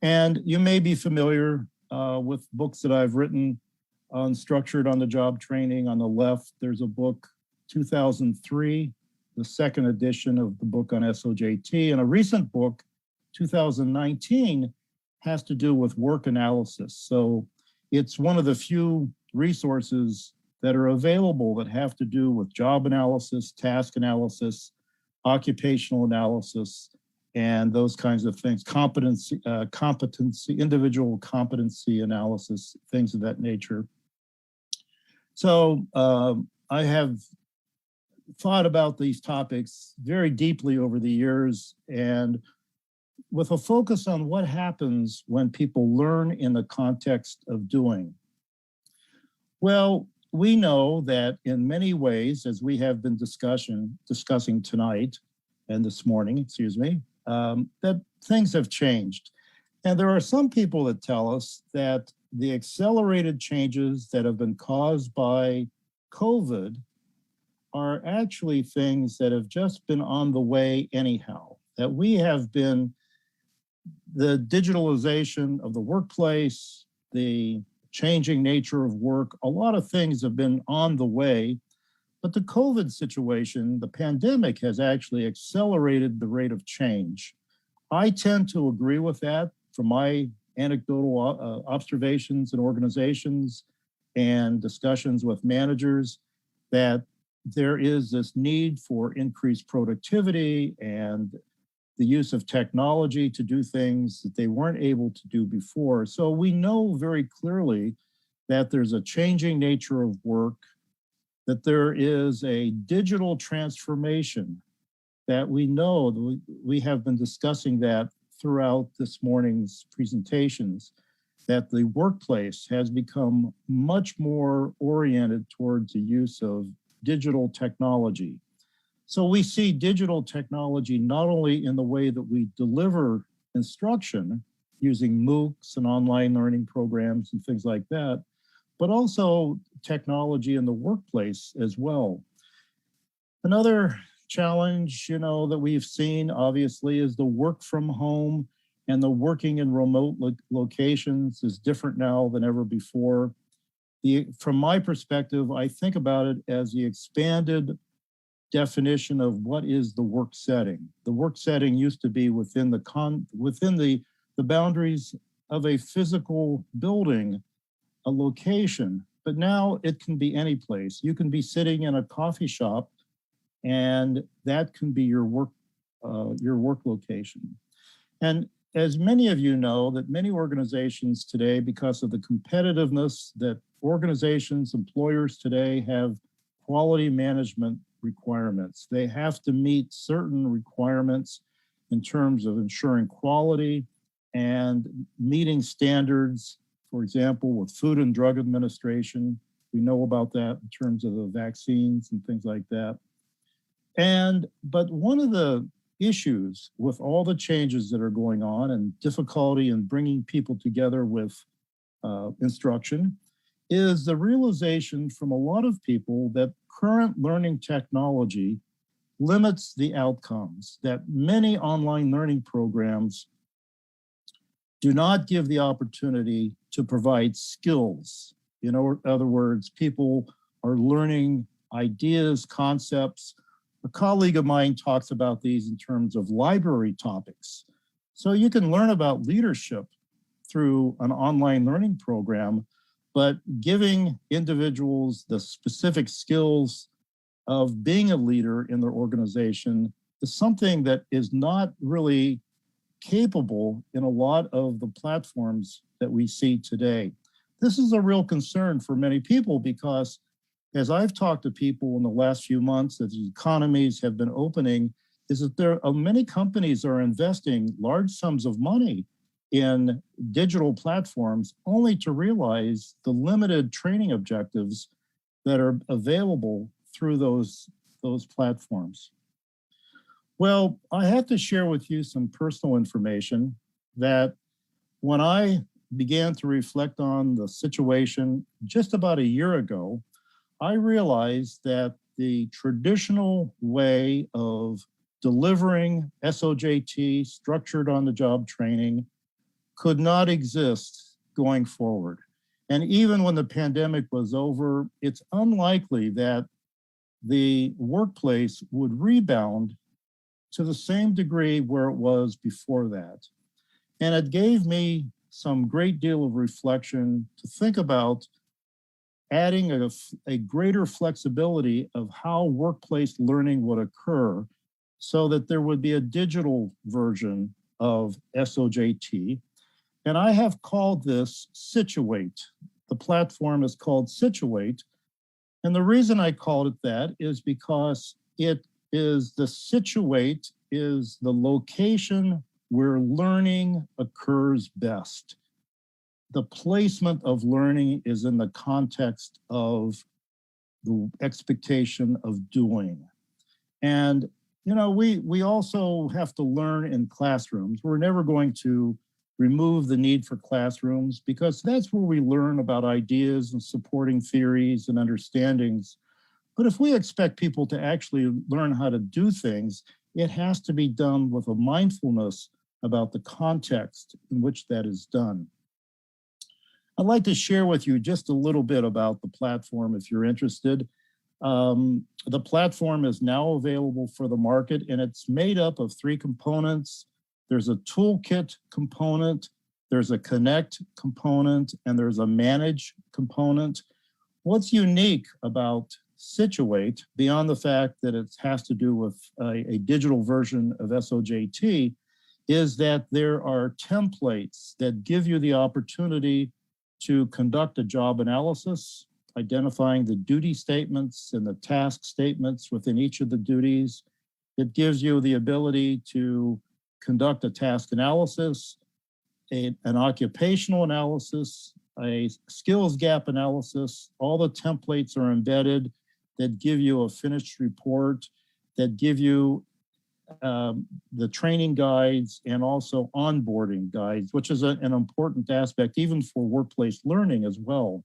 And you may be familiar with books that I've written on structured on-the-job training. On the left, there's a book, 2003, the second edition of the book on SOJT, and a recent book, 2019, has to do with work analysis. So it's one of the few resources that are available that have to do with job analysis, task analysis, occupational analysis, and those kinds of things, competency, individual competency analysis, things of that nature. So I have thought about these topics very deeply over the years, and with a focus on what happens when people learn in the context of doing. Well, we know that in many ways, as we have been discussing tonight and this morning, that things have changed. And there are some people that tell us that the accelerated changes that have been caused by COVID are actually things that have just been on the way anyhow, that we have been, the digitalization of the workplace, the changing nature of work, a lot of things have been on the way, but the COVID situation, the pandemic, has actually accelerated the rate of change. I tend to agree with that from my anecdotal observations in organizations and discussions with managers, that there is this need for increased productivity and the use of technology to do things that they weren't able to do before. So we know very clearly that there's a changing nature of work, that there is a digital transformation that we know, we have been discussing that throughout this morning's presentations, that the workplace has become much more oriented towards the use of digital technology. So we see digital technology not only in the way that we deliver instruction using MOOCs and online learning programs and things like that, but also technology in the workplace as well. Another challenge, that we've seen obviously is the work from home, and the working in remote locations is different now than ever before. From my perspective, I think about it as the expanded definition of what is the work setting. The work setting used to be within the boundaries of a physical building, a location, but now it can be any place. You can be sitting in a coffee shop, and that can be your work location. And as many of you know, that many organizations today, because of the competitiveness that organizations, employers today have quality management requirements. They have to meet certain requirements in terms of ensuring quality and meeting standards, for example, with Food and Drug Administration. We know about that in terms of the vaccines and things like that. But one of the issues with all the changes that are going on and difficulty in bringing people together with instruction is the realization from a lot of people that current learning technology limits the outcomes, that many online learning programs do not give the opportunity to provide skills. In other words, people are learning ideas, concepts. A colleague of mine talks about these in terms of library topics. So you can learn about leadership through an online learning program, but giving individuals the specific skills of being a leader in their organization is something that is not really capable in a lot of the platforms that we see today. This is a real concern for many people because as I've talked to people in the last few months, as the economies have been opening, is that there are many companies are investing large sums of money in digital platforms only to realize the limited training objectives that are available through those platforms. Well, I have to share with you some personal information that when I began to reflect on the situation just about a year ago, I realized that the traditional way of delivering SOJT, structured on-the-job training, could not exist going forward. And even when the pandemic was over, it's unlikely that the workplace would rebound to the same degree where it was before that. And it gave me some great deal of reflection to think about adding a greater flexibility of how workplace learning would occur so that there would be a digital version of SOJT. And I have called this Situate. The platform is called Situate. And the reason I called it that is because it is the situate is the location where learning occurs best. The placement of learning is in the context of the expectation of doing. And, we also have to learn in classrooms. We're never going to remove the need for classrooms, because that's where we learn about ideas and supporting theories and understandings. But if we expect people to actually learn how to do things, it has to be done with a mindfulness about the context in which that is done. I'd like to share with you just a little bit about the platform if you're interested. The platform is now available for the market, and it's made up of 3 components. There's a toolkit component, there's a connect component, and there's a manage component. What's unique about Situate, beyond the fact that it has to do with a digital version of SOJT, is that there are templates that give you the opportunity to conduct a job analysis, identifying the duty statements and the task statements within each of the duties. It gives you the ability to conduct a task analysis, an occupational analysis, a skills gap analysis. All the templates are embedded that give you a finished report, that give you the training guides and also onboarding guides, which is an important aspect even for workplace learning as well.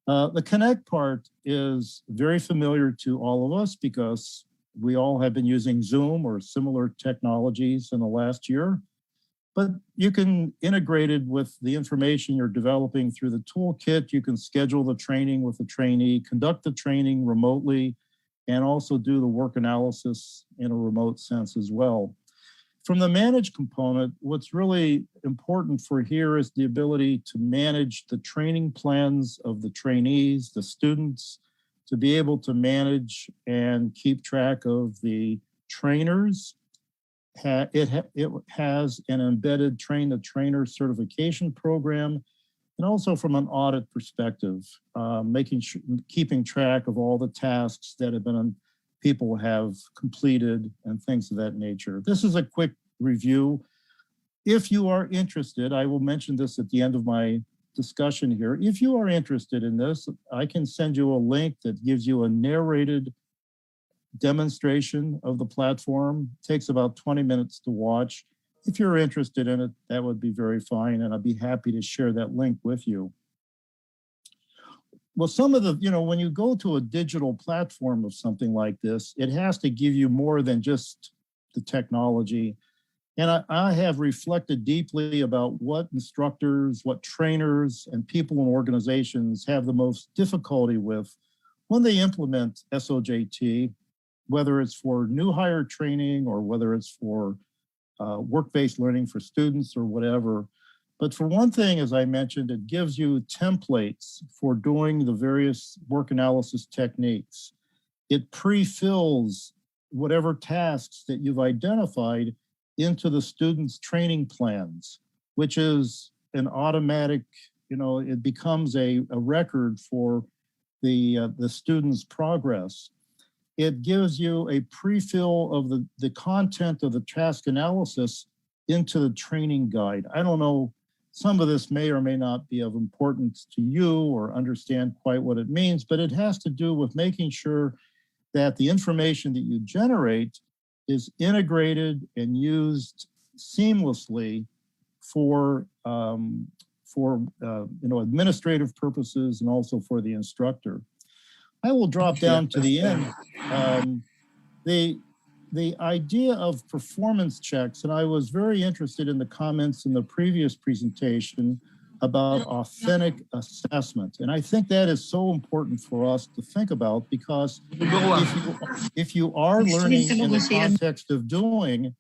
The Connect part is very familiar to all of us because we all have been using Zoom or similar technologies in the last year, but you can integrate it with the information you're developing through the toolkit. You can schedule the training with the trainee, conduct the training remotely, and also do the work analysis in a remote sense as well. From the manage component, what's really important for here is the ability to manage the training plans of the trainees, the students, to be able to manage and keep track of the trainers. It has an embedded train-the-trainer certification program, and also from an audit perspective, keeping track of all the tasks that people have completed and things of that nature. This is a quick review. If you are interested, I will mention this at the end of my discussion here. If you are interested in this, I can send you a link that gives you a narrated demonstration of the platform. It takes about 20 minutes to watch. If you're interested in it, that would be very fine, and I'd be happy to share that link with you. Well, some of the, when you go to a digital platform of something like this, it has to give you more than just the technology. And I have reflected deeply about what instructors, what trainers, and people and organizations have the most difficulty with when they implement SOJT, whether it's for new hire training or whether it's for work-based learning for students or whatever. But for one thing, as I mentioned, it gives you templates for doing the various work analysis techniques. It pre-fills whatever tasks that you've identified into the students' training plans, which is an automatic, it becomes a record for the students' progress. It gives you a pre-fill of the content of the task analysis into the training guide. I don't know, some of this may or may not be of importance to you or understand quite what it means, but it has to do with making sure that the information that you generate is integrated and used seamlessly for administrative purposes and also for the instructor. I will drop down to the end. The idea of performance checks, and I was very interested in the comments in the previous presentation about authentic assessment. And I think that is so important for us to think about, because if you are learning in the context of doing,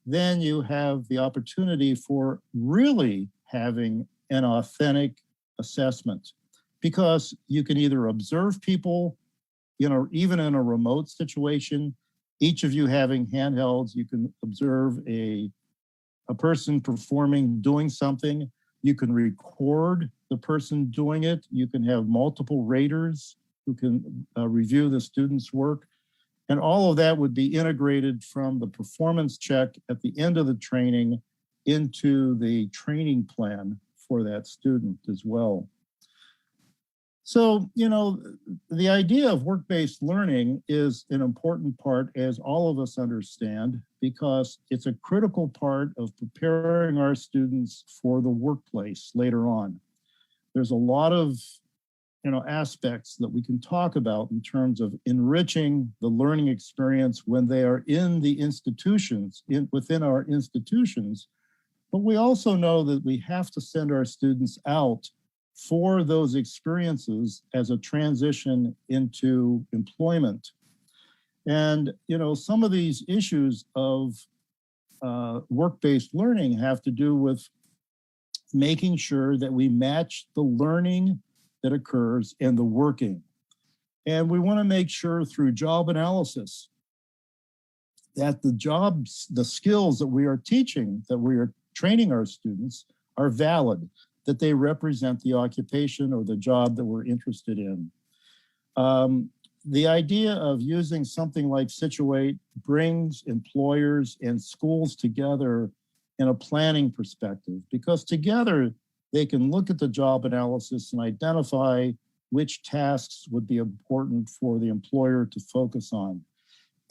then you have the opportunity for really having an authentic assessment, because you can either observe people, even in a remote situation, each of you having handhelds, you can observe a person doing something. You can record the person doing it. You can have multiple raters who can review the student's work. And all of that would be integrated from the performance check at the end of the training into the training plan for that student as well. So, the idea of work-based learning is an important part, as all of us understand, because it's a critical part of preparing our students for the workplace later on. There's a lot of aspects that we can talk about in terms of enriching the learning experience when they are in the institutions, within our institutions. But we also know that we have to send our students out for those experiences as a transition into employment. And, some of these issues of work-based learning have to do with making sure that we match the learning that occurs and the working. And we want to make sure through job analysis that the skills that we are teaching, that we are training our students, are valid, that they represent the occupation or the job that we're interested in. The idea of using something like Situate brings employers and schools together in a planning perspective, because together they can look at the job analysis and identify which tasks would be important for the employer to focus on.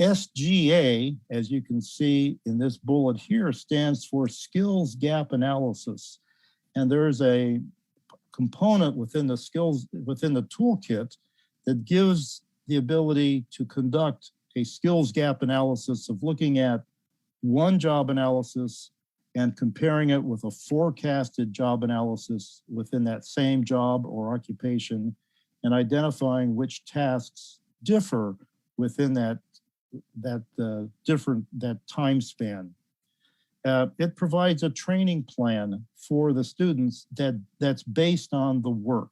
SGA, as you can see in this bullet here, stands for Skills Gap Analysis. And there's a component within the toolkit that gives the ability to conduct a skills gap analysis of looking at one job analysis and comparing it with a forecasted job analysis within that same job or occupation, and identifying which tasks differ within that time span. It provides a training plan for the students that's based on the work.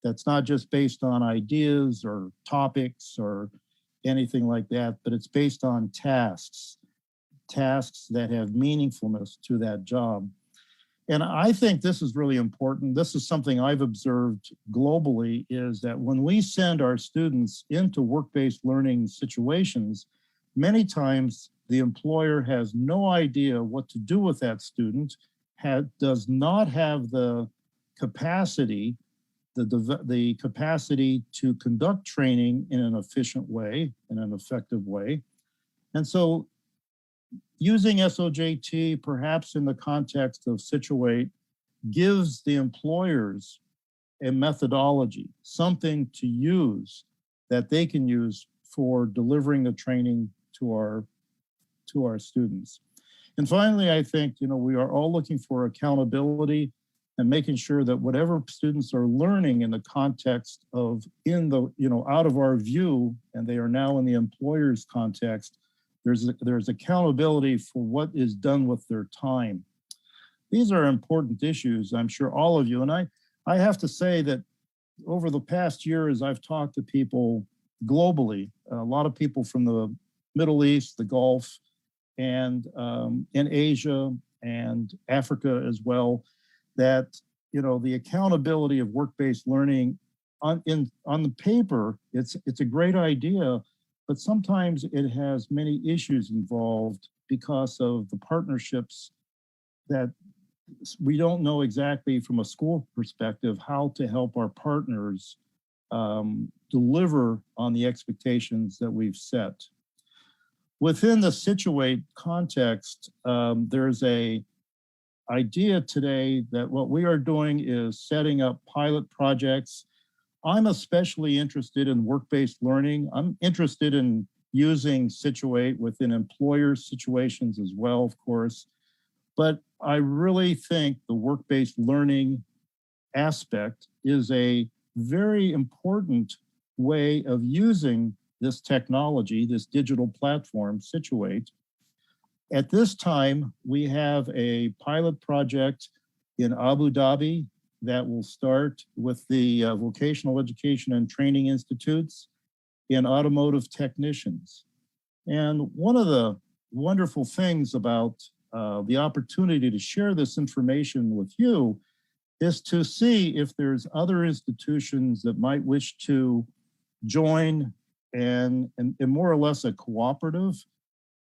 That's not just based on ideas or topics or anything like that, but it's based on tasks that have meaningfulness to that job. And I think this is really important. This is something I've observed globally, is that when we send our students into work-based learning situations, many times the employer has no idea what to do with that student, does not have the capacity, the capacity to conduct training in an efficient way, in an effective way. And so using SOJT, perhaps in the context of Situate, gives the employers a methodology, something to use that they can use for delivering the training to our students. And finally, I think, we are all looking for accountability and making sure that whatever students are learning in the context of, out of our view, and they are now in the employer's context, there's accountability for what is done with their time. These are important issues, I'm sure all of you, and I have to say that over the past year, as I've talked to people globally, a lot of people from the Middle East, the Gulf, and in Asia and Africa as well, that the accountability of work-based learning on the paper, it's a great idea, but sometimes it has many issues involved because of the partnerships that we don't know exactly from a school perspective how to help our partners deliver on the expectations that we've set. Within the Situate context, there's a idea today that what we are doing is setting up pilot projects. I'm especially interested in work-based learning. I'm interested in using Situate within employer situations as well, of course. But I really think the work-based learning aspect is a very important way of using this technology, this digital platform, Situate. At this time, we have a pilot project in Abu Dhabi that will start with the Vocational Education and Training Institutes and automotive technicians. And one of the wonderful things about the opportunity to share this information with you is to see if there's other institutions that might wish to join and more or less a cooperative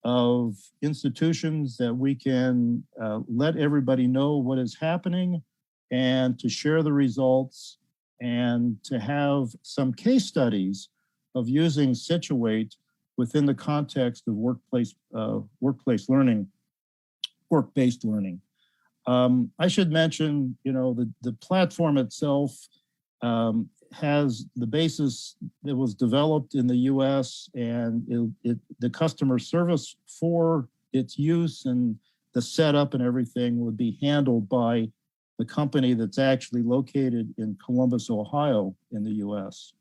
of institutions that we can let everybody know what is happening and to share the results and to have some case studies of using Situate within the context of work-based learning. I should mention, the platform itself has the basis that was developed in the US, and the customer service for its use and the setup and everything would be handled by the company that's actually located in Columbus, Ohio in the US.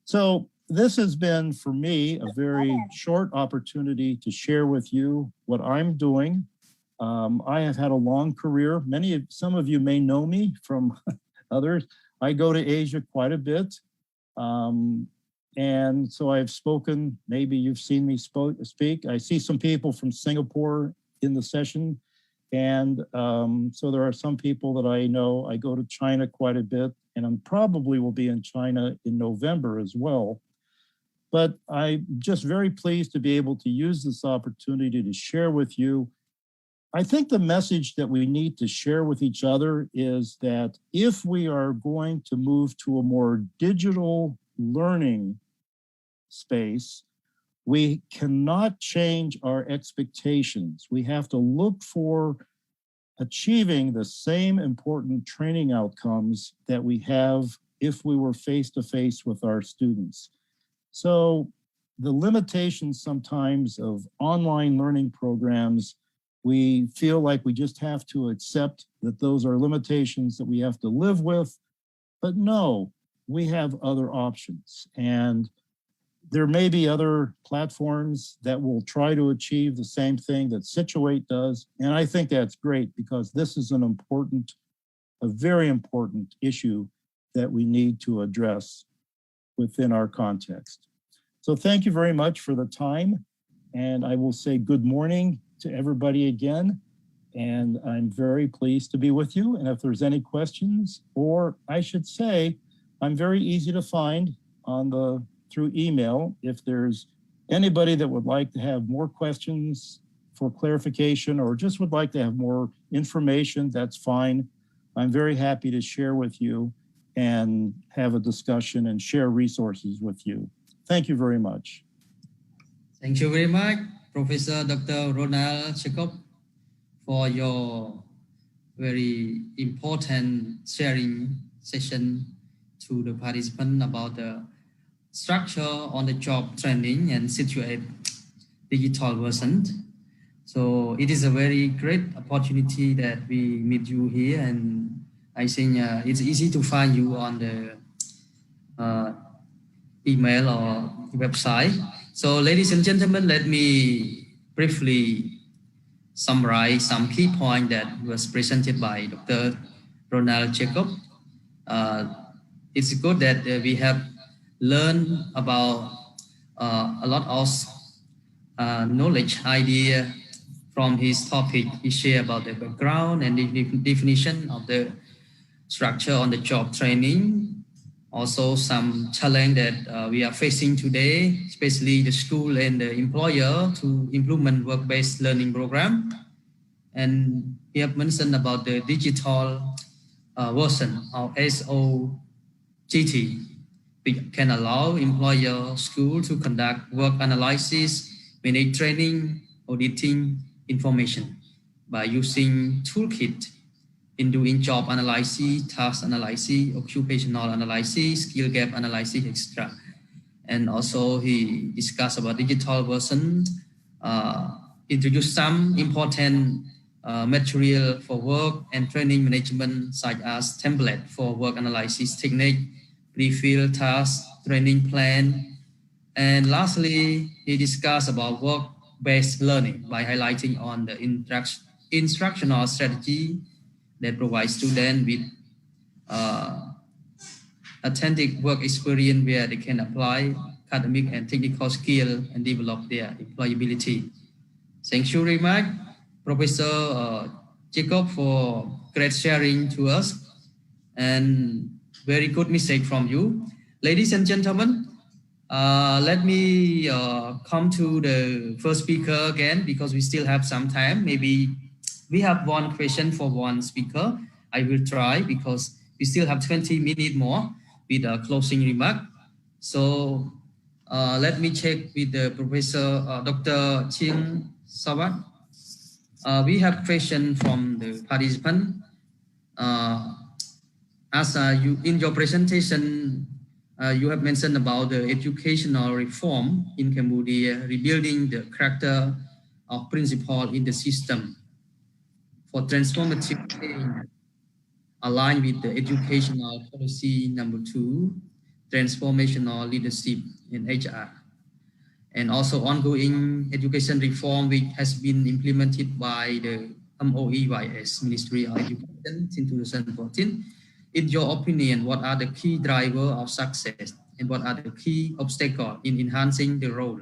So this has been, for me, a very short opportunity to share with you what I'm doing. I have had a long career. Some of you may know me from others. I go to Asia quite a bit. And so I've spoken, maybe you've seen me speak. I see some people from Singapore in the session. And so there are some people that I know. I go to China quite a bit, and I probably will be in China in November as well. But I'm just very pleased to be able to use this opportunity to share with you. I think the message that we need to share with each other is that if we are going to move to a more digital learning space, we cannot change our expectations. We have to look for achieving the same important training outcomes that we have if we were face-to-face with our students. So the limitations sometimes of online learning programs, we feel like we just have to accept that those are limitations that we have to live with. But no, we have other options. And there may be other platforms that will try to achieve the same thing that Situate does. And I think that's great, because this is a very important issue that we need to address within our context. So thank you very much for the time. And I will say good morning to everybody again. And I'm very pleased to be with you. And if there's any questions, or I should say, I'm very easy to find through email. If there's anybody that would like to have more questions for clarification, or just would like to have more information, that's fine. I'm very happy to share with you and have a discussion and share resources with you. Thank you very much. Thank you very much, Professor Dr. Ronald Jacob, for your very important sharing session to the participants about the structure on the job training and Situate digital version. So it is a very great opportunity that we meet you here, and I think it's easy to find you on the email or website. So ladies and gentlemen, let me briefly summarize some key points that was presented by Dr. Ronald Jacob. It's good that we have learned about a lot of knowledge, idea from his topic. He shared about the background and the definition of the structure on the job training. Also some challenge that we are facing today, especially the school and the employer to implement work-based learning program. And he have mentioned about the digital version of SOGT, which can allow employer, school to conduct work analysis, manage training, auditing information by using toolkit in doing job analysis, task analysis, occupational analysis, skill gap analysis, etc. And also he discussed about digital version, introduce some important material for work and training management, such as template for work analysis technique, pre-filled task, training plan. And lastly, he discussed about work-based learning by highlighting on the instructional strategy that provides students with authentic work experience where they can apply academic and technical skill and develop their employability. Thank you very much, Professor Jacob, for great sharing to us, and very good message from you. Ladies and gentlemen, let me come to the first speaker again, because we still have some time. Maybe we have one question for one speaker. I will try, because We still have 20 minutes more with a closing remark. So let me check with the Professor Dr. Ching Sawat. We have question from the participant. As you in your presentation, you have mentioned about the educational reform in Cambodia, rebuilding the character of principle in the system for transformative change, aligned with the educational policy number 2, transformational leadership in HR, and also ongoing education reform which has been implemented by the MOEYS, Ministry of Education, since 2014. In your opinion, what are the key drivers of success and what are the key obstacles in enhancing the role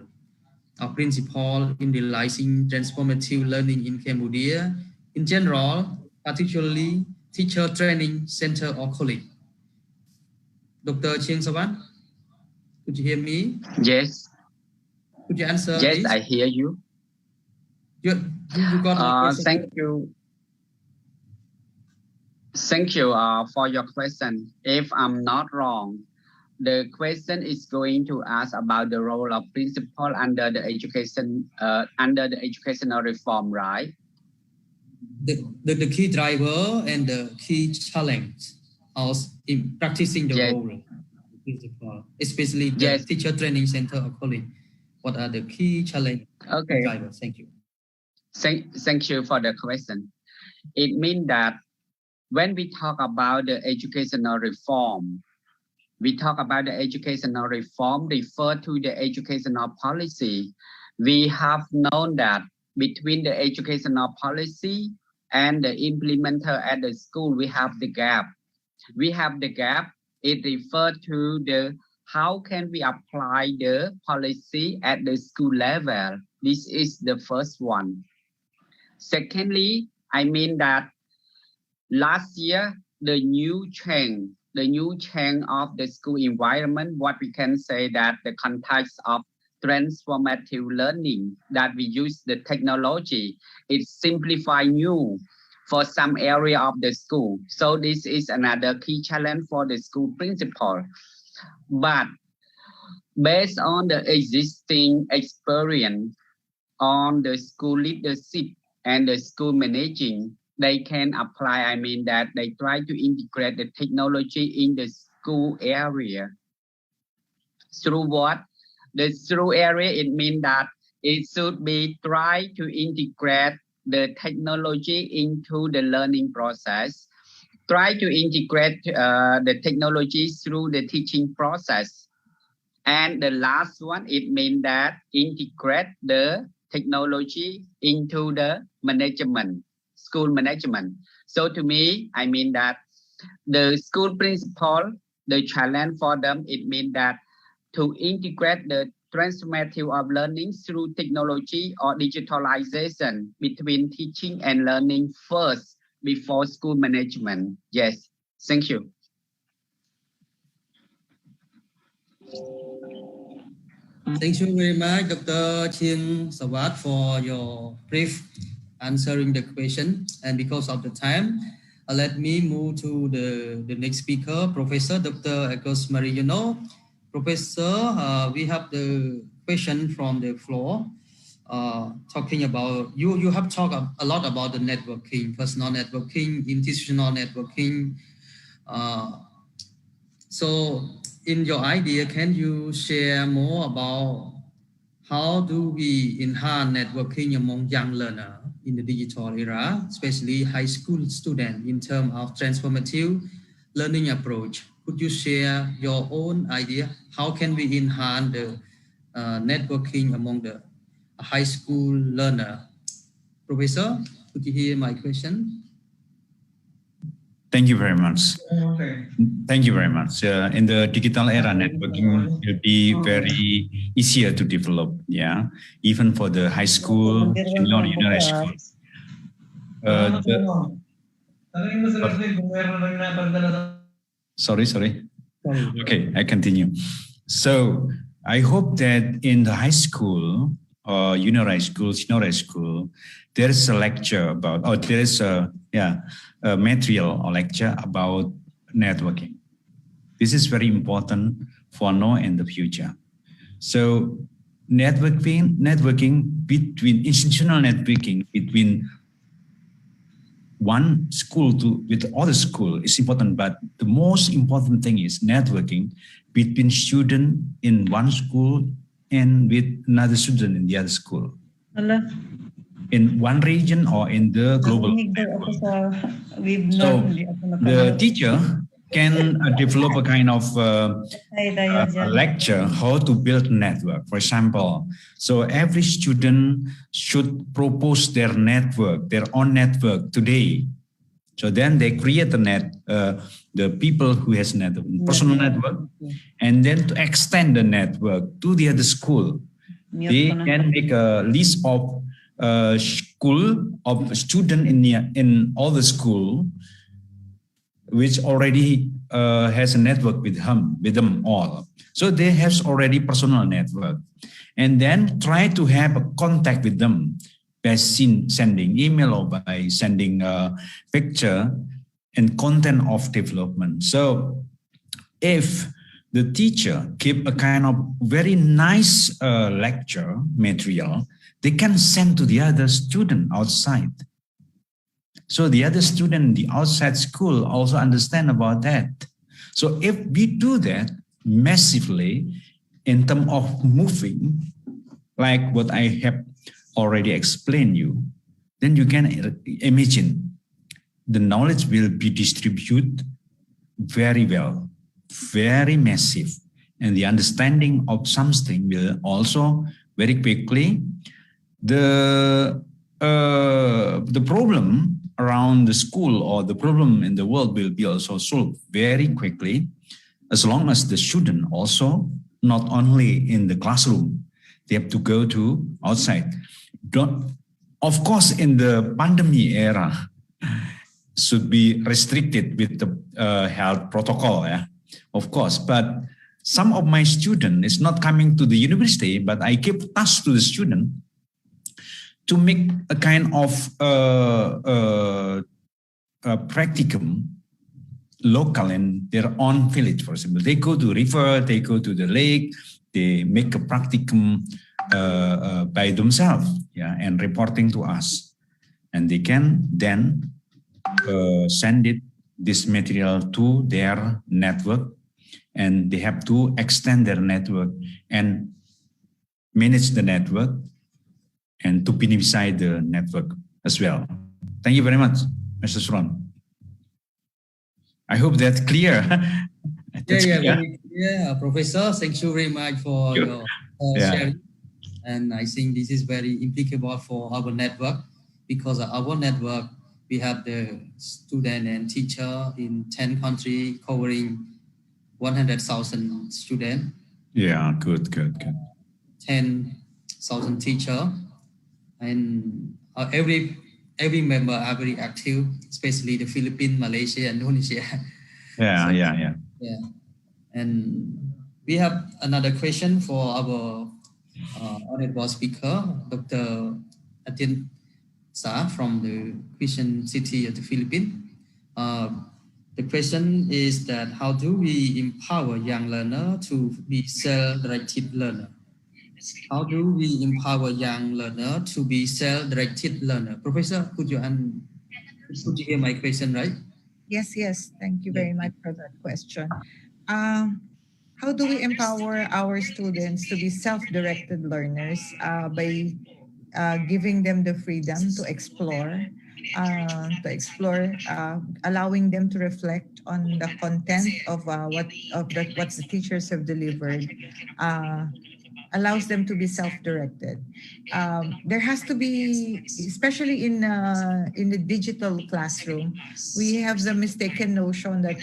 of principal in realizing transformative learning in Cambodia in general, particularly teacher training center or college? Dr. Ching Sawan, could you hear me? Yes. Could you answer, Yes, please? I hear you. You got my question. Thank you. Thank you for your question. If I'm not wrong, the question is going to ask about the role of principal under the educational reform, right? The key driver and the key challenge of in practicing the role of principal, especially the teacher training center or college. What are the key challenge drivers? Thank you. Thank you for the question. It means that when we talk about the educational reform, refer to the educational policy. We have known that between the educational policy and the implementer at the school, we have the gap. It refers to the how can we apply the policy at the school level. This is the first one. Secondly, I mean that last year, the new change of the school environment, what we can say that the context of transformative learning, that we use the technology, it simplify new for some area of the school. So this is another key challenge for the school principal. But based on the existing experience on the school leadership and the school managing, they can apply, I mean that they try to integrate the technology in the school area. Through what? The through area, it means that it should be try to integrate the technology into the learning process. Try to integrate the technology through the teaching process. And the last one, it means that integrate the technology into the management, school management. So to me, I mean that the school principal, the challenge for them, it means that to integrate the transformative of learning through technology or digitalization between teaching and learning first before school management. Yes, thank you. Thank you very much, Dr. Ching Sawat, for your brief answering the question. And because of the time, let me move to the next speaker, Professor Dr. Agus Marino. Professor, we have the question from the floor, talking about, you have talked a lot about the networking, personal networking, institutional networking. So in your idea, can you share more about how do we enhance networking among young learners in the digital era, especially high school students, in terms of transformative learning approach? Could you share your own idea? How can we enhance the networking among the high school learner? Professor, could you hear my question? Thank you very much. Thank you very much. In the digital era, networking will be very easier to develop. Yeah, even for the high school, junior school. Sorry. Okay, I continue. So I hope that in the high school or junior high school, senior high school, there is a lecture about, or there is a material or lecture about networking. This is very important for now and the future. So networking between institutional networking between one school with other school is important, but the most important thing is networking between student in one school and with another student in the other school. In one region or in the global. So the teacher can develop a kind of a lecture how to build network. For example, so every student should propose their network, their own network today. So then they create the people who has network, personal network, and then to extend the network to the other school. They can make a list of school of student in all the school, which already has a network with them all. So they have already personal network, and then try to have a contact with them by sending email or by sending a picture and content of development. So if the teacher keep a kind of very nice lecture material, they can send to the other student outside. So the other student in the outside school also understand about that. So if we do that massively in terms of moving, like what I have already explained you, then you can imagine the knowledge will be distributed very well, very massive, and the understanding of something will also very quickly. The problem around the school or the problem in the world will be also solved very quickly, as long as the student also not only in the classroom, they have to go to outside. Of course, in the pandemic era, should be restricted with the health protocol, yeah, of course. But some of my student is not coming to the university, but I give task to the student to make a kind of practicum local in their own village. For example, they go to river, they go to the lake, they make a practicum by themselves, yeah, and reporting to us, and they can then send this material to their network, and they have to extend their network and manage the network and to beneficia the network as well. Thank you very much, Mr. Suron. I hope that's clear. That's very clear, Professor. Thank you very much for your sharing. And I think this is very applicable for our network, because our network, we have the student and teacher in 10 countries covering 100,000 students. Yeah, good. 10,000 teacher, and every member are very active, especially the Philippines, Malaysia, and Indonesia. Yeah. And we have another question for our honorable speaker, Dr. Tensa from the Christian city of the Philippines. The question is that how do we empower young learner to be self-directed learner? How do we empower young learner to be self-directed learner? Professor, could you hear my question, right? Yes. Thank you very much for that question. How do we empower our students to be self-directed learners? By giving them the freedom to explore, allowing them to reflect on the content of what the teachers have delivered. Allows them to be self-directed. There has to be, especially in the digital classroom, we have the mistaken notion that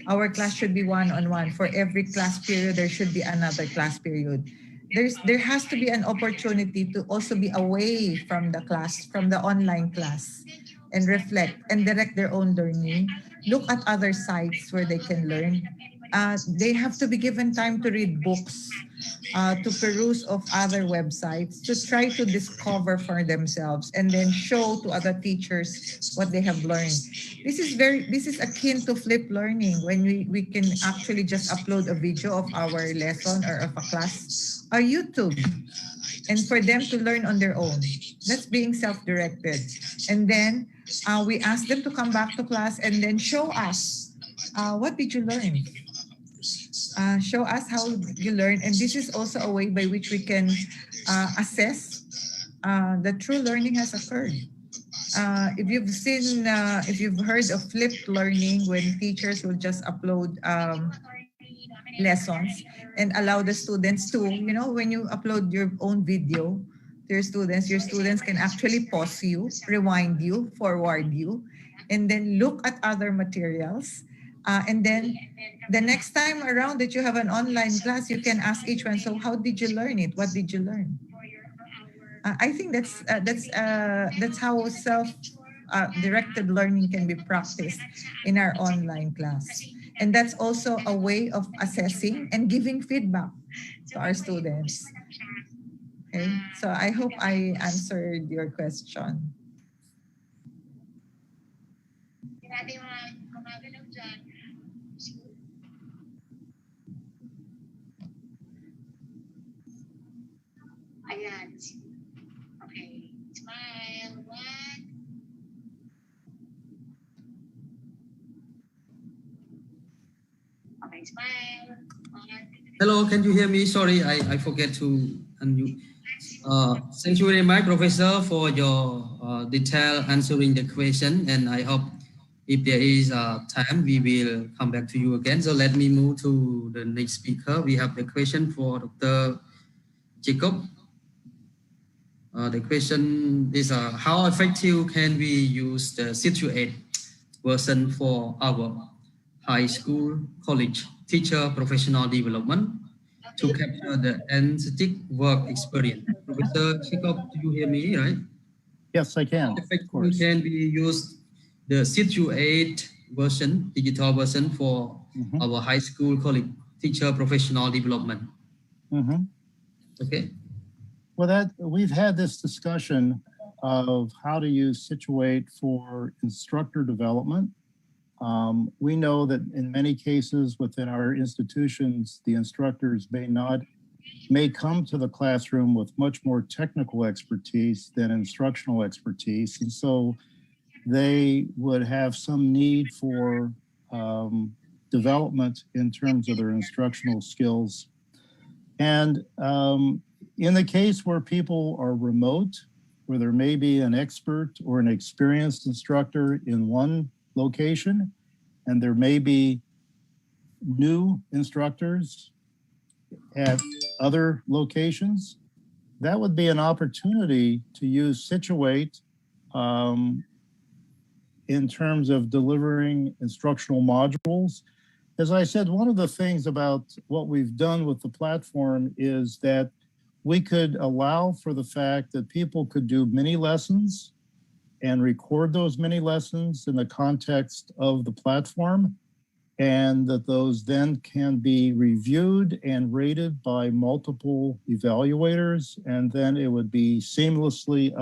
our class should be one-on-one. For every class period, there should be another class period. There has to be an opportunity to also be away from the class, from the online class, and reflect and direct their own learning. Look at other sites where they can learn. They have to be given time to read books. to peruse of other websites, to try to discover for themselves and then show to other teachers what they have learned. This is akin to flipped learning, when we can actually just upload a video of our lesson or of a class or YouTube, and for them to learn on their own. That's being self-directed. And then we ask them to come back to class and then show us, what did you learn? Show us how you learn. And this is also a way by which we can assess that true learning has occurred. If you've heard of flipped learning, when teachers will just upload lessons and allow the students to, when you upload your own video to your students can actually pause you, rewind you, forward you, and then look at other materials. And then the next time around that you have an online class, you can ask each one, so how did you learn it? What did you learn? I think that's how self-directed learning can be practiced in our online class. And that's also a way of assessing and giving feedback to our students. Okay, so I hope I answered your question. Okay, smile. One. Okay, smile. Hello, can you hear me? Sorry, I forget to unmute. Thank you very much, Professor, for your detailed answering the question. And I hope if there is time, we will come back to you again. So let me move to the next speaker. We have the question for Dr. Jacob. The question is, how effective can we use the Situate version for our high school, college, teacher professional development to capture the aesthetic work experience? Professor Jacob, do you hear me, right? Yes, I can. Effectively, can we use the Situate version, digital version for our high school, college, teacher professional development? Okay. Well, we've had this discussion of how to use Situate for instructor development. We know that in many cases within our institutions, the instructors may come to the classroom with much more technical expertise than instructional expertise. And so they would have some need for development in terms of their instructional skills. And in the case where people are remote, where there may be an expert or an experienced instructor in one location, and there may be new instructors at other locations, that would be an opportunity to use Situate in terms of delivering instructional modules. As I said, one of the things about what we've done with the platform is that we could allow for the fact that people could do mini lessons and record those mini lessons in the context of the platform, and that those then can be reviewed and rated by multiple evaluators, and then it would be seamlessly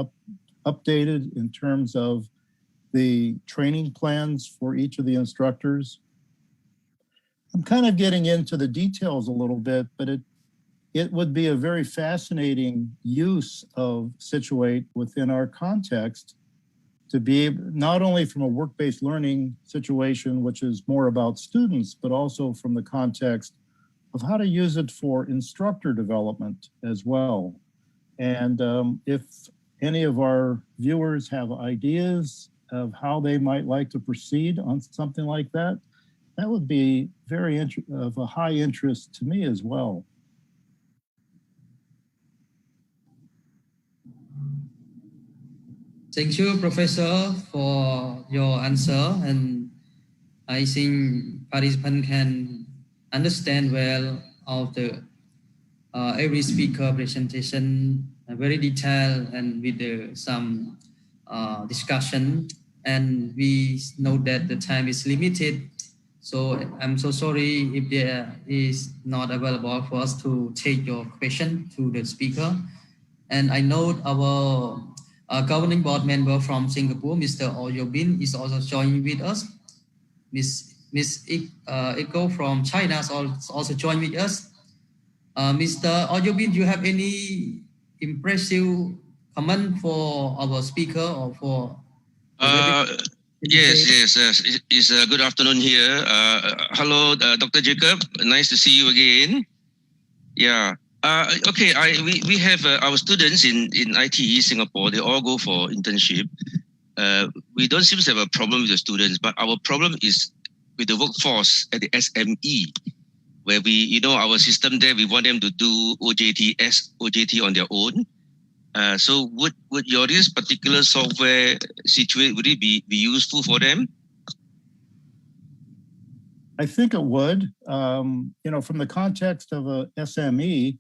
updated in terms of the training plans for each of the instructors. I'm kind of getting into the details a little bit, but it would be a very fascinating use of Situate within our context to be not only from a work-based learning situation, which is more about students, but also from the context of how to use it for instructor development as well. And if any of our viewers have ideas of how they might like to proceed on something like that, that would be of a high interest to me as well. Thank you, Professor, for your answer. And I think participants can understand well of the every speaker presentation, very detailed and with some discussion. And we know that the time is limited. So I'm so sorry if there is not available for us to take your question to the speaker. And I know our governing board member from Singapore, Mr. Oyobin, is also joining with us. Miss Iko from China is also joined with us. Mr. Oyobin, do you have any impressive comment for our speaker or for the webinar? Yes. It's a good afternoon here. Hello, Dr. Jacob. Nice to see you again. Yeah. Okay. We have our students in ITE Singapore. They all go for internship. We don't seem to have a problem with the students, but our problem is with the workforce at the SME, where our system there, we want them to do OJT on their own. So would this particular software would it be useful for them? I think it would. From the context of a SME,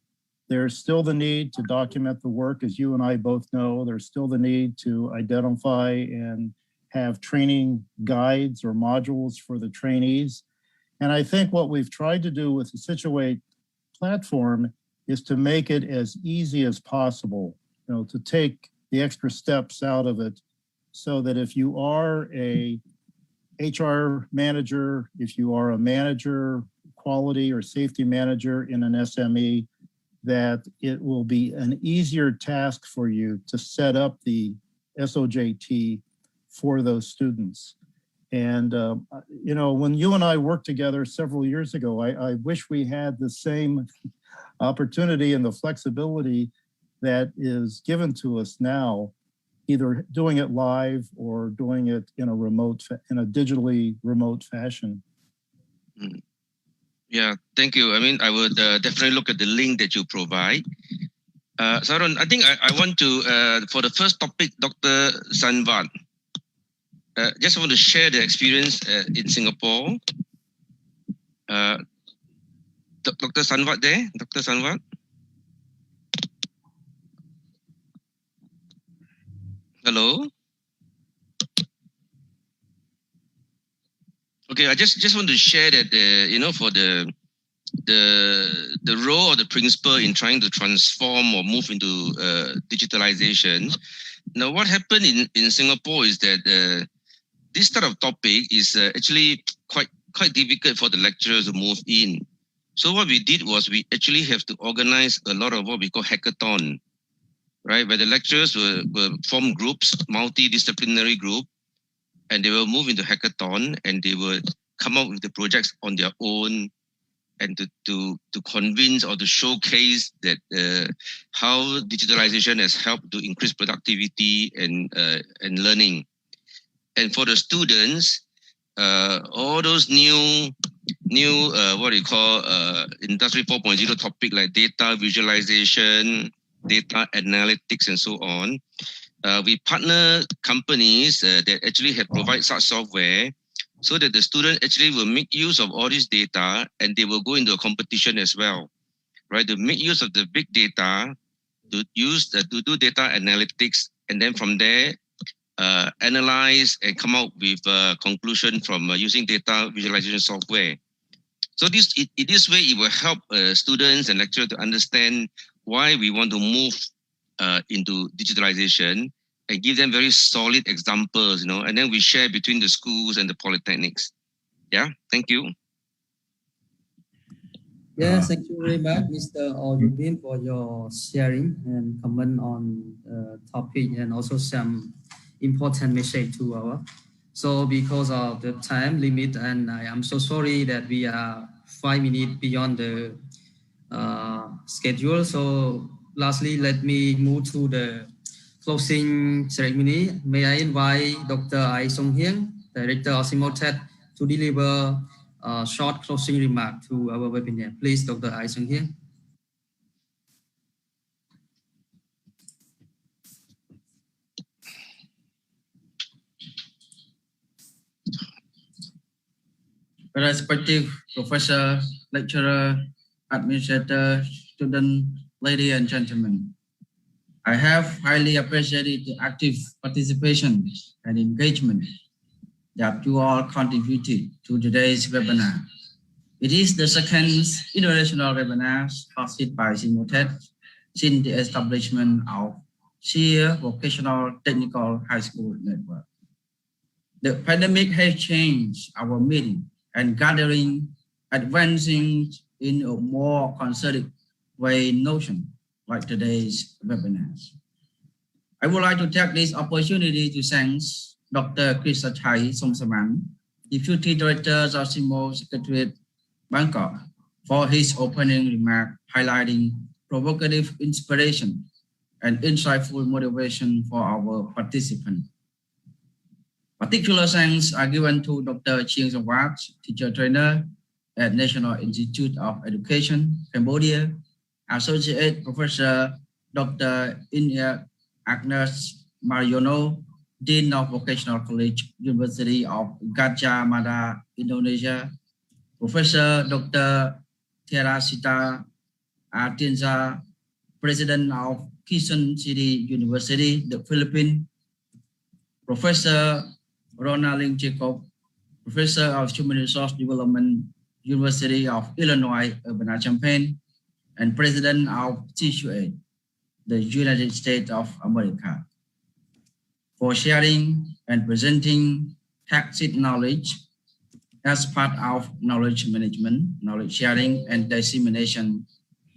there's still the need to document the work, as you and I both know. There's still the need to identify and have training guides or modules for the trainees. And I think what we've tried to do with the Situate platform is to make it as easy as possible, to take the extra steps out of it so that if you are a HR manager, if you are a manager, quality or safety manager in an SME, that it will be an easier task for you to set up the SOJT for those students. And, when you and I worked together several years ago, I wish we had the same opportunity and the flexibility that is given to us now, either doing it live or doing it in a digitally remote fashion. Yeah, thank you. I mean, I would definitely look at the link that you provide. Saron, I think I want to, for the first topic, Dr. Sanvat, just want to share the experience in Singapore. Dr. Sanvat there? Dr. Sanvat? Hello? Okay, I just want to share that, for the role of the principal in trying to transform or move into digitalization. Now, what happened in Singapore is that this type of topic is actually quite difficult for the lecturers to move in. So what we did was we actually have to organize a lot of what we call hackathon, right? Where the lecturers will form groups, multidisciplinary group, and they will move into hackathon and they will come up with the projects on their own and to convince or to showcase that how digitalization has helped to increase productivity and learning. And for the students, all those new what do you call industry 4.0 topic like data visualization, data analytics, and so on. We partner companies that actually have provide such software so that the student actually will make use of all this data and they will go into a competition as well, right? To make use of the big data, to use to do data analytics, and then from there, analyze and come out with a conclusion from using data visualization software. So in this way, it will help students and lecturers to understand why we want to move into digitalization and give them very solid examples, and then we share between the schools and the polytechnics. Yeah, thank you. Yes, thank you very much, Mr. Oyubin, for your sharing and comment on the topic and also some important message to our. So because of the time limit, and I am so sorry that we are 5 minutes beyond the schedule. So lastly, let me move to the closing ceremony. May I invite Dr. Ai Song Hieng, Director of Cbo TED, to deliver a short closing remark to our webinar. Please, Dr. Ai Song Hieng. Respective professor, lecturer, administrator, student, ladies and gentlemen, I have highly appreciated the active participation and engagement that you all contributed to today's webinar. It is the second international webinar hosted by Cbo since the establishment of SEER Vocational Technical High School Network. The pandemic has changed our meeting and gathering, advancing in a more concerted way notion like today's webinars. I would like to take this opportunity to thank Dr. Krisachai Somsaman, Deputy Director of Cbo Secretariat Bangkok, for his opening remark highlighting provocative inspiration and insightful motivation for our participants. Particular thanks are given to Dr. Chiang Sawat, teacher trainer at National Institute of Education, Cambodia, Associate Professor Dr. Inya Agnes Mariono, Dean of Vocational College, University of Gajah Mada, Indonesia, Professor Dr. Terasita Tensa, President of Quezon City University, the Philippines, Professor Ronald Jacob, Professor of Human Resource Development, University of Illinois, Urbana-Champaign, and President of TSUA, the United States of America, for sharing and presenting tacit knowledge as part of knowledge management, knowledge sharing, and dissemination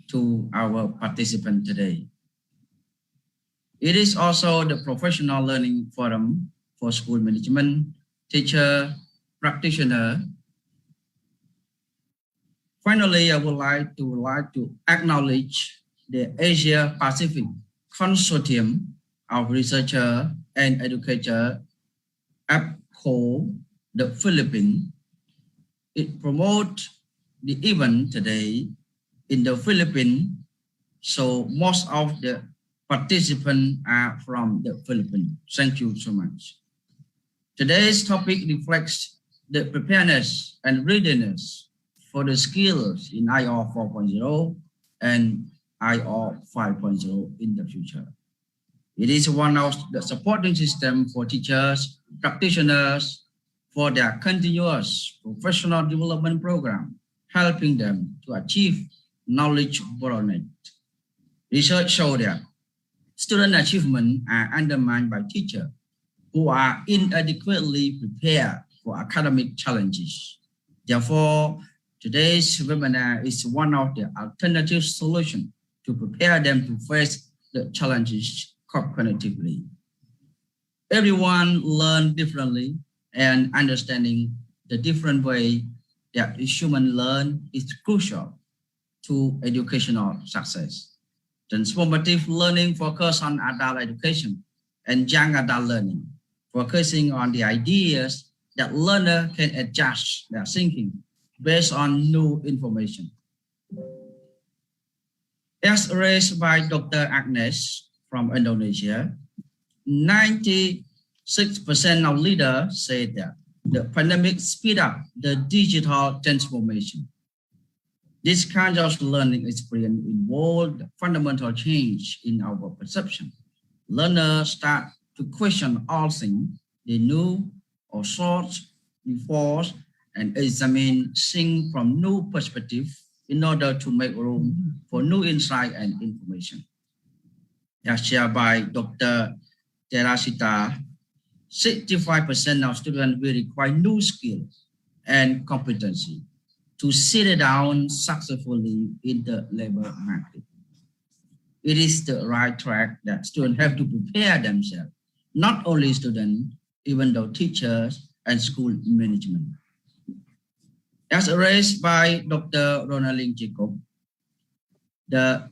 to our participants today. It is also the professional learning forum for school management, teacher, practitioner. Finally, I would like to acknowledge the Asia Pacific Consortium of Researchers and Educators, APCO, the Philippines. It promotes the event today in the Philippines, so most of the participants are from the Philippines. Thank you so much. Today's topic reflects the preparedness and readiness for the skills in IR 4.0 and IR 5.0 in the future. It is one of the supporting system for teachers, practitioners, for their continuous professional development program, helping them to achieve knowledge bottleneck. Research shows that student achievement are undermined by teachers who are inadequately prepared for academic challenges. Therefore, today's webinar is one of the alternative solutions to prepare them to face the challenges cognitively. Everyone learns differently, and understanding the different way that human learn is crucial to educational success. Transformative learning focuses on adult education and young adult learning, focusing on the ideas that learners can adjust their thinking based on new information. As raised by Dr. Agnes from Indonesia, 96% of leaders say that the pandemic speed up the digital transformation. This kind of learning experience involved fundamental change in our perception. Learners start to question all things they knew or thought before and examine things from new perspective in order to make room for new insight and information. As shared by Dr. Terasita, 65% of students will require new skills and competency to sit down successfully in the labor market. It is the right track that students have to prepare themselves, not only students, even though teachers and school management. As raised by Dr. Ronald Jacob, the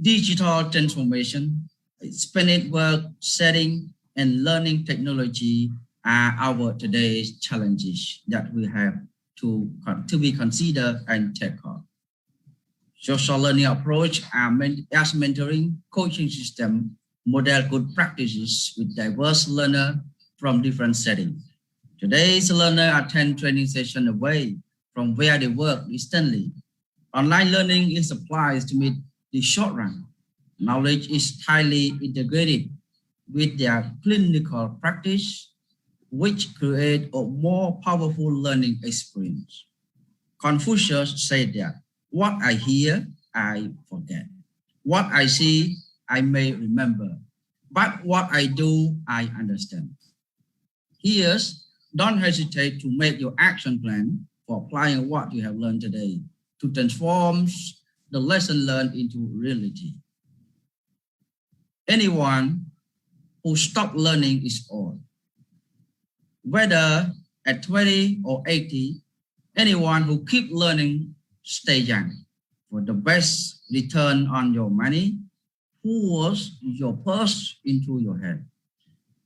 digital transformation, expanded work setting, and learning technology are our today's challenges that we have to be considered and tackled. Social learning approach as mentoring, coaching system, model good practices with diverse learners from different settings. Today's learners attend training sessions away from where they work instantly. Online learning is applied to meet the short run. Knowledge is tightly integrated with their clinical practice. which create a more powerful learning experience. Confucius said that what I hear, I forget. What I see, I may remember. But what I do, I understand. Here's, don't hesitate to make your action plan for applying what you have learned today to transform the lesson learned into reality. Anyone who stopped learning is old. Whether at 20 or 80, anyone who keep learning stay young. For the best return on your money, pours your purse into your head.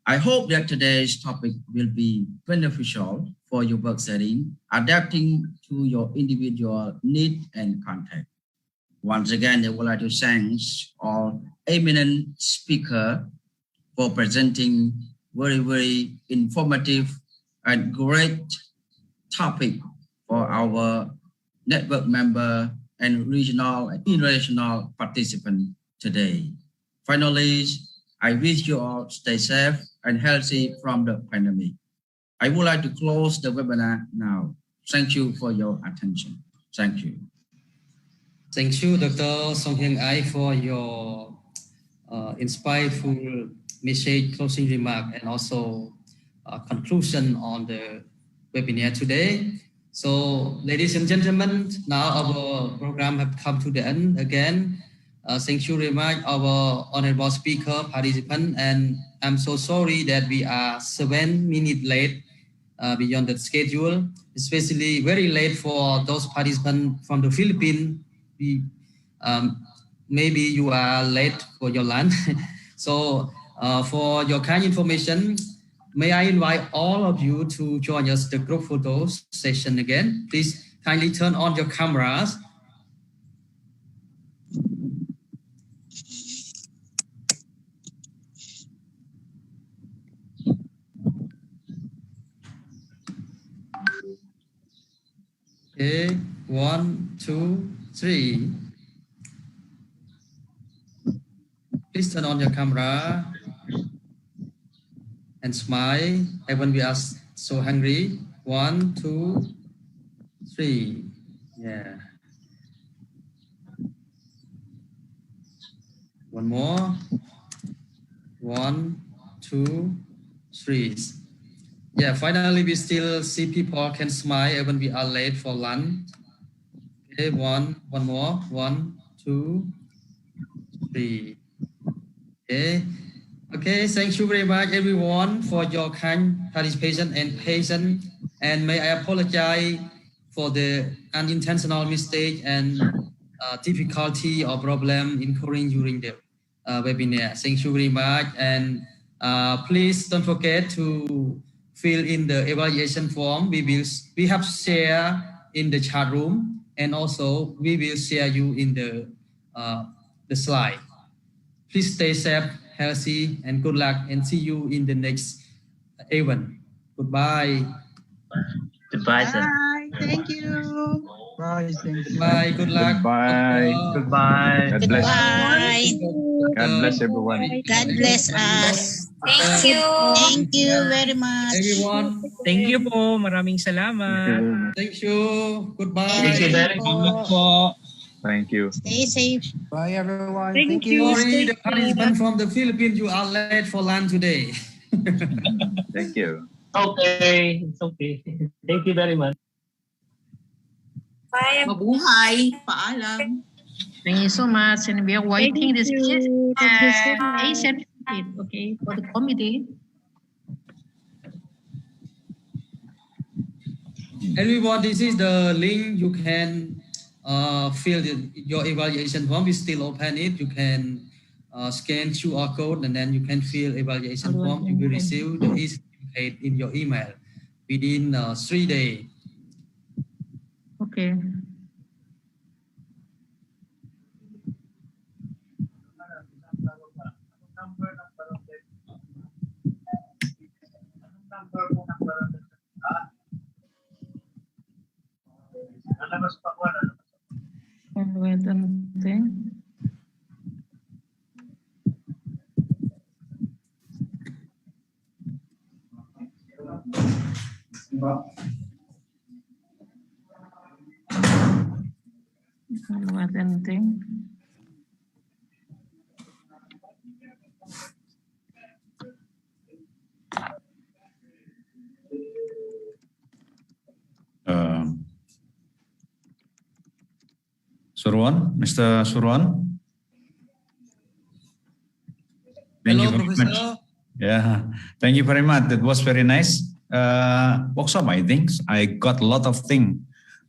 I hope that today's topic will be beneficial for your work setting, adapting to your individual need and context. Once again, I would like to thank all eminent speakers for presenting very informative and great topic for our network member and regional and international participants today. Finally, I wish you all stay safe and healthy from the pandemic. I would like to close the webinar now. Thank you for your attention. Thank you. Thank you, Dr. Song Hyang Ai, for your insightful message, closing remark, and also conclusion on the webinar today. So, ladies and gentlemen, now our program have come to the end again. Thank you very much, our honorable speaker, participant, and I'm so sorry that we are 7 minutes late beyond the schedule, especially very late for those participants from the Philippines. Maybe you are late for your lunch. So for your kind information, may I invite all of you to join us the group photos session again. Please kindly turn on your cameras. Okay, 1, 2, 3. Please turn on your camera and smile. And when we are so hungry, 1, 2, 3. Yeah. One more. 1, 2, 3. Yeah, finally we still see people can smile when we are late for lunch. Okay, one more. 1, 2, 3. Okay, thank you very much everyone for your kind participation and patience. And may I apologize for the unintentional mistake and difficulty or problem incurring during the webinar. Thank you very much. And please don't forget to fill in the evaluation form. We have shared in the chat room, and also we will share you in the slide. Please stay safe, healthy, and good luck, and see you in the next event. Goodbye. Goodbye, sir. Bye. Thank you. Bye. Thank you. Bye. Good luck. Goodbye. Goodbye. God bless. Bye. God bless everyone. God bless us. Thank you. Thank you very much. Everyone. Thank you po. Maraming salamat. Thank you. Goodbye. Thank you very much po. Thank you. Stay safe. Bye, everyone. Thank you. Sorry, the participant from the Philippines, you are late for lunch today. Thank you. Okay. It's okay. Thank you very much. Bye. Mabuhay. Paalam. Thank you so much. And we are waiting this certificate, okay, for the committee. Everyone, this is the link. You can fill your evaluation form. We still open it. You can scan QR code, and then you can fill evaluation form. You will receive the certificate in your email within 3 days. Okay. And wait a thing. What anything? Surwan, Mr. Surwan. Thank Hello, you very Professor. much. Yeah, thank you very much. That was very nice. Workshop, I think. I got a lot of things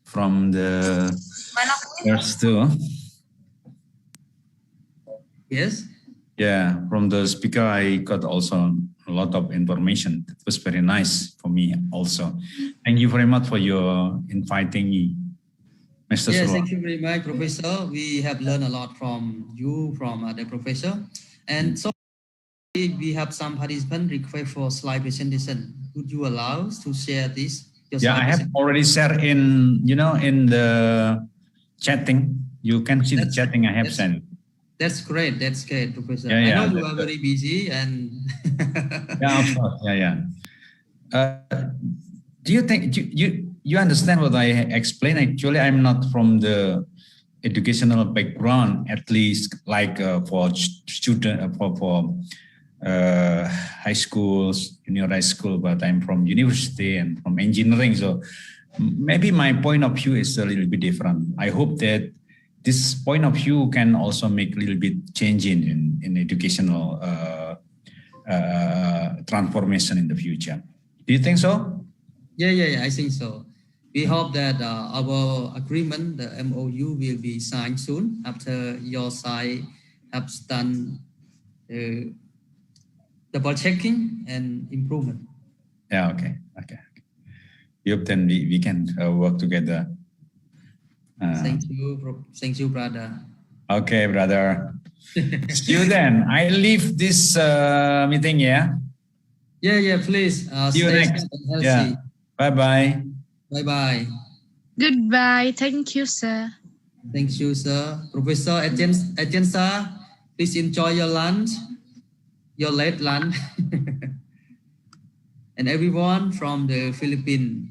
from the first two. Yes. Yeah, from the speaker, I got also a lot of information. It was very nice for me also. Thank you very much for your inviting me, Mr. Yes, Surwan. thank you very much, Professor. We have learned a lot from you, from the professor. And so we have some participants request for slide presentation. Would you allow us to share this? Yeah, I have already shared in, in the chatting. You can see the chatting I have sent. That's great. That's great, Professor. Yeah, I yeah, know you are very busy and yeah, of course. Yeah, yeah. Do you think you understand what I explained? Actually, I'm not from the educational background, at least like for student for high schools, junior high school, but I'm from university and from engineering. So maybe my point of view is a little bit different. I hope that this point of view can also make a little bit change in educational transformation in the future. Do you think so? yeah, I think so. We hope that our agreement, the MOU, will be signed soon after your side has done double checking and improvement. Yeah, okay. Yep, then we can work together. Thank you, brother. Okay, brother. See you then. I leave this meeting, yeah? Yeah, please. See you Stay next. safe and healthy. Yeah. Bye-bye. Bye-bye. Goodbye. Thank you, sir. Thank you, sir. Professor Tensa, please enjoy your lunch, your late lunch. And everyone from the Philippines.